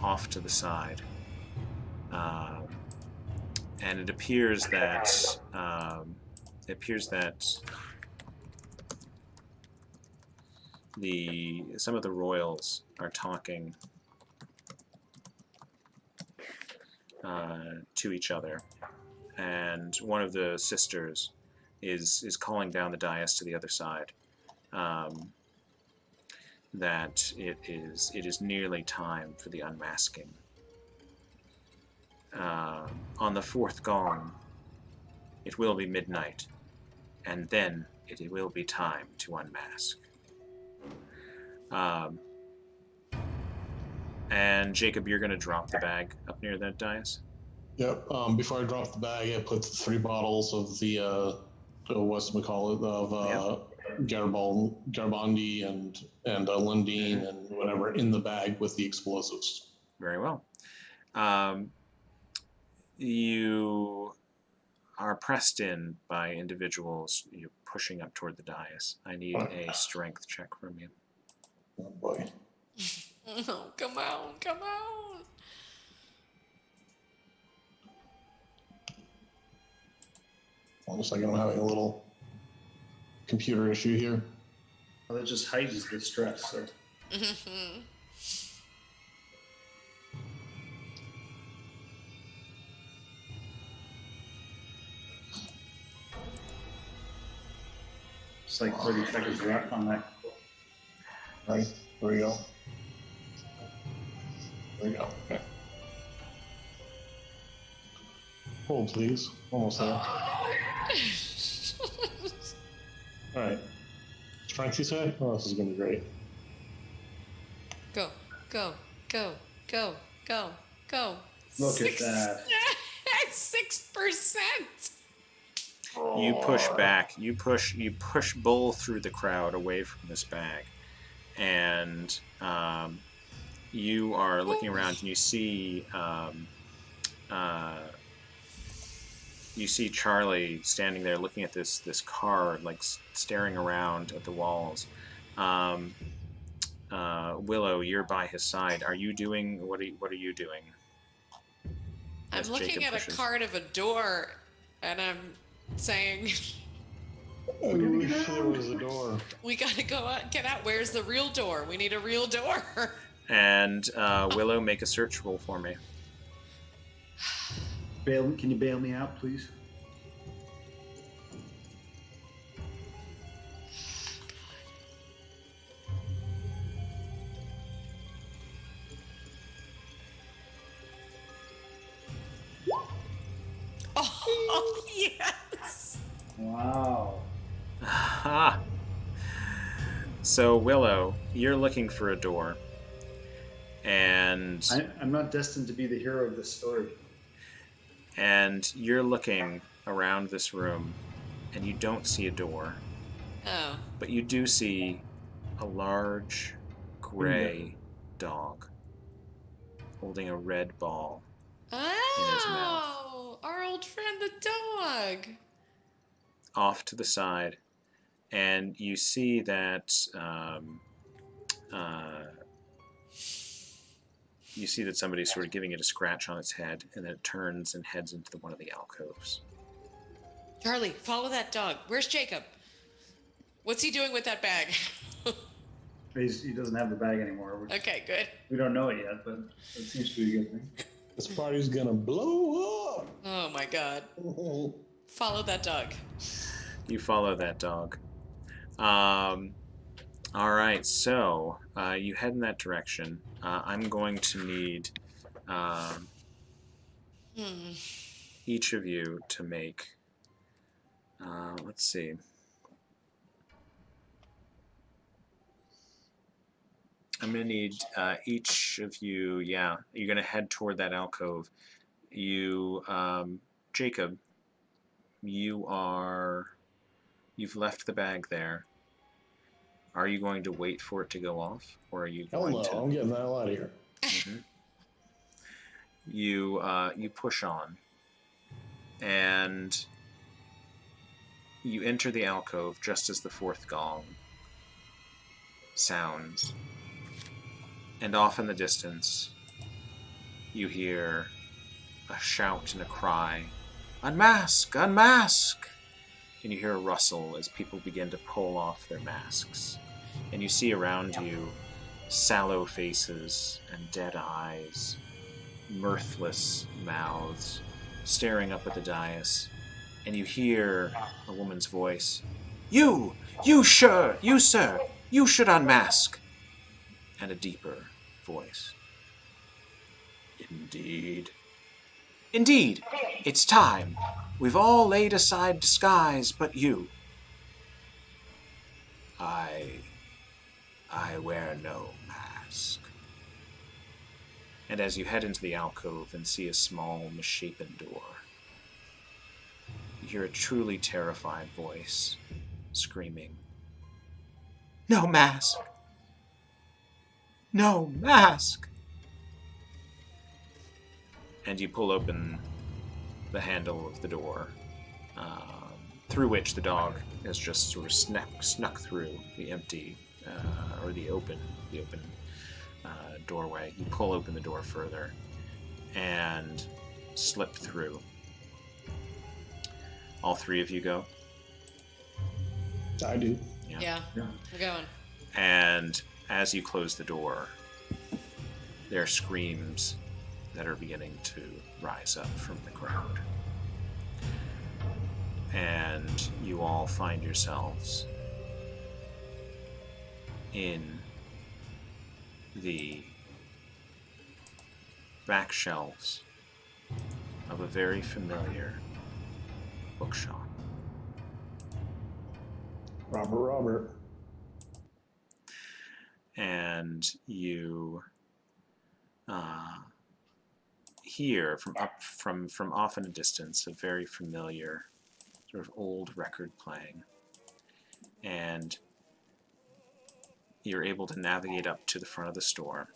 off to the side, and it appears that some of the royals are talking to each other, and one of the sisters is calling down the dais to the other side that it is nearly time for the unmasking. On the fourth gong, it will be midnight, and then it will be time to unmask. And Jacob, you're going to drop the bag up near that dais? Yep. Before I drop the bag, I put the 3 bottles of the whatchamacallit of Garibaldi and Lundin and whatever in the bag with the explosives. Very well. You are pressed in by individuals you're pushing up toward the dais. I need a strength check from you. Oh boy. Oh, come on. Hold on a second, I'm having a little computer issue here. Well, that just heightens the stress. So. It's like 30 seconds left on that. Right, there we go. Okay. Hold, please. Almost there. All right. Strength, you say? Oh, this is going to be great. Go. Look at that. 6%. You push back. You push Bull through the crowd away from this bag, and you are looking around and you see you see Charlie standing there looking at this car, like staring around at the walls. Willow, you're by his side. Are you doing what are you doing? I'm As looking Jacob at pushes. a card of a door, and I'm saying, I wish there was a door. we gotta go out, get out. Where's the real door? We need a real door. And Willow, make a search roll for me. Can you bail me out, please? Oh, yes. Wow. So Willow, you're looking for a door, and I'm not destined to be the hero of this story. you're looking around this room, and you don't see a door, Oh. but you do see a large gray dog holding a red ball in his mouth. Oh, our old friend the dog. Off to the side, and you see that somebody's sort of giving it a scratch on its head, and then it turns and heads into one of the alcoves. Charlie, follow that dog. Where's Jacob? What's he doing with that bag? He doesn't have the bag anymore. Okay, good. We don't know it yet, but it seems to be a good thing. This party's gonna blow up. Oh my god. Follow that dog. You follow that dog. All right, so you head in that direction. I'm going to need each of you to make. Let's see. I'm going to need each of you. Yeah, you're going to head toward that alcove. You, Jacob, you've left the bag there. Are you going to wait for it to go off, or are you Hell going no, to? I'm getting the hell out of here. Mm-hmm. You push on, and you enter the alcove just as the fourth gong sounds, and off in the distance, you hear a shout and a cry, "Unmask! Unmask!" And you hear a rustle as people begin to pull off their masks. And you see around you sallow faces and dead eyes, mirthless mouths, staring up at the dais. And you hear a woman's voice, You, sir, you should unmask." And a deeper voice, Indeed, it's time. We've all laid aside disguise but you. I wear no mask. And as you head into the alcove and see a small, misshapen door, you hear a truly terrified voice screaming, No mask! No mask! And you pull open the handle of the door, through which the dog has just sort of snuck through the empty, or the open doorway. You pull open the door further and slip through. All three of you go? I do. Yeah. We're going. And as you close the door, there are screams that are beginning to rise up from the crowd. And you all find yourselves in the back shelves of a very familiar bookshop. Robert. And you hear from off in a distance a very familiar sort of old record playing, and you're able to navigate up to the front of the store,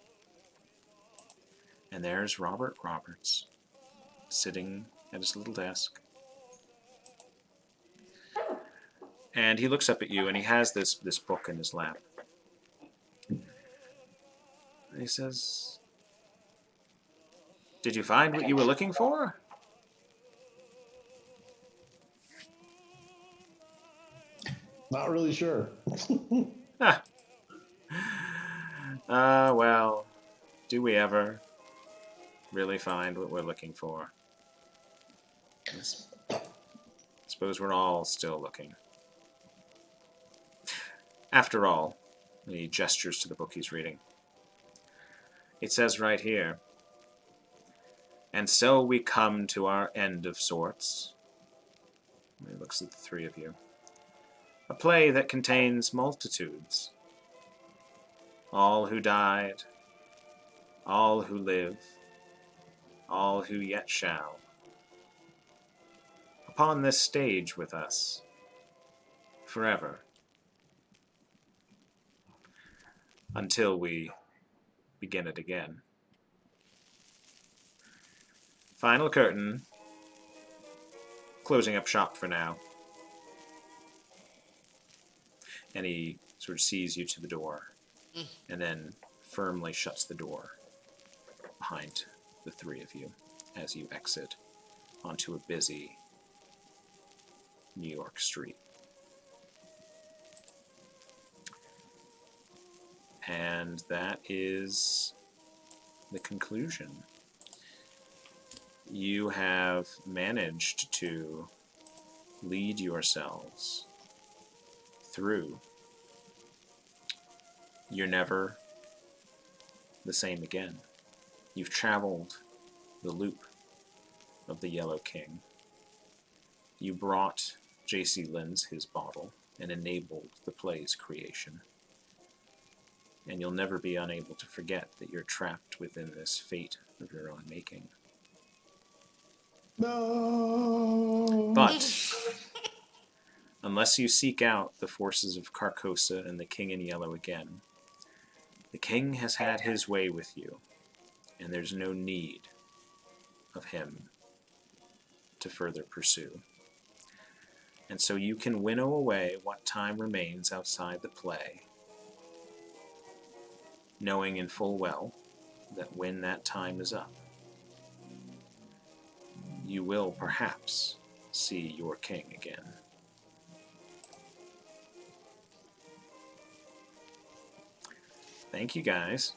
and there's Robert Roberts sitting at his little desk, And he looks up at you, and he has this book in his lap. And he says, "Did you find what you were looking for?" Not really sure. Ah. Well, do we ever really find what we're looking for? I suppose we're all still looking. After all, he gestures to the book he's reading. It says right here, "And so we come to our end of sorts." He looks at the three of you. "A play that contains multitudes. All who died, all who live, all who yet shall. Upon this stage with us, forever. Until we begin it again." Final curtain. Closing up shop for now. And he sort of sees you to the door, and then firmly shuts the door behind the three of you as you exit onto a busy New York street. And that is the conclusion. You have managed to lead yourselves through You're Never the Same Again. You've traveled the loop of the Yellow King. You brought J.C. Lynn's his bottle and enabled the play's creation. And you'll never be unable to forget that you're trapped within this fate of your own making. No. But unless you seek out the forces of Carcosa and the King in Yellow again, the King has had his way with you, and there's no need of him to further pursue. And so you can winnow away what time remains outside the play, knowing in full well that when that time is up, you will perhaps see your king again. Thank you, guys.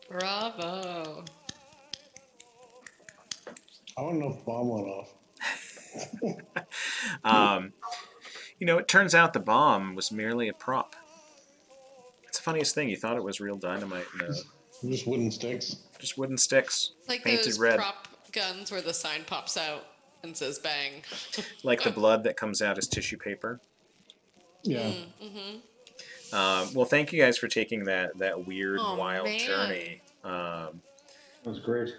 Bravo. I don't know if bomb went off. It turns out the bomb was merely a prop. It's the funniest thing. You thought it was real dynamite. No, Just wooden sticks. just wooden sticks, Like painted those red. prop guns where the sign pops out and says bang. Like the blood that comes out as tissue paper. Yeah. Well, thank you guys for taking that weird, Oh, wild man. journey. That was great.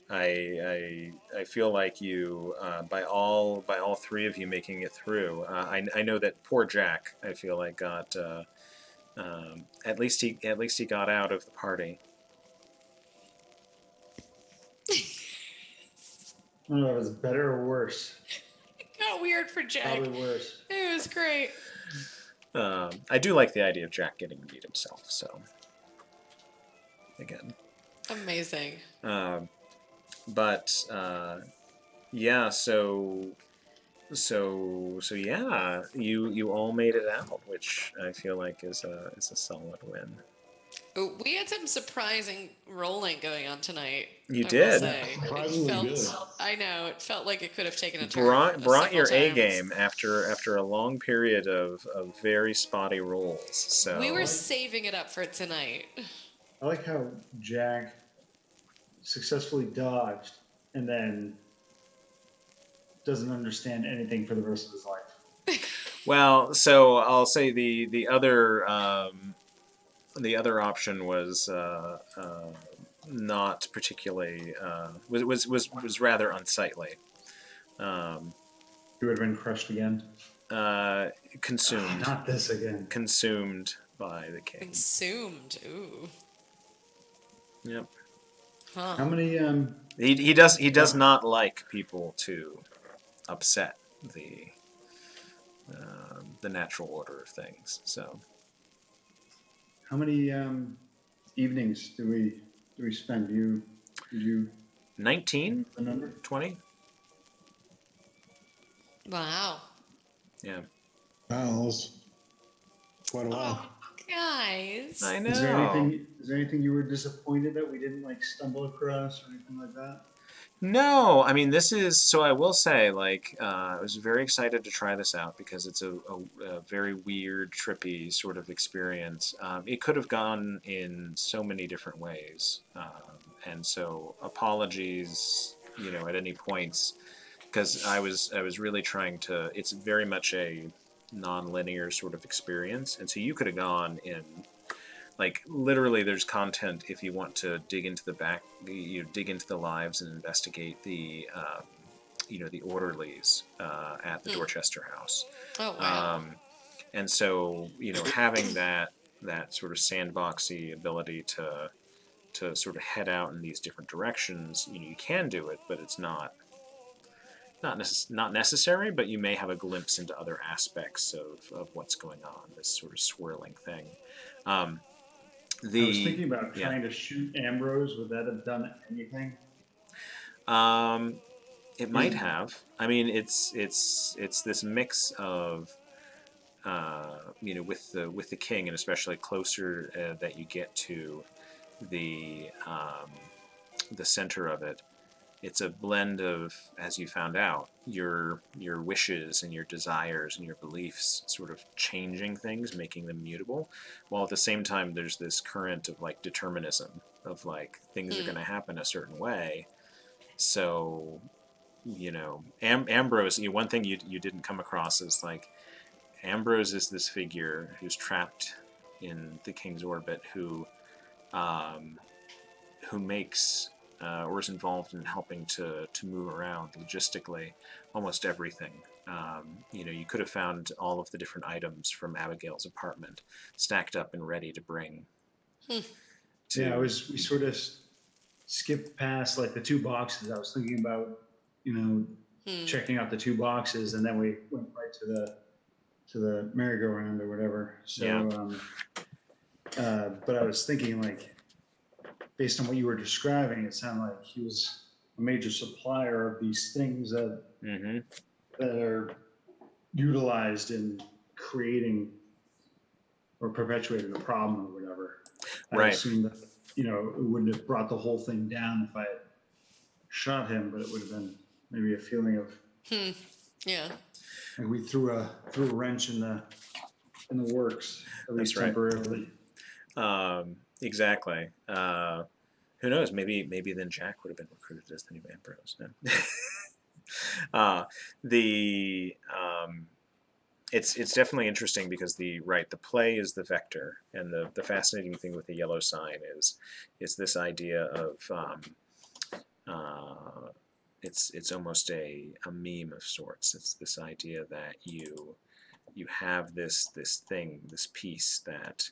I feel like you, by all three of you making it through. I know that poor Jack, I feel like got at least he got out of the party. I don't know if it was better or worse. It got weird for Jack. Probably worse. It was great. I do like the idea of Jack getting to meet himself. So again, Amazing. but yeah. So yeah, you all made it out, which I feel like is a solid win. We had some surprising rolling going on tonight. You I did. will say. Surprisingly good. I know, it felt like it could have taken a turn. Brought your several A times. game after a long period of very spotty rolls. So We were saving it up for tonight. I like how Jack successfully dodged and then doesn't understand anything for the rest of his life. well, so I'll say the other option was not particularly was rather unsightly. He would have been crushed again. Consumed. Not this again. Consumed by the king. Consumed. Ooh. Yep. Huh. How many He does not like people to upset the natural order of things. So How many evenings do we spend? Did you 19, the number? 20? Wow. Yeah, Wow, that was quite a while. Oh, guys. I Is there know. anything you were disappointed that we didn't like stumble across or anything like that? No, I mean, this is, so I will say, like, I was very excited to try this out because it's a very weird, trippy sort of experience. It could have gone in so many different ways. And so apologies, at any points, because I was really trying to, it's very much a non-linear sort of experience. And so you could have gone in, like, literally there's content if you want to dig into the back, you dig into the lives and investigate the orderlies at the Dorchester House. Oh, wow. And so having that sort of sandboxy ability to sort of head out in these different directions, you can do it, but it's not necessary, but you may have a glimpse into other aspects of what's going on, this sort of swirling thing. I was thinking about Yeah. trying to shoot Ambrose. Would that have done anything? It might have. I mean, it's this mix of with the king, and especially closer that you get to the center of it. It's a blend of, as you found out, your wishes and your desires and your beliefs sort of changing things, making them mutable, while at the same time there's this current of like determinism of like things are going to happen a certain way. So Ambrose, one thing you didn't come across is like Ambrose is this figure who's trapped in the king's orbit who makes or is involved in helping to move around logistically almost everything. You could have found all of the different items from Abigail's apartment stacked up and ready to bring. Yeah, we sort of skipped past like the two boxes. I was thinking about, checking out the two boxes, and then we went right to the merry-go-round or whatever. So, Yeah. but I was thinking like, based on what you were describing, it sounded like he was a major supplier of these things that are utilized in creating or perpetuating the problem or whatever. I Right. assume that it wouldn't have brought the whole thing down if I had shot him, but it would have been maybe a feeling of Yeah. like we threw a wrench in the works, at least That's right. temporarily. Exactly. Who knows? Maybe then Jack would have been recruited as the new Ambrose. No? It's definitely interesting because the play is the vector, and the fascinating thing with the yellow sign is this idea of it's almost a meme of sorts. It's this idea that you have this thing, this piece that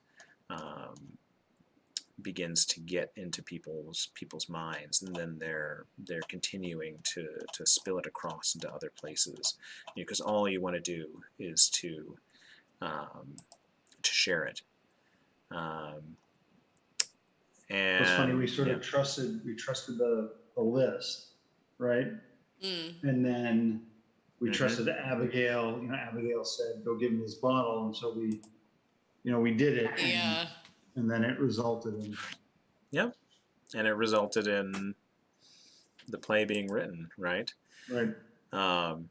begins to get into people's minds, and then they're continuing to spill it across into other places, because all you want to do is to share it. And It's funny, we sort of trusted the list, right? And then we trusted Abigail. Abigail said, "Go give him his bottle," and so we did it. Yeah. And then it resulted in. Yep. And it resulted in the play being written, right? Right. So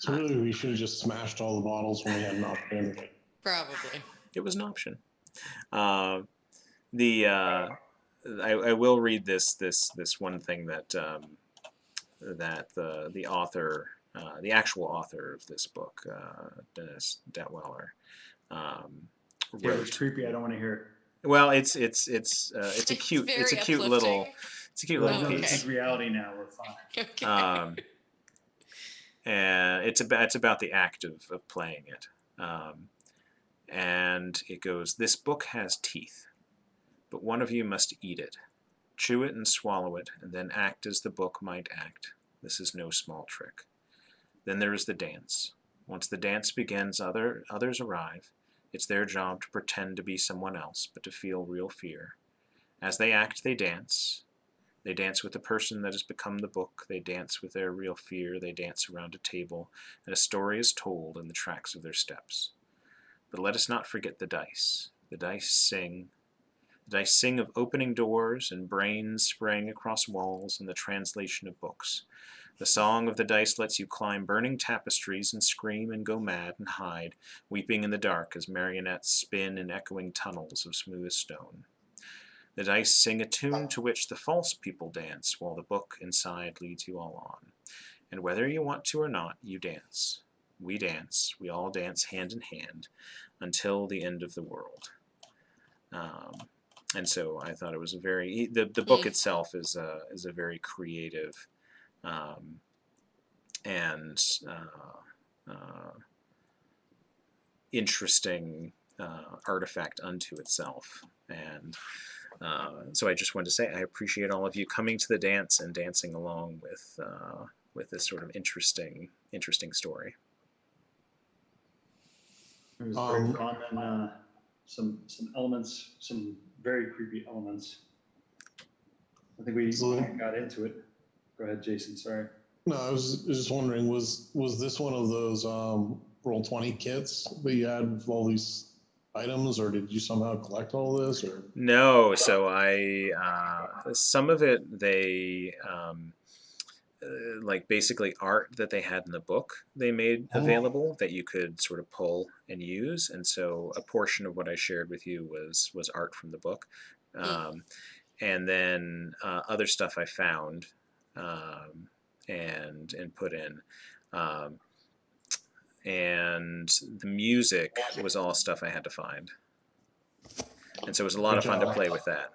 really, we should have just smashed all the bottles when we had an opportunity. Probably. It was an option. I will read this one thing that that the author, the actual author of this book, Dennis Detweiler, Yeah, wrote. it's creepy. I don't want to hear it. Well, it's a cute little This piece. is reality now. We're fine. Okay. And it's about the act of playing it. And it goes, "This book has teeth, but one of you must eat it. Chew it and swallow it, and then act as the book might act. This is no small trick. Then there is the dance. Once the dance begins, others arrive. It's their job to pretend to be someone else, but to feel real fear. As they act, they dance. They dance with the person that has become the book. They dance with their real fear. They dance around a table, and a story is told in the tracks of their steps. But let us not forget the dice. The dice sing. The dice sing of opening doors and brains spraying across walls and the translation of books. The song of the dice lets you climb burning tapestries and scream and go mad and hide, weeping in the dark as marionettes spin in echoing tunnels of smooth stone. The dice sing a tune to which the false people dance, while the book inside leads you all on. And whether you want to or not, you dance. We all dance hand in hand, until the end of the world. And so I thought it was a very, the book itself is a very creative and interesting artifact unto itself. And so I just wanted to say I appreciate all of you coming to the dance and dancing along with this sort of interesting story. It was very fun and some elements, some very creepy elements. I think we got into it. Go ahead, Jason. Sorry. No, I was just wondering, was this one of those Roll20 kits that you had with all these items, or did you somehow collect all this? Or no, so I some of it they like basically art that they had in the book they made available that you could sort of pull and use, and so a portion of what I shared with you was art from the book, and then other stuff I found and put in. And the music was all stuff I had to find. And so it was a lot of fun to play with that.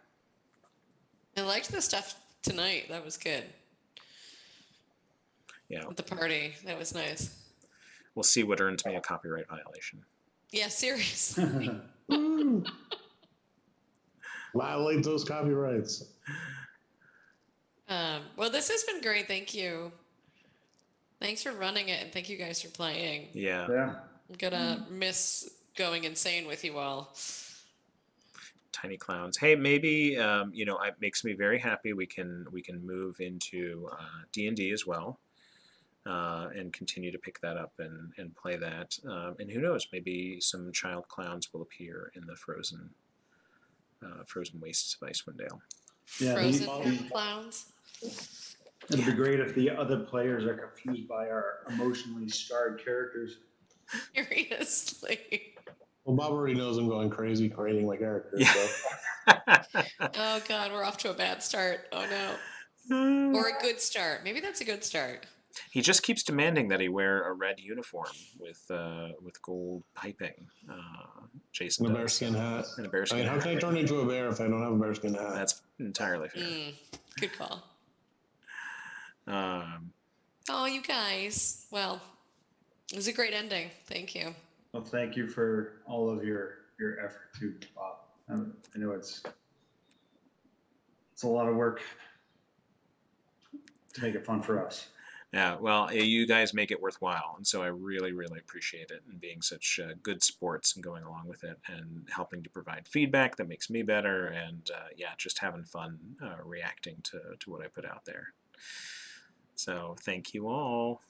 I liked the stuff tonight. That was good. Yeah. At the party. That was nice. We'll see what earns me a copyright violation. Yeah, seriously. Violate those copyrights. Well, this has been great. Thank you. Thanks for running it, and thank you guys for playing. Yeah. Yeah. I'm gonna miss going insane with you all. Tiny clowns. Hey, maybe it makes me very happy. We can move into D&D as well, and continue to pick that up and play that. And who knows? Maybe some child clowns will appear in the Frozen Wastes of Icewind Dale. Yeah, Frozen clowns. It'd be great if the other players are confused by our emotionally scarred characters. Seriously. Well, Bob already knows I'm going crazy creating my character. Yeah. So. Oh God, we're off to a bad start. Oh no. Or a good start. Maybe that's a good start. He just keeps demanding that he wear a red uniform with gold piping. Jason And a bearskin hat. And a bearskin hat. How can I turn into a bear if I don't have a bearskin hat? That's entirely fair. Good call. Oh, you guys. Well, it was a great ending. Thank you. Well, thank you for all of your effort too, Bob. I know it's a lot of work to make it fun for us. Yeah, well, you guys make it worthwhile, and so I really, really appreciate it, and being such good sports and going along with it and helping to provide feedback that makes me better, and just having fun reacting to what I put out there. So thank you all.